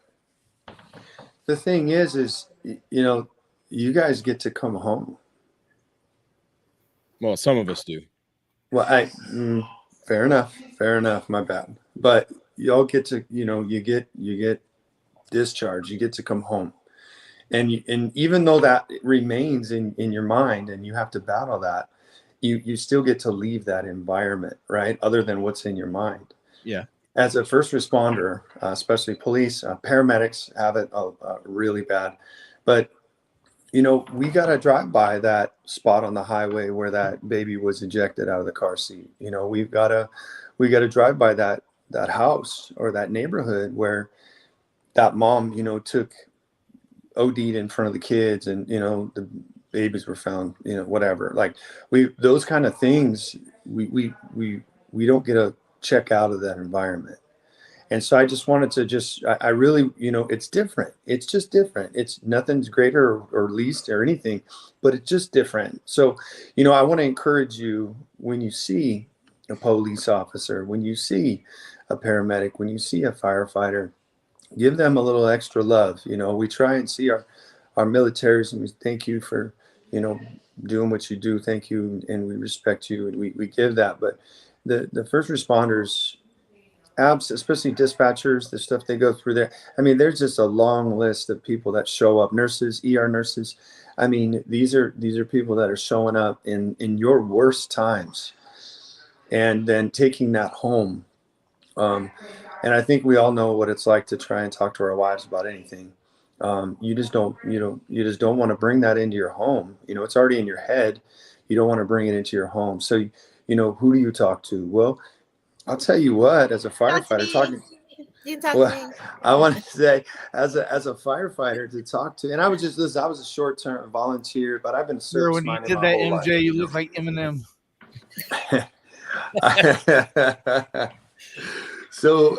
The thing is, you guys get to come home. Well, some of us do. Well, fair enough. My bad. But y'all get to, you get discharged. You get to come home, and even though that remains in your mind, and you have to battle that, you still get to leave that environment, right? Other than what's in your mind. Yeah. As a first responder, especially police, paramedics have it really bad, but we got to drive by that spot on the highway where that baby was ejected out of the car seat. We got to drive by that house or that neighborhood where that mom, took OD'd in front of the kids, and, the babies were found, whatever. Like those kind of things, we don't get a check out of that environment. And so I just wanted to I really, it's different. It's just different. It's nothing's greater or least or anything, but it's just different. So, I want to encourage you, when you see a police officer, when you see a paramedic, when you see a firefighter, give them a little extra love. We try and see our militaries, and we thank you for, doing what you do. Thank you. And we respect you, and we give that. But the first responders, especially dispatchers, the stuff they go through there. There's just a long list of people that show up. Nurses, ER nurses. These are people that are showing up in your worst times, and then taking that home. And I think we all know what it's like to try and talk to our wives about anything. You just don't want to bring that into your home. It's already in your head. You don't want to bring it into your home. So, who do you talk to? Well, I'll tell you what, as a firefighter I want to say, as a firefighter to talk to, and I was a short-term volunteer, but I've been sure, when you did that, MJ, life. You look like Eminem. So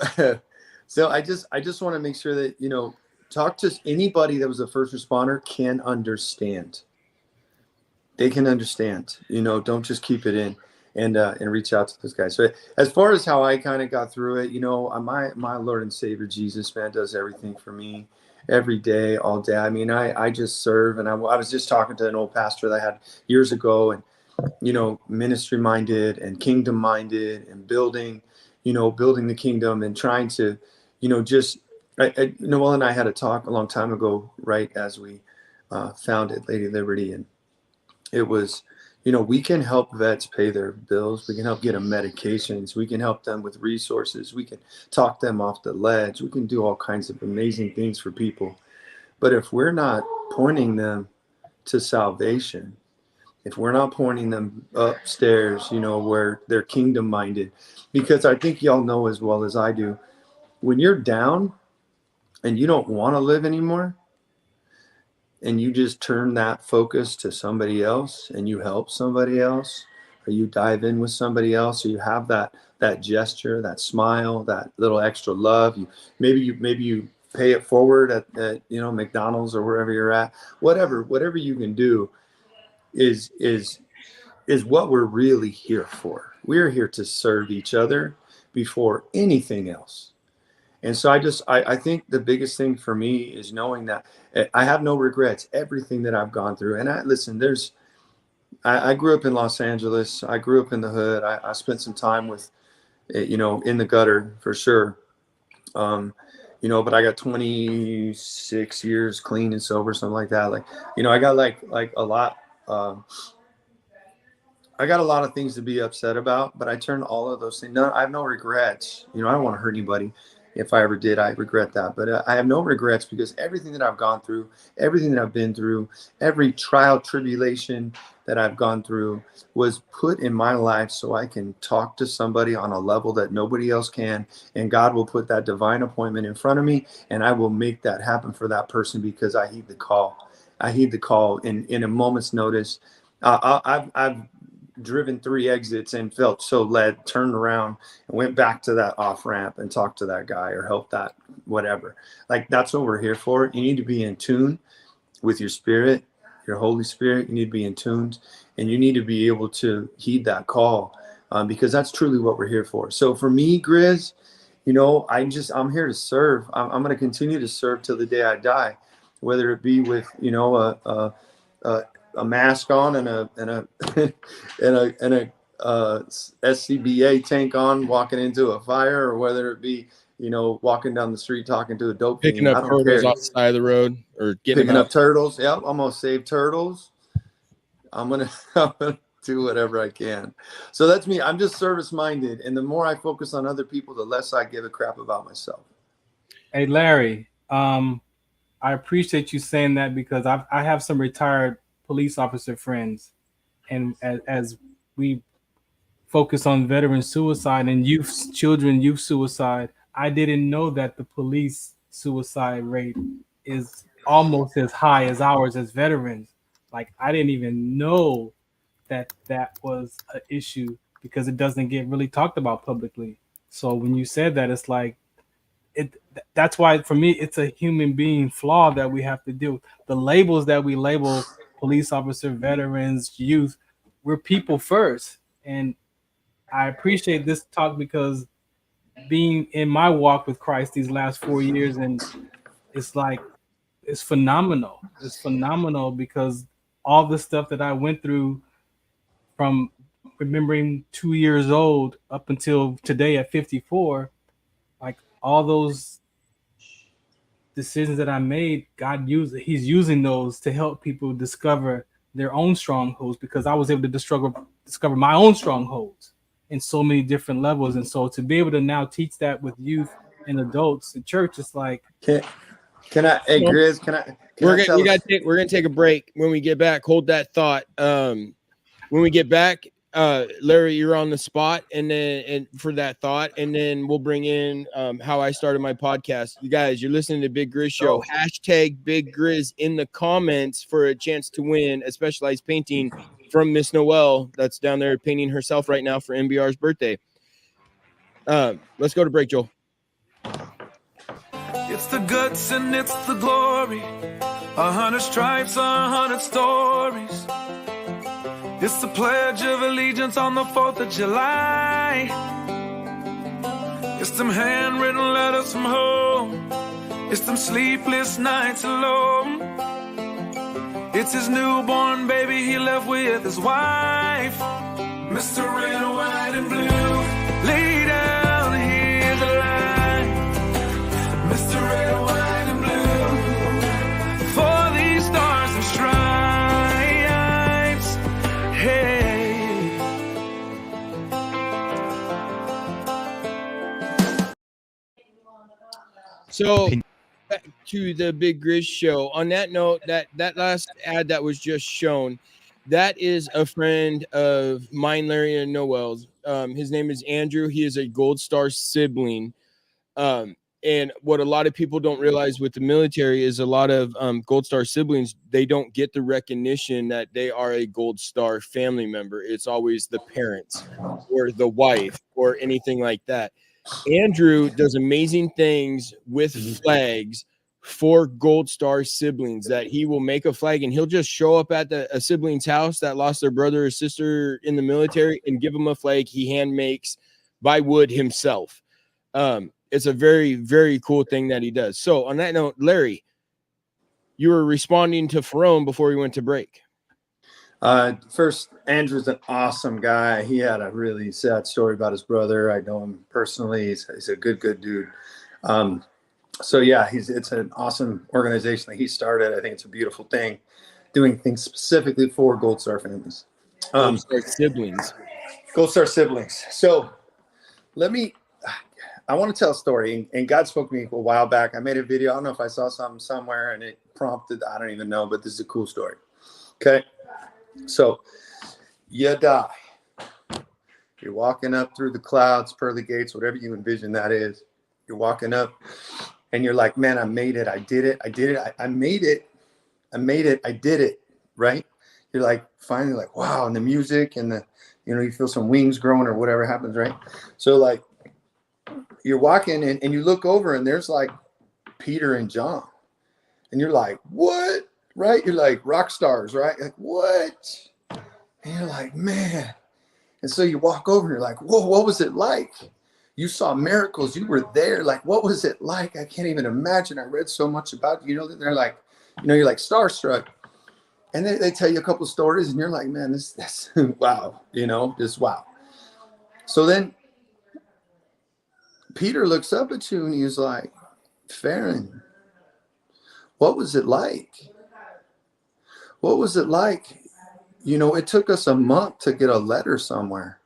I just want to make sure that, talk to anybody that was a first responder can understand. They can understand, don't just keep it in. And reach out to those guys. So as far as how I kind of got through it, my Lord and Savior Jesus, man, does everything for me every day, all day. I just serve, and I was just talking to an old pastor that I had years ago, and ministry minded and kingdom minded, and building the kingdom, and trying to, Noel and I had a talk a long time ago, right as we founded Lady Liberty, and it was, you know, we can help vets pay their bills. We can help get them medications. We can help them with resources. We can talk them off the ledge. We can do all kinds of amazing things for people. But if we're not pointing them to salvation, if we're not pointing them upstairs, you know, where they're kingdom minded, because I think y'all know as well as I do, when you're down and you don't want to live anymore, and you just turn that focus to somebody else and you help somebody else, or you dive in with somebody else, or you have that gesture, that smile, that little extra love, maybe you pay it forward at you know, McDonald's or wherever you're at, whatever you can do is what we're really here for. We're here to serve each other before anything else. And so I think the biggest thing for me is knowing that I have no regrets, everything that I've gone through. And I grew up in Los Angeles. I grew up in the hood. I spent some time with, you know, in the gutter for sure. You know, but I got 26 years clean and sober, something like that. Like, you know, I got like a lot, I got a lot of things to be upset about, but I turned all of those things. I have no regrets. You know, I don't want to hurt anybody. If I ever did, I regret that. But I have no regrets, because everything that I've gone through, everything that I've been through, every trial, tribulation that I've gone through was put in my life so I can talk to somebody on a level that nobody else can. And God will put that divine appointment in front of me, and I will make that happen for that person, because I heed the call. I heed the call in a moment's notice. I've driven 3 exits and felt so led, turned around and went back to that off ramp and talked to that guy or helped that whatever. Like, that's what we're here for. You need to be in tune with your spirit, your Holy Spirit. You need to be in tune, and you need to be able to heed that call, because that's truly what we're here for. So for me, Grizz, you know, I'm here to serve. I'm going to continue to serve till the day I die, whether it be with, you know, a mask on and a SCBA tank on, walking into a fire, or whether it be, you know, walking down the street talking to a dope picking fiend. up turtles off the side of the road, or picking up turtles. Yep, I'm gonna save turtles. I'm gonna do whatever I can. So that's me. I'm just service minded, and the more I focus on other people, the less I give a crap about myself. Hey Larry, I appreciate you saying that, because I have some retired police officer friends, and as we focus on veteran suicide and youth suicide, I didn't know that the police suicide rate is almost as high as ours as veterans. Like, I didn't even know that was an issue, because it doesn't get really talked about publicly. So when you said that, it's like, that's why for me it's a human being flaw that we have to do. The labels that we label police officer, veterans, youth, we're people first. And I appreciate this talk, because being in my walk with Christ these last 4 years, and it's like, it's phenomenal. It's phenomenal, because all the stuff that I went through, from remembering 2 years old up until today at 54, like, all those decisions that I made, He's using those to help people discover their own strongholds, because I was able to discover my own strongholds in so many different levels. And so to be able to now teach that with youth and adults in church, it's like, can I, hey Grizz, we're gonna take a break. When we get back, hold that thought. When we get back, Larry, you're on the spot, and for that thought, and then we'll bring in how I started my podcast. You guys, you're listening to Big Grizz Show. Hashtag Big Grizz in the comments for a chance to win a specialized painting from Miss Noelle, that's down there painting herself right now for MBR's birthday. Let's go to break, Joel. It's the guts and it's the glory. 100 stripes, 100 stories. It's the Pledge of Allegiance on the 4th of July. It's them handwritten letters from home. It's them sleepless nights alone. It's his newborn baby he left with his wife. Mr. Red, White, and Blue, lay down, here's a line. Mr. Red, White, and Blue, for these stars and stripes. So back to the Big Grizz Show. On that note, that last ad that was just shown, that is a friend of mine, Larry and Noel's. His name is Andrew. He is a Gold Star sibling. And what a lot of people don't realize with the military is a lot of Gold Star siblings, they don't get the recognition that they are a Gold Star family member. It's always the parents or the wife or anything like that. Andrew does amazing things with flags for Gold Star siblings, that he will make a flag and he'll just show up at a sibling's house that lost their brother or sister in the military and give them a flag he hand makes by wood himself. It's a very, very cool thing that he does. So on that note, Larry, you were responding to Ferone before we went to break. First, Andrew's an awesome guy. He had a really sad story about his brother. I know him personally. He's a good dude. So yeah, it's an awesome organization that he started. I think it's a beautiful thing, doing things specifically for Gold Star families. Gold Star siblings. Gold Star siblings. So I want to tell a story, and God spoke to me a while back. I made a video. I don't know if I saw something somewhere and it prompted, I don't even know, but this is a cool story. Okay. So you die. You're walking up through the clouds, pearly gates, whatever you envision that is. You're walking up and you're like, man, I made it. I did it. I did it. I made it. I made it. I did it. Right. You're like, finally like, wow. And the music and you feel some wings growing or whatever happens. Right. So like, you're walking and you look over and there's like Peter and John and you're like, what? Right? You're like rock stars, right? Like, what? And you're like, man. And so you walk over and you're like, whoa, what was it like? You saw miracles. You were there. Like, what was it like? I can't even imagine. I read so much about you. They're like, you're like starstruck. And they tell you a couple of stories and you're like, man, that's wow. Just wow. So then Peter looks up at you and he's like, Farron, what was it like? What was it like? It took us a month to get a letter somewhere.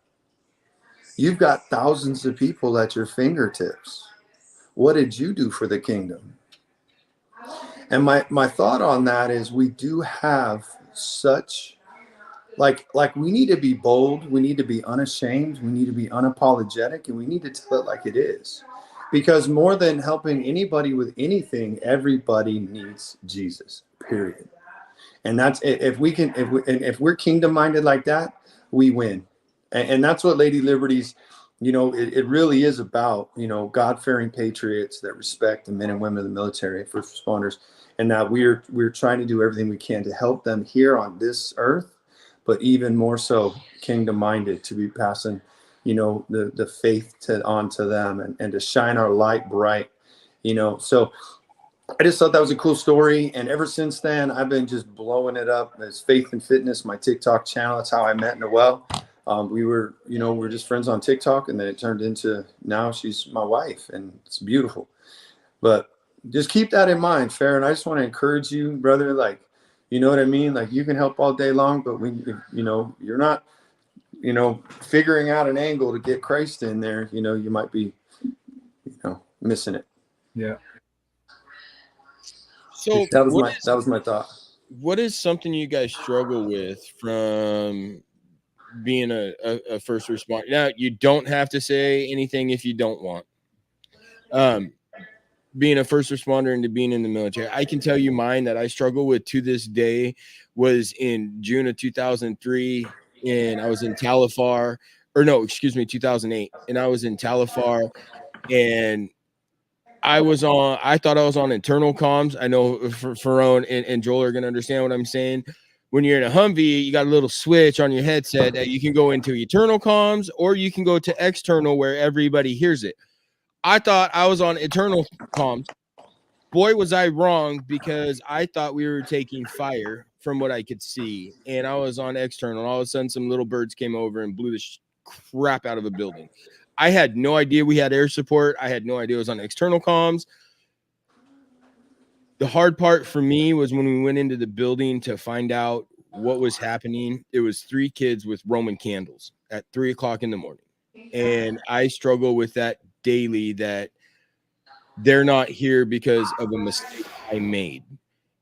You've got thousands of people at your fingertips. What did you do for the kingdom? And my thought on that is we do have such, like we need to be bold. We need to be unashamed. We need to be unapologetic, and we need to tell it like it is. Because more than helping anybody with anything, everybody needs Jesus, period. And that's, if we're kingdom minded like that, we win. And that's what Lady Liberty's, it really is about, God-fearing patriots that respect the men and women of the military, first responders, and that we're trying to do everything we can to help them here on this earth, but even more so kingdom minded, to be passing, the faith on to them and to shine our light bright, So I just thought that was a cool story. And ever since then, I've been just blowing it up as Faith and Fitness, my TikTok channel. That's how I met Noelle. We were just friends on TikTok, and then it turned into, now she's my wife, and it's beautiful. But just keep that in mind, Farron. I just want to encourage you, brother. Like, you know what I mean? Like, you can help all day long, but you're not, figuring out an angle to get Christ in there, you might be, missing it. Yeah. So that was my thought. What is something you guys struggle with from being a first responder? Now, you don't have to say anything if you don't want. Being a first responder into being in the military, I can tell you mine that I struggle with to this day was in June of 2003, and I was in 2008, and I was in Talifar, and I thought I was on internal comms. I know Ferone and Joel are going to understand what I'm saying. When you're in a Humvee, you got a little switch on your headset that you can go into internal comms, or you can go to external where everybody hears it. I thought I was on internal comms. Boy, was I wrong, because I thought we were taking fire from what I could see, and I was on external. All of a sudden, some little birds came over and blew the crap out of a building. I had no idea we had air support. I had no idea it was on external comms. The hard part for me was when we went into the building to find out what was happening. It was 3 kids with Roman candles at 3:00 in the morning. And I struggle with that daily, that they're not here because of a mistake I made.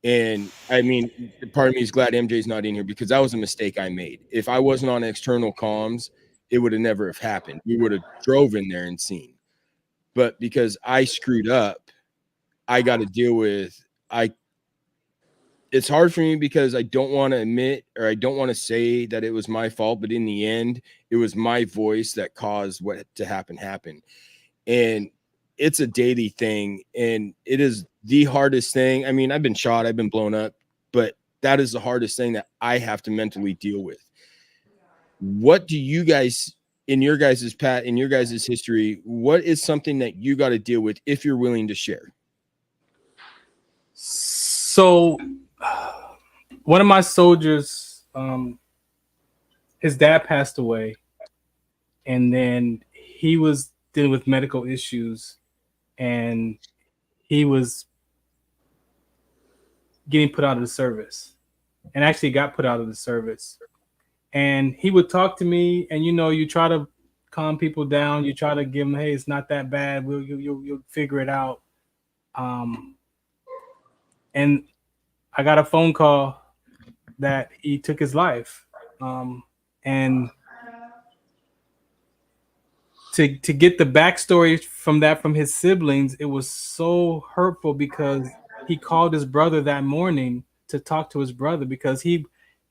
And I mean, part of me is glad MJ's not in here because that was a mistake I made. If I wasn't on external comms, it would have never have happened. We would have drove in there and seen. But because I screwed up, I got to deal with it's hard for me because I don't want to admit or I don't want to say that it was my fault, but in the end, it was my voice that caused what to happen. And it's a daily thing, and it is the hardest thing. I mean, I've been shot, I've been blown up, but that is the hardest thing that I have to mentally deal with. What do you guys in your guys' history, what is something that you got to deal with if you're willing to share? So one of my soldiers, his dad passed away, and then he was dealing with medical issues, and he was getting put out of the service, and actually got put out of the service. And he would talk to me, and you try to calm people down, you try to give them, hey, it's not that bad, you'll figure it out. And I got a phone call that he took his life, and to get the backstory from his siblings, it was so hurtful because he called his brother that morning to talk to his brother, because he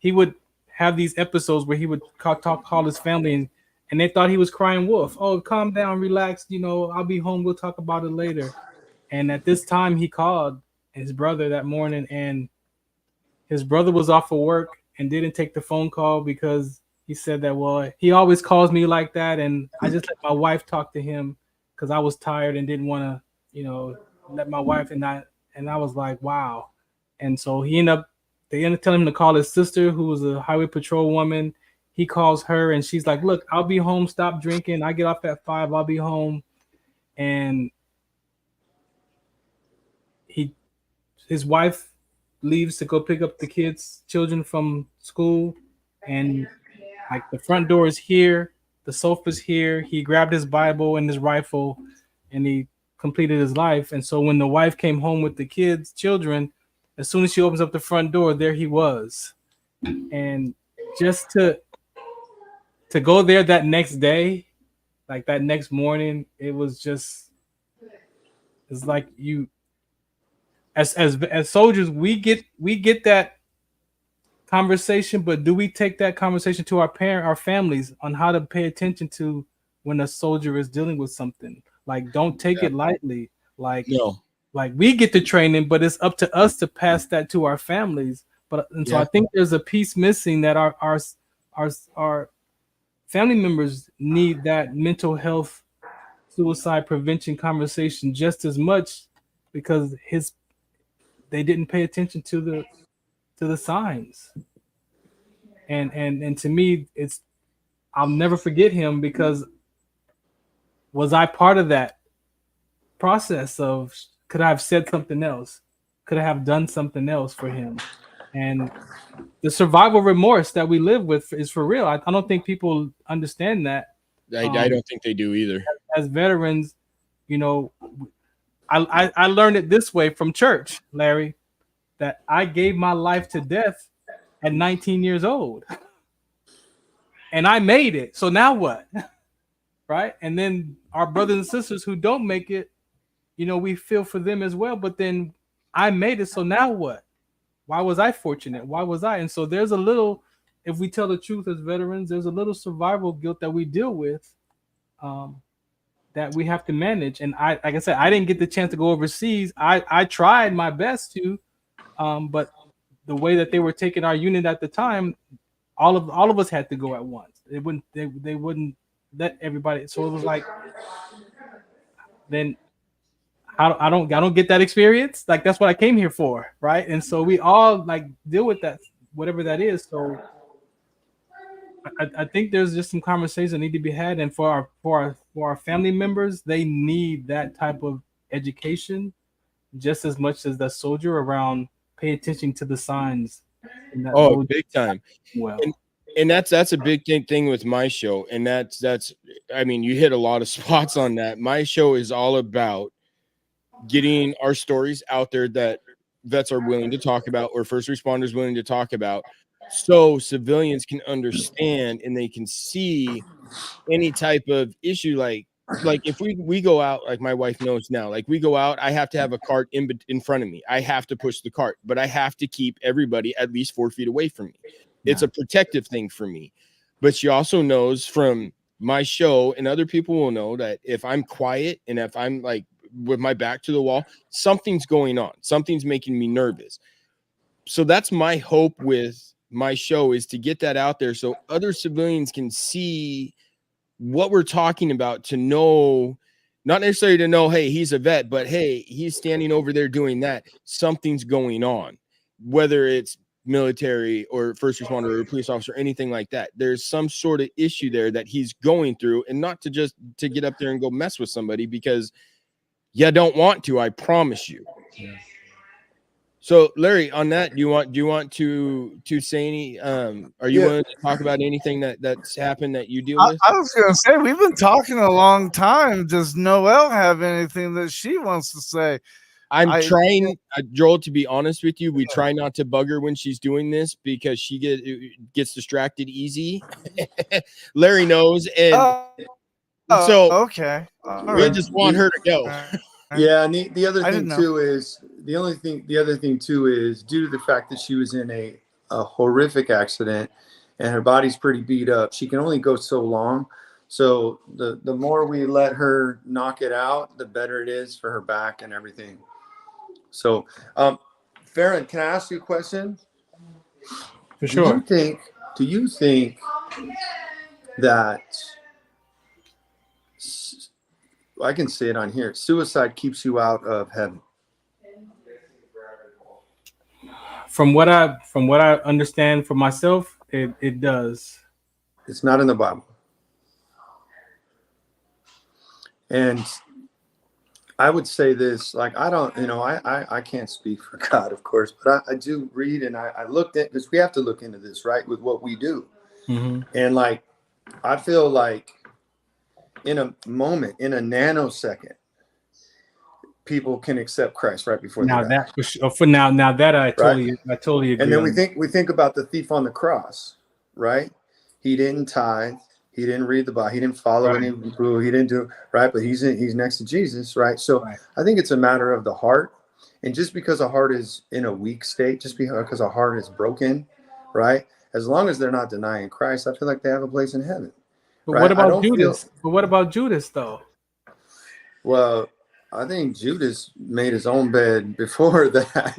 would have these episodes where he would call his family, and they thought he was crying wolf. Oh, calm down, relax, I'll be home, we'll talk about it later. And at this time, he called his brother that morning, and his brother was off of work and didn't take the phone call because he said that, well, he always calls me like that, and I just let my wife talk to him because I was tired and didn't want to, let my wife, and I was like, wow. And so they ended up telling him to call his sister, who was a highway patrol woman. He calls her, and she's like, look, I'll be home, stop drinking. I get off at 5, I'll be home. And his wife leaves to go pick up the children from school, and like the front door is here, the sofa's here. He grabbed his Bible and his rifle, and he completed his life. And so when the wife came home with the children, as soon as she opens up the front door, there he was. And just to go there that next day, like that next morning, it was just, it's like you, as soldiers, we get that conversation, but do we take that conversation to our families on how to pay attention to when a soldier is dealing with something? Like, don't take it lightly. Like, no. Like, we get the training, but it's up to us to pass that to our families. So I think there's a piece missing that our family members need, that mental health, suicide prevention conversation just as much, because they didn't pay attention to the signs. And to me, I'll never forget him, because was I part of that process of, could I have said something else? Could I have done something else for him? And the survival remorse that we live with is for real. I don't think people understand that. I don't think they do either. As veterans, I learned it this way from church, Larry, that I gave my life to death at 19 years old. And I made it. So now what? Right? And then our brothers and sisters who don't make it, we feel for them as well. But then I made it. So now what? Why was I fortunate? Why was I? And so there's a little, if we tell the truth as veterans, there's a little survival guilt that we deal with, that we have to manage. And like I said, I didn't get the chance to go overseas. I tried my best to, but the way that they were taking our unit at the time, all of us had to go at once. They wouldn't let everybody. So it was like, then I don't get that experience. Like, that's what I came here for, right? And so we all like deal with that, whatever that is. So I think there's just some conversations that need to be had, and for our family members, they need that type of education just as much as the soldier around. Pay attention to the signs. Oh, big time. Well, and that's a big thing with my show, and that's I mean, you hit a lot of spots on that. My show is all about getting our stories out there that vets are willing to talk about or first responders willing to talk about, so civilians can understand and they can see any type of issue. Like if we go out, like my wife knows now, like we go out, I have to have a cart in front of me. I have to push the cart, but I have to keep everybody at least 4 feet away from me. It's a protective thing for me. But she also knows from my show, and other people will know, that if I'm quiet and if I'm like with my back to the wall, something's going on. Something's making me nervous. So that's my hope with my show, is to get that out there so other civilians can see what we're talking about, to know, not necessarily to know, hey, he's a vet, but hey, he's standing over there doing that. Something's going on, whether it's military or first responder or police officer, anything like that. There's some sort of issue there that he's going through, and not to just to get up there and go mess with somebody because you don't want to, I promise you. Yeah. So Larry, on that, do you want to say any are you willing to talk about anything that's happened that you deal with? I was gonna say, we've been talking a long time. Does Noelle have anything that she wants to say? I'm trying, Joel, to be honest with you, we try not to bug her when she's doing this because she gets distracted easy. Larry knows, and so okay, we just want her to go. Yeah, and the other thing too is the other thing too is, due to the fact that she was in a horrific accident and her body's pretty beat up, she can only go so long. So the more we let her knock it out, the better it is for her back and everything. So, Farron, can I ask you a question? For sure. Do you think that, I can say it on here, suicide keeps you out of heaven? From what I understand for myself, it does. It's not in the Bible. And I would say this, like, I don't, I can't speak for God, of course, but I do read, and I looked at, because we have to look into this, right, with what we do. Mm-hmm. And like, I feel like in a moment, in a nanosecond, people can accept Christ right before now they die. that for now that I totally agree. And then we think about the thief on the cross, right? He didn't tithe, he didn't read the Bible, he didn't follow any rule, he didn't do right, but he's next to Jesus, right? So I think it's a matter of the heart, and just because a heart is in a weak state, just because a heart is broken, right? As long as they're not denying Christ, I feel like they have a place in heaven. But right? what about Judas? But what about Judas, though? Well, I think Judas made his own bed before that.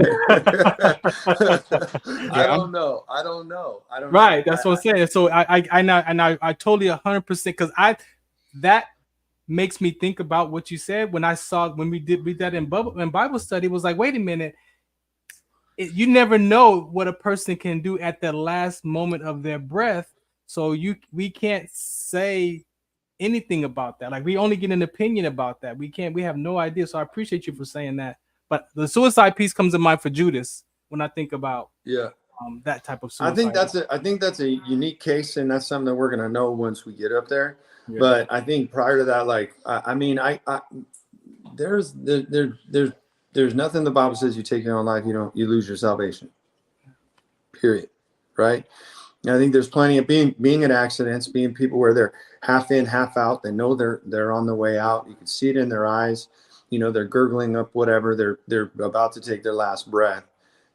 I don't know. Right, that's what I'm saying. So I totally 100%, because that makes me think about what you said when we did read that in Bible study. It was like, wait a minute, you never know what a person can do at the last moment of their breath. So we can't say anything about that. Like, we only get an opinion about that. We have no idea. So I appreciate you for saying that. But the suicide piece comes to mind for Judas when I think about that type of suicide. I think that's a unique case, and that's something that we're gonna know once we get up there. Yeah. But I think prior to that, like, there's nothing the Bible says you take your own life, you lose your salvation. Period. Right? And I think there's plenty of being in accidents, being people where they're half in, half out. They know they're on the way out. You can see it in their eyes. They're gurgling up whatever. They're about to take their last breath.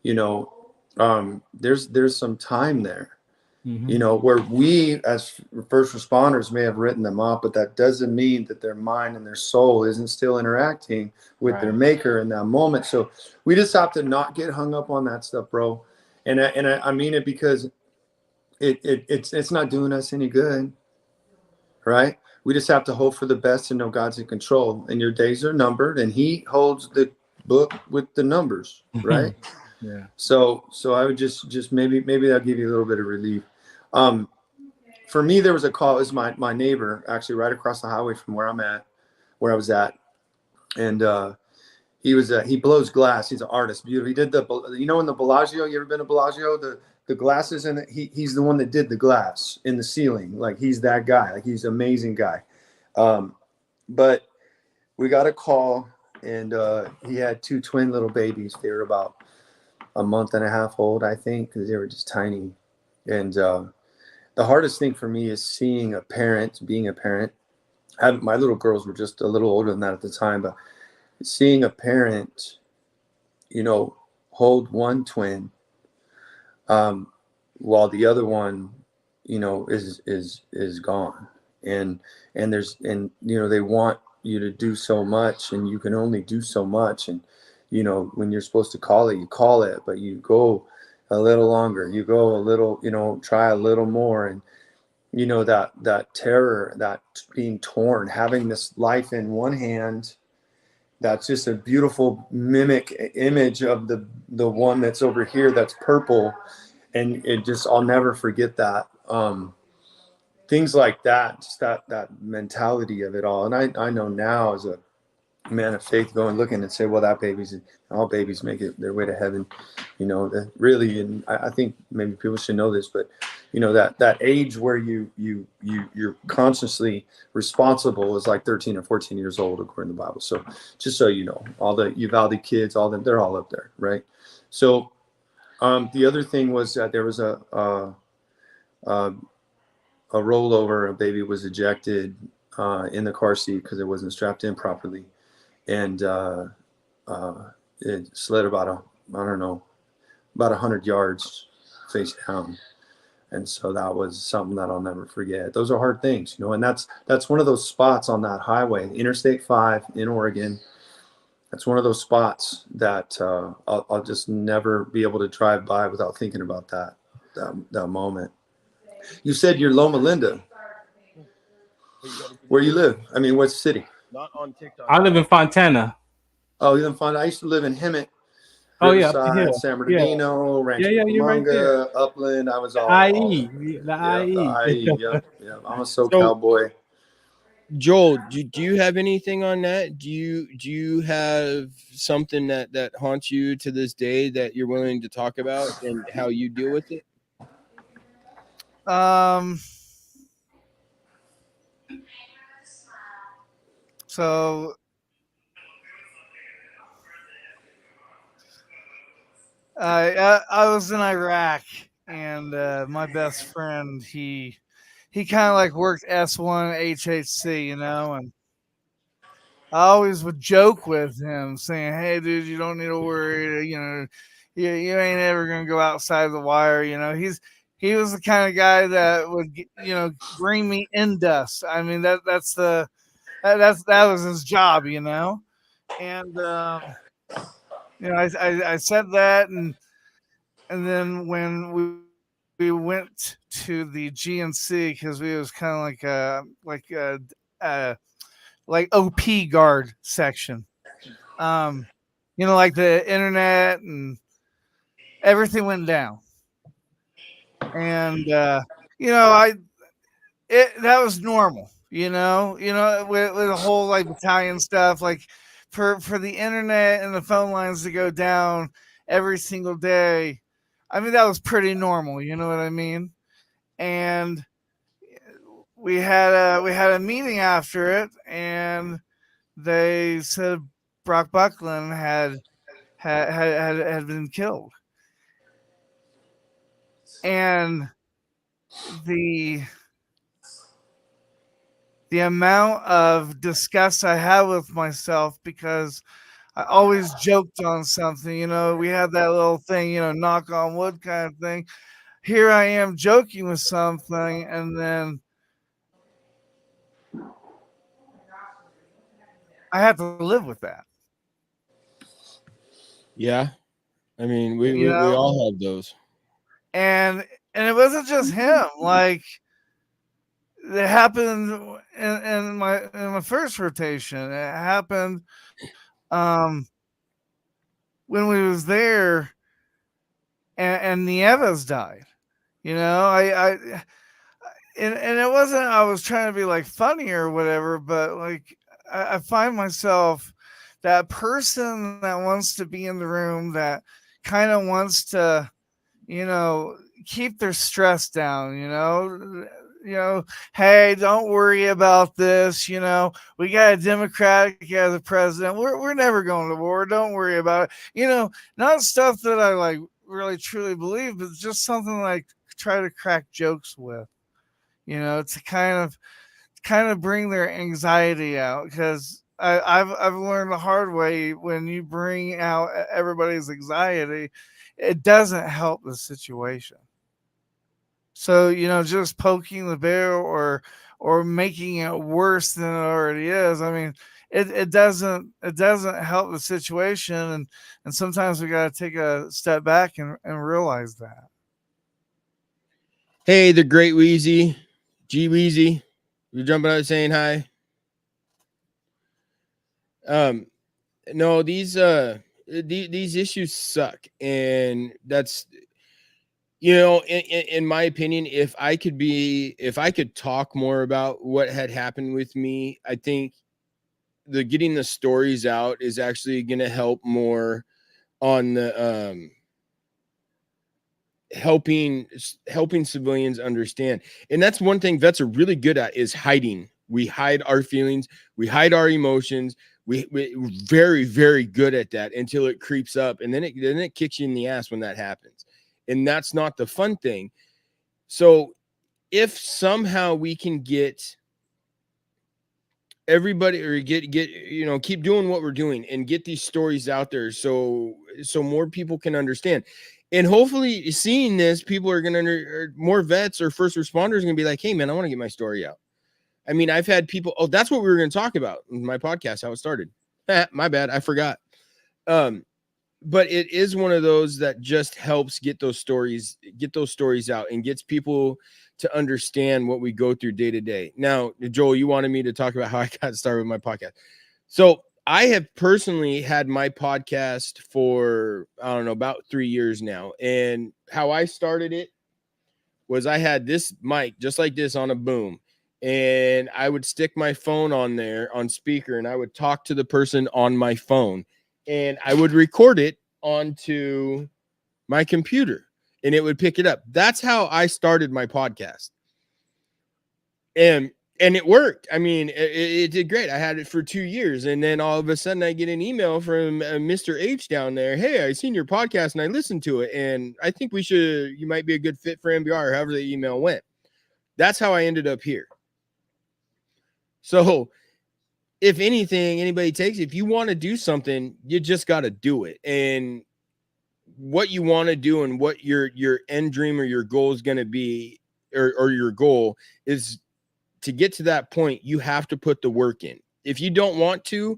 There's some time there. Mm-hmm. Where we as first responders may have written them off, but that doesn't mean that their mind and their soul isn't still interacting with their maker in that moment. So we just have to not get hung up on that stuff, bro. And I mean it, because it's not doing us any good, right? We just have to hope for the best and know God's in control, and your days are numbered, and He holds the book with the numbers, right? Yeah. So I would just maybe that'll give you a little bit of relief. For me, there was a call. It was my neighbor, actually, right across the highway from where I was at, and he blows glass. He's an artist, beautiful. He did in the Bellagio. You ever been to Bellagio? The glasses, and he's the one that did the glass in the ceiling. Like, he's that guy. Like, he's an amazing guy. But we got a call and he had 2 twin little babies. They were about a month and a half old, I think, because they were just tiny. And the hardest thing for me is being a parent. My little girls were just a little older than that at the time, but seeing a parent, hold one twin, while the other one, is gone, and they want you to do so much, and you can only do so much, and when you're supposed to call it, you call it, but you go a little longer, you go a little, try a little more, and that terror, that being torn, having this life in one hand. That's just a beautiful mimic image of the one that's over here that's purple. And I'll never forget that. Things like that, just that mentality of it all. And I know now as a man of faith looking and say, well, all babies make it their way to heaven, really. And I think maybe people should know this, but that age where you're consciously responsible is like 13 or 14 years old, according to the Bible. So just so you know, all the Uvalde kids, they're all up there, right? So the other thing was that there was a rollover. A baby was ejected in the car seat because it wasn't strapped in properly, and it slid about 100 yards face down. And so that was something that I'll never forget. Those are hard things, and that's one of those spots on that highway, Interstate 5 in Oregon. That's one of those spots that I'll just never be able to drive by without thinking about that moment. You said you're Loma Linda. Where you live? I mean, what city? Not on TikTok. I live in Fontana. Oh, you live in Fontana. I used to live in Hemet. Oh, yeah, Riverside, San Bernardino, Rancho Cucamonga, Upland. I was all IE. The IE. Yeah. I'm a SoCal boy. Joel, do you have anything on that? Do you have something that haunts you to this day that you're willing to talk about and how you deal with it? So I was in Iraq, and my best friend, he kind of like worked S1 HHC, and I always would joke with him saying, "Hey, dude, you don't need to worry. You ain't ever gonna go outside the wire." He was the kind of guy that would bring me in dust. I mean, that was his job, and I said that, and then when we went to the GNC, because we was kind of like OP guard section, like the internet and everything went down, and that was normal, with the whole like battalion stuff, like for the internet and the phone lines to go down every single day. I mean, that was pretty normal, you know what I mean? And we had a meeting after it, and they said Brock Buckland had been killed, and the amount of disgust I had with myself, because I always joked on something, we had that little thing, knock on wood kind of thing. Here I am joking with something, and then I have to live with that. Yeah. I mean, we all have those. And it wasn't just him. Like, it happened in my first rotation. It happened when we was there, and Nieves died. And it wasn't I was trying to be like funny or whatever, but like I find myself that person that wants to be in the room, that kind of wants to, keep their stress down, hey, don't worry about this. We got a Democratic as a president. We're never going to war. Don't worry about it. Not stuff that I like really truly believe, but just something like try to crack jokes with, to kind of bring their anxiety out, because I've learned the hard way, when you bring out everybody's anxiety, it doesn't help the situation. So, just poking the bear or making it worse than it already is. I mean, it doesn't help the situation, and sometimes we got to take a step back and realize that. Hey, the great Wheezy, G Wheezy, you're jumping out saying hi. No, these issues suck, and that's, in my opinion, if I could talk more about what had happened with me, I think getting the stories out is actually going to help more on the helping civilians understand. And that's one thing vets are really good at, is hiding. We hide our feelings, we hide our emotions. We're very, very good at that until it creeps up, and then it kicks you in the ass when that happens. And that's not the fun thing. So if somehow we can get everybody, or get keep doing what we're doing and get these stories out there, so more people can understand. And hopefully seeing this, people are going to, more vets or first responders are going to be like, hey man, I want to get my story out. I mean, I've had people, that's what we were going to talk about in my podcast, how it started. My bad, I forgot. But it is one of those that just helps get those stories out and gets people to understand what we go through day to day. Now, Joel, you wanted me to talk about how I got started with my podcast. So I have personally had my podcast for, I don't know, about 3 years now. And how I started it was I had this mic just like this on a boom. And I would stick my phone on there on speaker, and I would talk to the person on my phone, and I would record it onto my computer, and it would pick it up. That's how I started my podcast. And it worked. I mean, it did great. I had it for 2 years, and then all of a sudden I get an email from Mr. H down there. Hey, I seen your podcast and I listened to it, and I think you might be a good fit for MBR, or however the email went. That's how I ended up here. So if anything, anybody takes, if you want to do something, you just got to do it. And what you want to do and what your end dream or your goal is going to be, or your goal is to get to that point, you have to put the work in. If you don't want to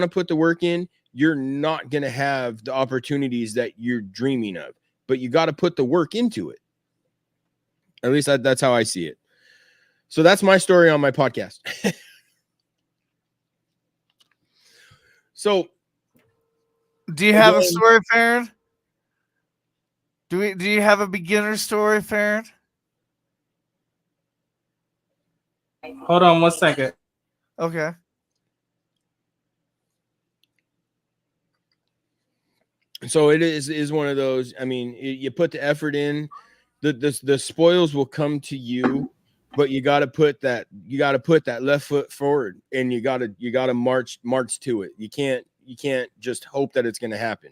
put the work in, you're not going to have the opportunities that you're dreaming of, but you got to put the work into it. At least that's how I see it. So that's my story on my podcast. So, do you have a story, Farron? Do you have a beginner story, Farron? Hold on 1 second. Okay. So it is one of those. I mean, you put the effort in, the spoils will come to you, but you got to put that left foot forward, and you got to march to it. You can't just hope that it's going to happen.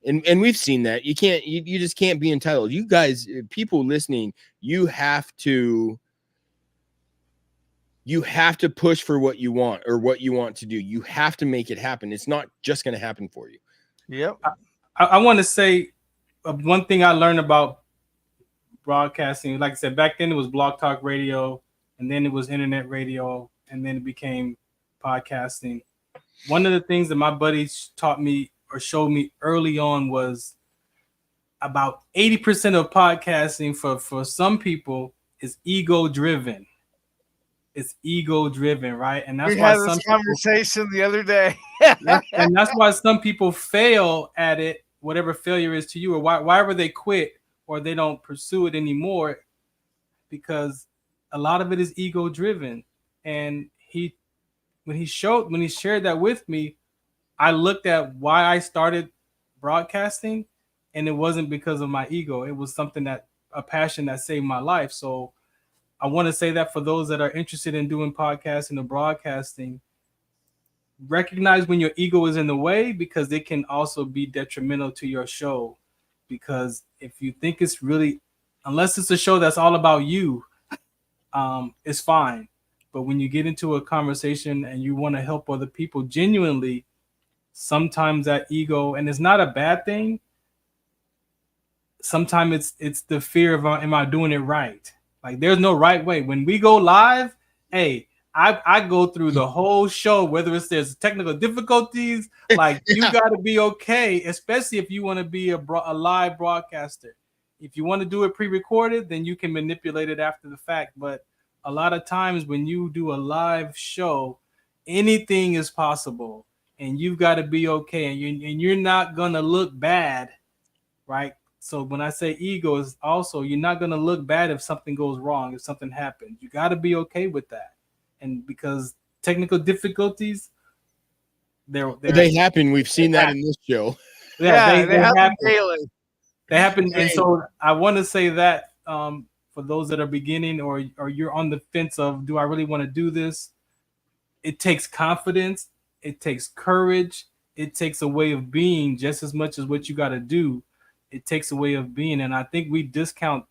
And we've seen that. You just can't be entitled. You guys, people listening, you have to push for what you want, or what you want to do. You have to make it happen. It's not just going to happen for you. Yep. I want to say one thing I learned about broadcasting. Like I said, back then it was Blog Talk Radio, and then it was internet radio, and then it became podcasting. One of the things that my buddies taught me or showed me early on was about 80% of podcasting for some people is ego driven. It's ego driven, right? And that's why some conversation the other day. And that's why some people fail at it, whatever failure is to you, or why ever they quit or they don't pursue it anymore, because a lot of it is ego driven. And when he shared that with me, I looked at why I started broadcasting, and it wasn't because of my ego. It was a passion that saved my life. So I want to say that for those that are interested in doing podcasting or broadcasting, recognize when your ego is in the way, because it can also be detrimental to your show. Because if you think it's really, unless it's a show that's all about you, it's fine. But when you get into a conversation and you want to help other people genuinely, sometimes that ego, and it's not a bad thing. Sometimes it's the fear of, am I doing it right? Like, there's no right way. When we go live, hey, I go through the whole show, whether there's technical difficulties, like you got to be okay, especially if you want to be a live broadcaster. If you want to do it pre-recorded, then you can manipulate it after the fact. But a lot of times when you do a live show, anything is possible, and you've got to be okay, and you're not gonna look bad, right? So when I say ego, is also you're not gonna look bad if something goes wrong, if something happens. You got to be okay with that. And because technical difficulties, they happen. We've seen that in this show. Yeah, they happen daily. They happen, and so I want to say that for those that are beginning, or you're on the fence of, do I really want to do this? It takes confidence. It takes courage. It takes a way of being just as much as what you got to do. It takes a way of being, and I think we discount,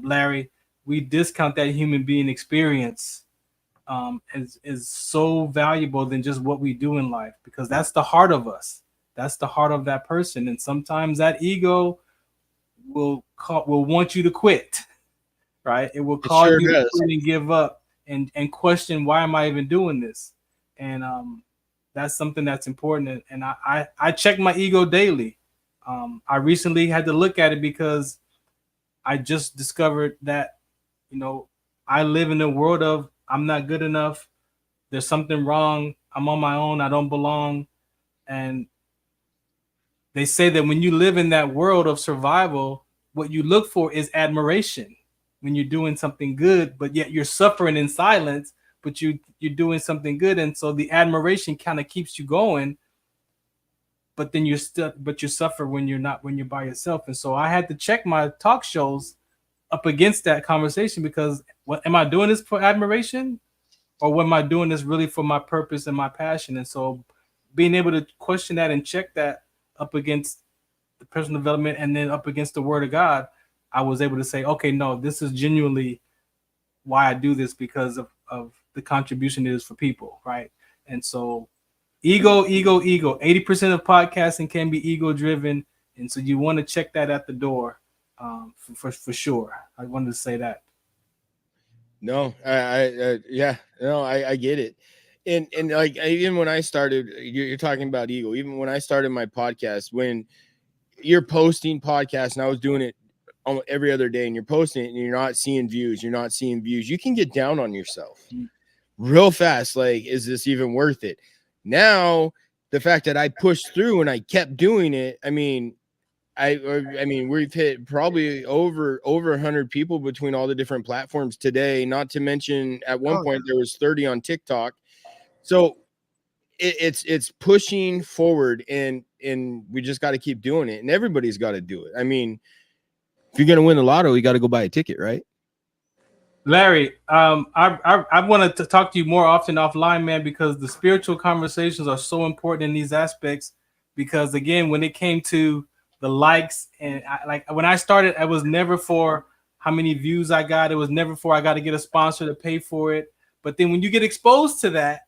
Larry. We discount that human being experience. Is so valuable than just what we do in life, because that's the heart of us. That's the heart of that person. And sometimes that ego will want you to quit, right? It will cause you to quit and give up and question, why am I even doing this? And that's something that's important. And I check my ego daily. I recently had to look at it because I just discovered that, I live in a world of, I'm not good enough. There's something wrong. I'm on my own. I don't belong. And they say that when you live in that world of survival, what you look for is admiration when you're doing something good, but yet you're suffering in silence, but you're doing something good. And so the admiration kind of keeps you going, but then you suffer when you're by yourself. And so I had to check my talk shows up against that conversation, because am I doing this for admiration, or am I doing this really for my purpose and my passion? And so being able to question that and check that up against the personal development and then up against the word of God, I was able to say, okay, no, this is genuinely why I do this, because of the contribution it is for people, right? And so ego. 80% of podcasting can be ego driven. And so you want to check that at the door. For sure. I wanted to say that. No, I get it. And like, even when I started, you're talking about ego. Even when I started my podcast, when you're posting podcasts, and I was doing it almost every other day, and you're posting it and you're not seeing views, you can get down on yourself real fast. Like, is this even worth it? Now, the fact that I pushed through and I kept doing it, I mean, we've hit probably over 100 people between all the different platforms today, not to mention at one point there was 30 on TikTok. So it's pushing forward, and we just got to keep doing it, and everybody's got to do it. I mean, if you're going to win the lotto, you got to go buy a ticket, right? Larry, I wanted to talk to you more often offline, man, because the spiritual conversations are so important in these aspects. Because again, when it came to the likes, and when I started, it was never for how many views I got. It was never for I got to get a sponsor to pay for it. But then when you get exposed to that,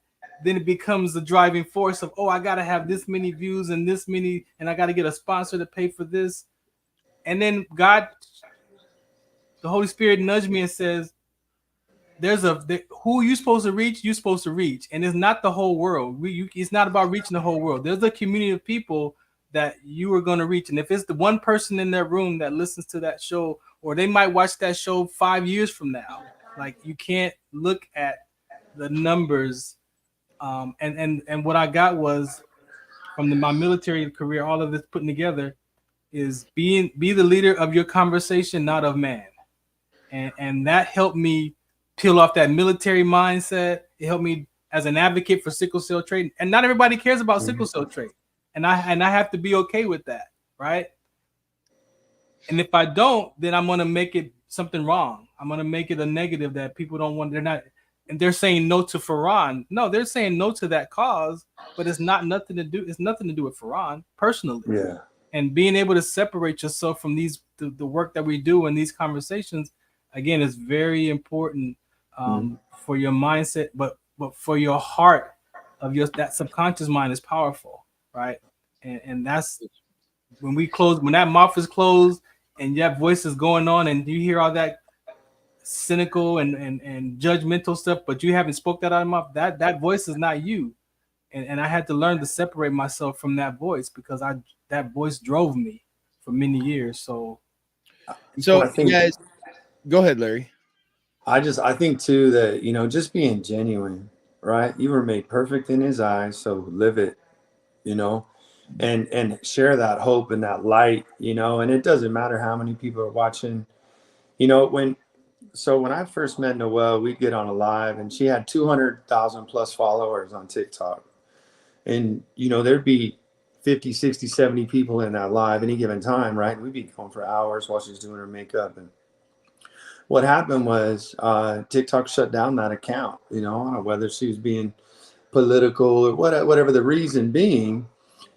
then it becomes the driving force of, I got to have this many views and this many, and I got to get a sponsor to pay for this. And then God, the Holy Spirit nudged me and says, who you supposed to reach, you're supposed to reach. And it's not the whole world. It's not about reaching the whole world. There's a community of people that you are going to reach. And if it's the one person in their room that listens to that show, or they might watch that show 5 years from now, like, you can't look at the numbers. And what I got was from my military career, all of this putting together is be the leader of your conversation, not of man. And that helped me peel off that military mindset. It helped me as an advocate for sickle cell trait. And not everybody cares about sickle cell trait. And I have to be okay with that, right? And if I don't, then I'm going to make it something wrong. I'm gonna make it a negative that people don't want. They're not, and they're saying no to Farhan. No, they're saying no to that cause, but it's nothing to do with Farhan personally. Yeah. And being able to separate yourself from the work that we do in these conversations, again, is very important for your mindset, but for your heart that subconscious mind is powerful, right? And that's when that mouth is closed and that voice is going on and you hear all that cynical and judgmental stuff, but you haven't spoke that out of your mouth, that voice is not you. And I had to learn to separate myself from that voice because that voice drove me for many years. So I think, guys, go ahead, Larry. I think too that, just being genuine, right? You were made perfect in his eyes, so live it, and share that hope and that light, and it doesn't matter how many people are watching, when I first met Noelle, we'd get on a live and she had 200,000 plus followers on TikTok. And, there'd be 50, 60, 70 people in that live any given time, right? And we'd be going for hours while she's doing her makeup. And what happened was TikTok shut down that account, whether she was being political or whatever the reason being,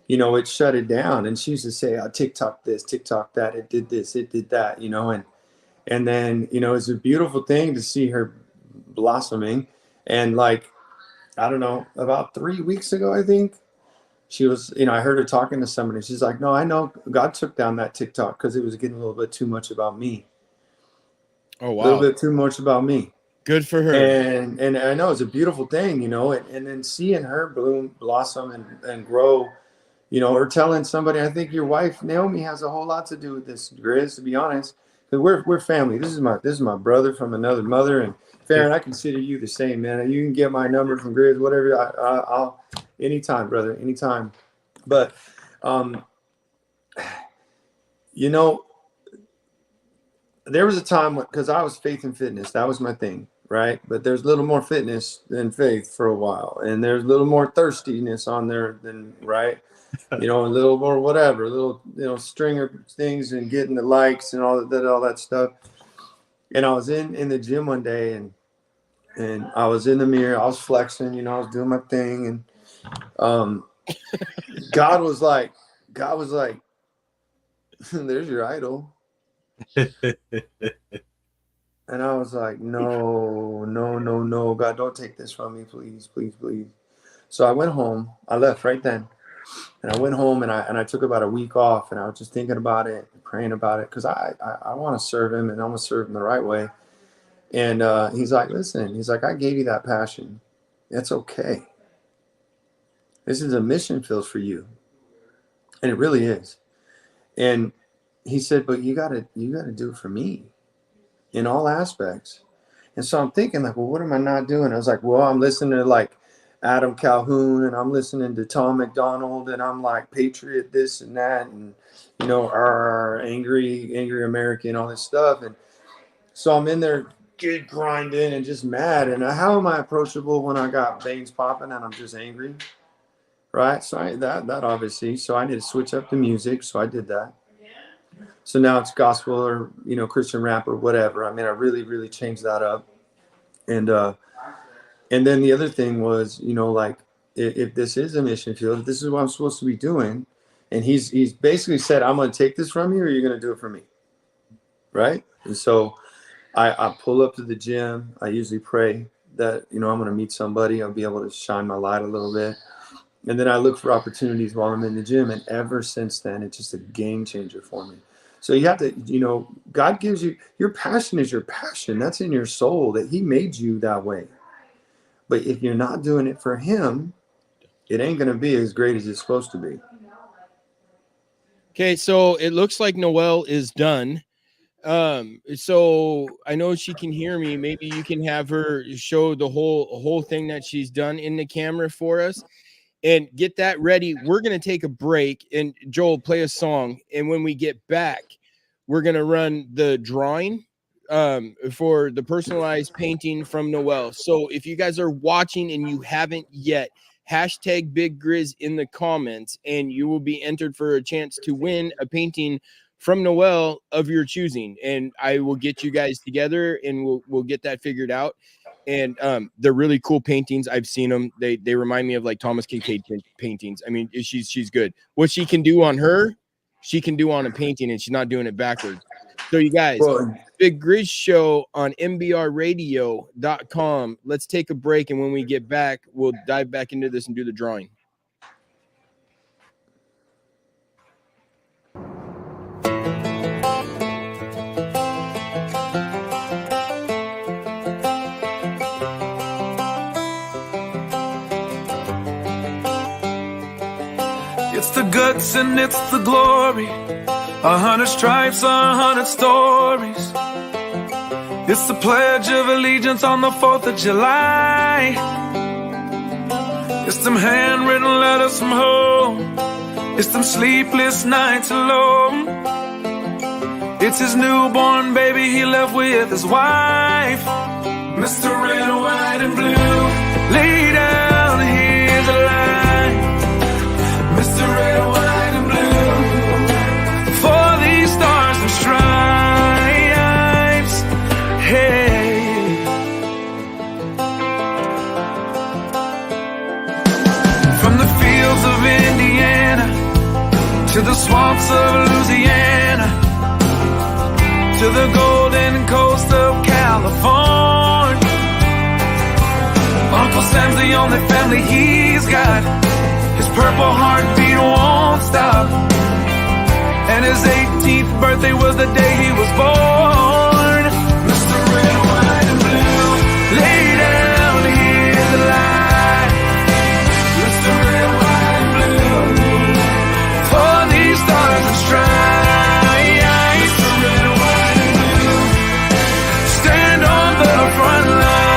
it shut it down. And she used to say, TikTok this, TikTok that, it did this, it did that, and then, it's a beautiful thing to see her blossoming. And I don't know, about 3 weeks ago, I think she was, I heard her talking to somebody. She's like, no, I know God took down that TikTok because it was getting a little bit too much about me. Oh, wow. A little bit too much about me. Good for her. And I know it's a beautiful thing, and then seeing her blossom and grow, or telling somebody, I think your wife, Naomi, has a whole lot to do with this, Grizz, to be honest. Because we're family. This is my brother from another mother, and Farron, I consider you the same, man. You can get my number from Grizz, whatever. I'll anytime, brother, anytime. But there was a time because I was faith and fitness. That was my thing, right? But there's a little more fitness than faith for a while, and there's a little more thirstiness on there than right. A little more whatever, a little, string of things and getting the likes and all that stuff. And I was in the gym one day and I was in the mirror, I was flexing, I was doing my thing. And God was like, there's your idol. And I was like, no, God, don't take this from me, please, please, please. So I went home. I left right then. And I went home and I took about a week off, and I was just thinking about it, praying about it, because I want to serve him, and I want to serve him the right way. And he's like, listen, I gave you that passion. That's okay. This is a mission field for you. And it really is. And he said, but you gotta do it for me in all aspects. And so I'm thinking well, what am I not doing? I was like, well, I'm listening to Adam Calhoun, and I'm listening to Tom McDonald, and I'm like patriot this and that, and angry American, all this stuff. And so I'm in there grinding and just mad. And how am I approachable when I got veins popping and I'm just angry, right? So that obviously, so I need to switch up the music. So I did that. So now it's gospel or Christian rap or whatever. I mean, I really, really changed that up. And then the other thing was, if this is a mission field, if this is what I'm supposed to be doing, and he's basically said, I'm going to take this from you, or you're going to do it for me, right? And so I pull up to the gym. I usually pray that, I'm going to meet somebody. I'll be able to shine my light a little bit. And then I look for opportunities while I'm in the gym. And ever since then, it's just a game changer for me. So you have to, God gives you, your passion is your passion. That's in your soul, that he made you that way. But if you're not doing it for him, it ain't going to be as great as it's supposed to be. Okay, so it looks like Noelle is done. So I know she can hear me. Maybe you can have her show the whole thing that she's done in the camera for us and get that ready. We're going to take a break, and Joel, play a song. And when we get back, we're going to run the drawing for the personalized painting from Noelle. So if you guys are watching and you haven't yet, hashtag Big Grizz in the comments, and you will be entered for a chance to win a painting from Noelle of your choosing, and I will get you guys together and we'll get that figured out. And they're really cool paintings. I've seen them. They remind me of like Thomas Kincaid paintings. I mean, she's good. What she can do on her, she can do on a painting, and she's not doing it backwards. So you guys, Big Grizz Show on mbrradio.com. Let's take a break, and when we get back, we'll dive back into this and do the drawing. It's the guts and it's the glory. 100 stripes, 100 stories. It's the Pledge of Allegiance on the 4th of July. It's them handwritten letters from home. It's them sleepless nights alone. It's his newborn baby he left with his wife. Mr. Red, White, and Blue, lay down, here's a line. Mr. Red, White, and Blue, for these stars and stripes. Hey, from the fields of Indiana to the swamps of Louisiana to the golden coast of California, Uncle Sam's the only family he's got. His purple heartbeat won't stop, and his 18th birthday was the day he was born. Mr. Red, White, and Blue, lay down, here's the line. Mr. Red, White, and Blue, for these stars and stripes. Mr. Red, White, and Blue, stand on the front line.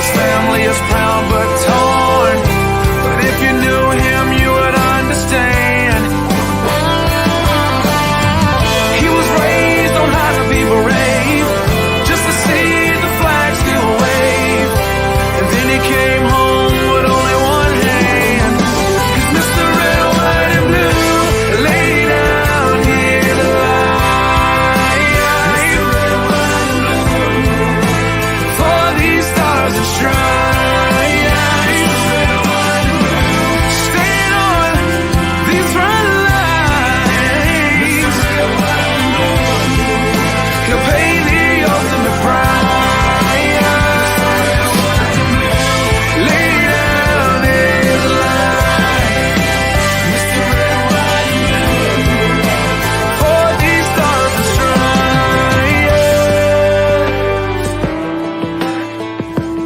Family is proud but torn, but if you knew him you would understand. He was raised on how to be brave, just to see the flag still wave, and then he came home with only one hand. He's Mr. Red, White, and Blue, lay down here to lie. Mr. Red, White, and Blue, for these stars and stripes.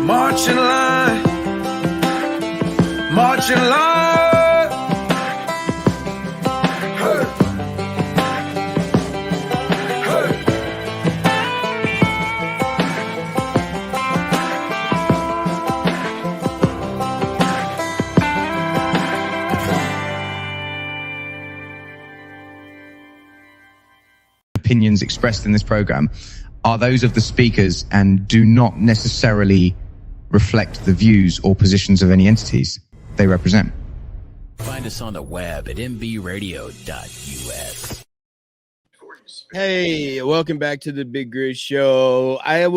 March in line, march in line. Hey. Hey. Opinions expressed in this program are those of the speakers and do not necessarily reflect the views or positions of any entities they represent. Find us on the web at mbradio.us. Hey, welcome back to the Big Grizz Show. I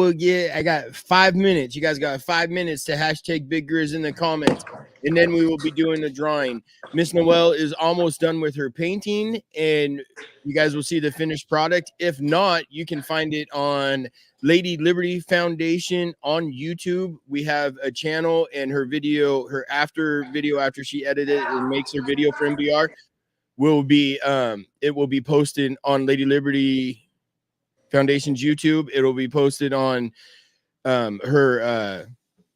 got 5 minutes. You guys got 5 minutes to hashtag Big Grizz in the comments, and then we will be doing the drawing. Miss Noelle is almost done with her painting, and you guys will see the finished product. If not, you can find it on Lady Liberty Foundation on YouTube. We have a channel, and her video after she edited it and makes her video for MBR will be it will be posted on Lady Liberty Foundation's YouTube. It'll be posted on her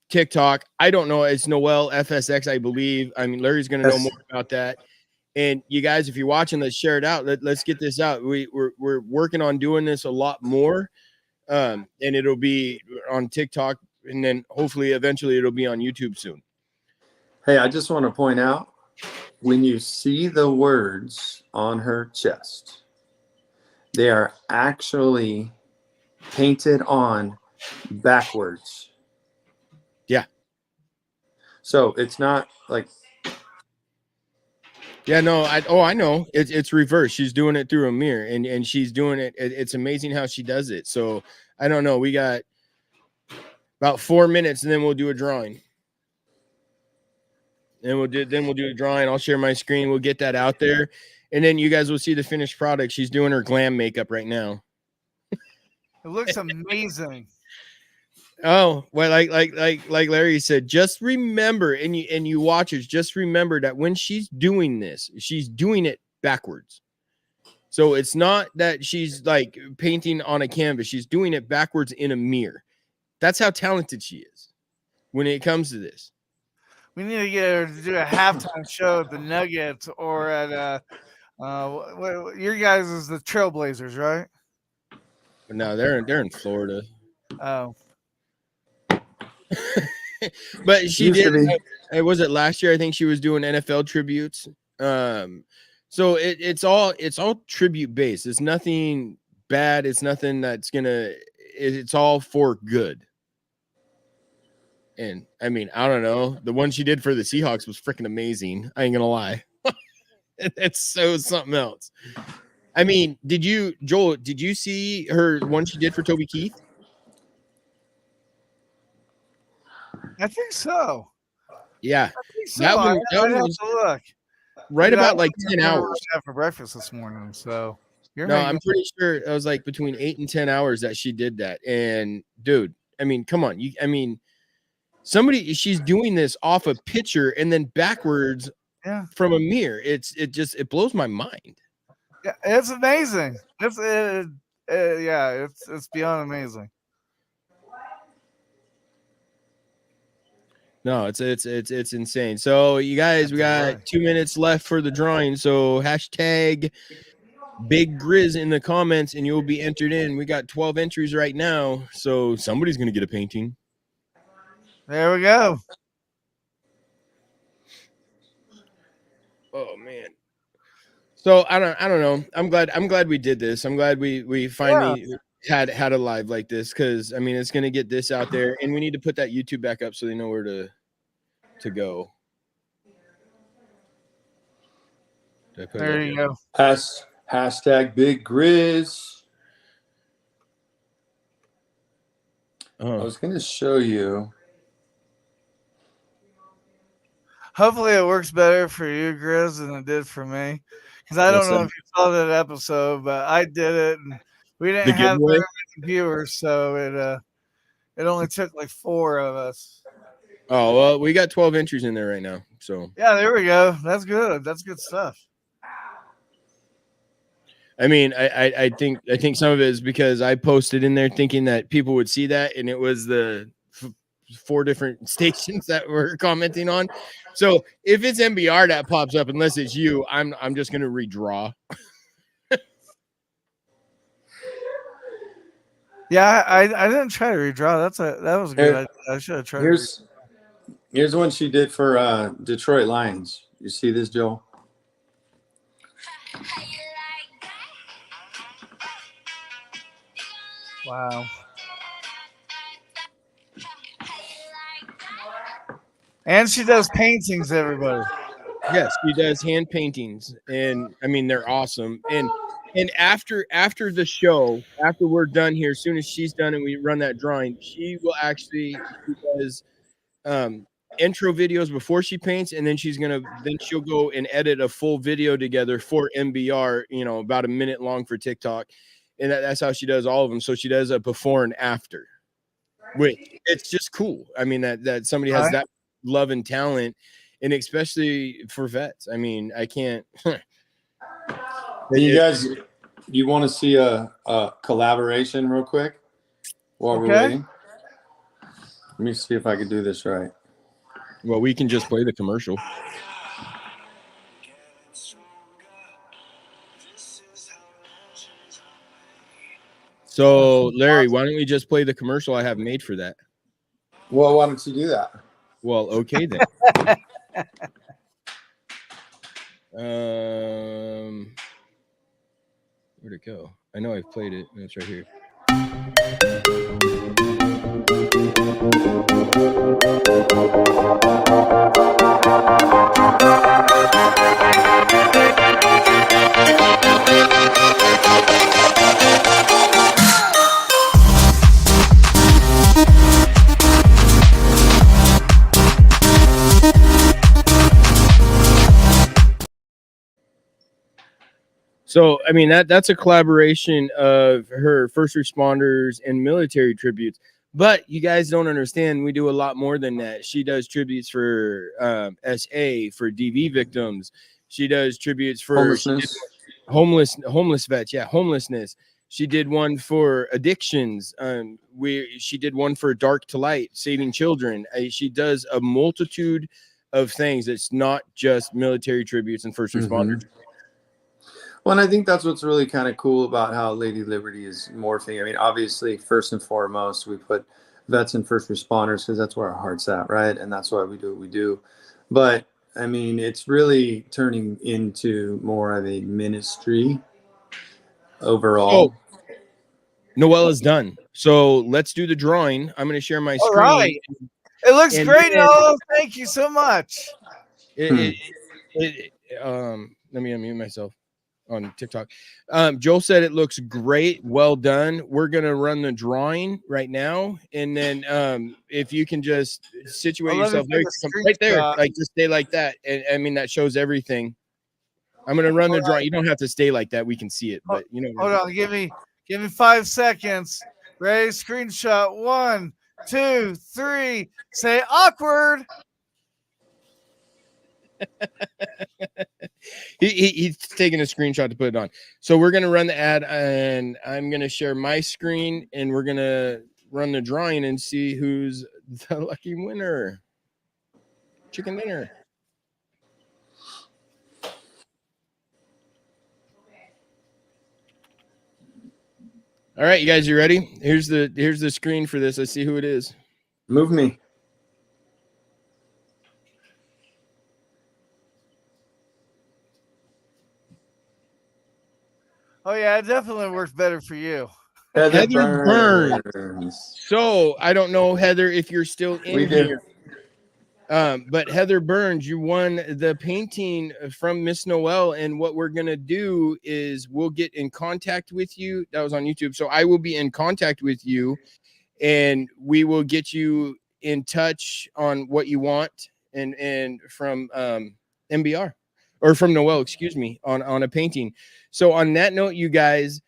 TikTok. I don't know. It's Noelle FSX, I believe. I mean, Larry's going to know more about that. And you guys, if you're watching, let's share it out. Let's get this out. We're working on doing this a lot more. And it'll be on TikTok and then hopefully eventually it'll be on YouTube soon. Hey, I just want to point out, when you see the words on her chest, they are actually painted on backwards. Yeah. So it's not like. Yeah, no, I know it's reverse. She's doing it through a mirror, and she's doing it. It's amazing how she does it. So I don't know. We got about 4 minutes, and then we'll do a drawing. And we'll do a drawing. I'll share my screen. We'll get that out there, and then you guys will see the finished product. She's doing her glam makeup right now. It looks amazing. Oh, well, like Larry said, just remember, and you watchers, just remember that when she's doing this, she's doing it backwards. So it's not that she's like painting on a canvas. She's doing it backwards in a mirror. That's how talented she is when it comes to this. We need to get her to do a halftime show at the Nuggets or at your guys is the Trailblazers, right? No, they're in Florida. Oh. But she did. Was it last year? I think she was doing NFL tributes. So it's all tribute based. It's nothing bad. It's nothing that's gonna. It's all for good. And I mean, I don't know. The one she did for the Seahawks was freaking amazing. I ain't gonna lie. It's so something else. I mean, Joel? Did you see her one she did for Toby Keith? I think so. Yeah, I think so. that one I'd have to look. Right about like 10 hours after breakfast this morning. So I'm pretty sure it was like between 8 and 10 hours that she did that. And dude, I mean, come on, she's doing this off a picture and then backwards from a mirror. It blows my mind. Yeah, it's amazing. It's beyond amazing. No, it's insane. So you guys, we got 2 minutes left for the drawing. So hashtag Big Grizz in the comments and you'll be entered in. We got 12 entries right now. So somebody's going to get a painting. There we go. Oh man. So I don't know. I'm glad we did this. I'm glad we finally had a live like this, because I mean it's gonna get this out there, and we need to put that YouTube back up so they know where to go. There you go. Hashtag Big Grizz. I was gonna show you. Hopefully it works better for you, Grizz, than it did for me. Because I don't know if you saw that episode, but I did it, and we didn't have very many viewers, so it only took like 4 of us. Oh well, we got 12 entries in there right now. So yeah, there we go. That's good. That's good stuff. I mean, I think some of it is because I posted in there thinking that people would see that, and it was the 4 different stations that were commenting on. So if it's MBR that pops up, unless it's you, I'm just gonna redraw. Yeah, I didn't try to redraw. That was good. I should have tried. Here's one she did for Detroit Lions. You see this, Joel? Wow. And she does paintings, everybody. Yes, she does hand paintings, and I mean they're awesome. And after the show, after we're done here, as soon as she's done and we run that drawing, she does intro videos before she paints, and then she'll go and edit a full video together for MBR, about a minute long for TikTok, and that's how she does all of them. So she does a before and after, which it's just cool. I mean that somebody has that love and talent, and especially for vets. I mean, I can't. You guys, you want to see a collaboration real quick while we're waiting? Let me see if I can do this right. Well, we can just play the commercial. So, Larry, why don't we just play the commercial I have made for that? Well, why don't you do that? Well, okay then. Where'd it go? I know I've played it. It's right here. So, I mean, that's a collaboration of her first responders and military tributes. But you guys don't understand. We do a lot more than that. She does tributes for SA, for DV victims. She does tributes for homeless vets. Yeah, homelessness. She did one for addictions. She did one for Dark to Light, saving children. She does a multitude of things. It's not just military tributes and first responders. Well, and I think that's what's really kind of cool about how Lady Liberty is morphing. I mean, obviously, first and foremost, we put vets and first responders because that's where our heart's at, right? And that's why we do what we do. But I mean, it's really turning into more of a ministry overall. Oh, Noelle is done. So let's do the drawing. I'm going to share my screen. All right. It looks great, Noelle. Thank you so much. Let me unmute myself on TikTok. Joel said it looks great. Well done. We're going to run the drawing right now. And then if you can just situate yourself right there, like just stay like that. And I mean, that shows everything. I'm going to run the drawing. You don't have to stay like that. We can see it, but you know. Hold on. Give me 5 seconds. Ready? Screenshot 1, 2, 3. Say awkward. He's taking a screenshot to put it on. So we're going to run the ad, and I'm going to share my screen, and we're going to run the drawing and see who's the lucky winner. Chicken dinner. All right, you guys, you ready? Here's the screen for this. Let's see who it is. Move me. Oh yeah, it definitely works better for you. Heather Burns. So I don't know, Heather, if you're still in here. But Heather Burns, you won the painting from Miss Noelle, and what we're gonna do is we'll get in contact with you. That was on YouTube, so I will be in contact with you, and we will get you in touch on what you want, and from MBR or from Noelle, excuse me, on a painting. So on that note, you guys,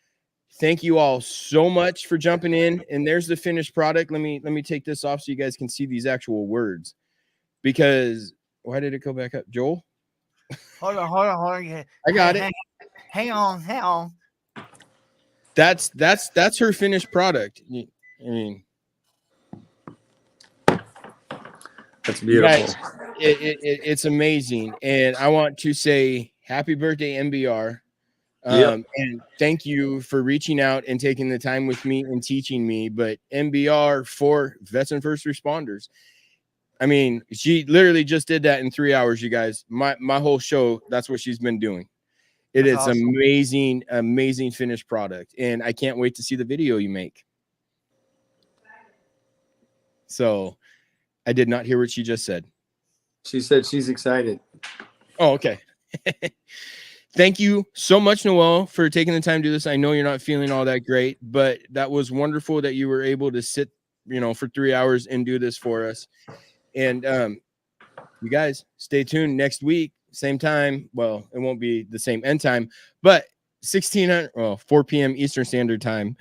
thank you all so much for jumping in. And there's the finished product. Let me take this off so you guys can see these actual words. Because why did it go back up, Joel? Hold on. I got it. Hang on. That's her finished product. I mean, that's beautiful. Guys, it's amazing, and I want to say happy birthday, MBR. And thank you for reaching out and taking the time with me and teaching me. But MBR for vets and first responders. I mean, she literally just did that in 3 hours, you guys. My whole show, that's what she's been doing. That's awesome. Amazing finished product. And I can't wait to see the video you make. So I did not hear what she just said. She said she's excited. Oh, okay. Thank you so much, Noelle, for taking the time to do this. I know you're not feeling all that great, but that was wonderful that you were able to sit, for 3 hours and do this for us. And you guys stay tuned next week, same time. Well, it won't be the same end time, but 4 p.m. Eastern Standard Time.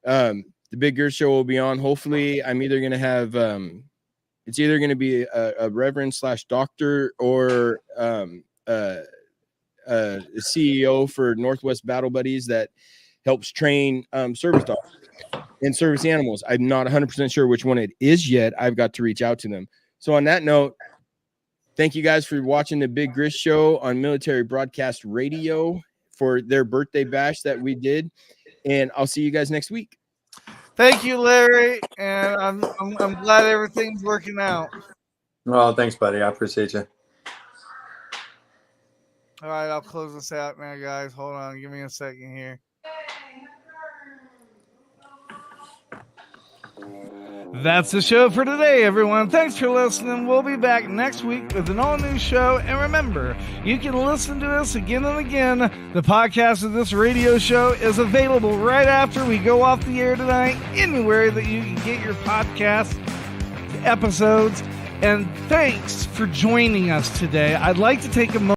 The Big Grizz Show will be on. Hopefully, I'm either going to have it's either going to be a reverend / doctor or a CEO for Northwest Battle Buddies that helps train service dogs and service animals. I'm not 100% sure which one it is yet. I've got to reach out to them. So on that note, thank you guys for watching the Big Grizz Show on Military Broadcast Radio for their birthday bash that we did. And I'll see you guys next week. Thank you, Larry, and I'm glad everything's working out. Well, thanks, buddy. I appreciate you. All right, I'll close this out now, guys. Hold on, give me a second here. That's the show for today, everyone. Thanks for listening. We'll be back next week with an all-new show. And remember, you can listen to us again and again. The podcast of this radio show is available right after we go off the air tonight, anywhere that you can get your podcast episodes. And thanks for joining us today. I'd like to take a moment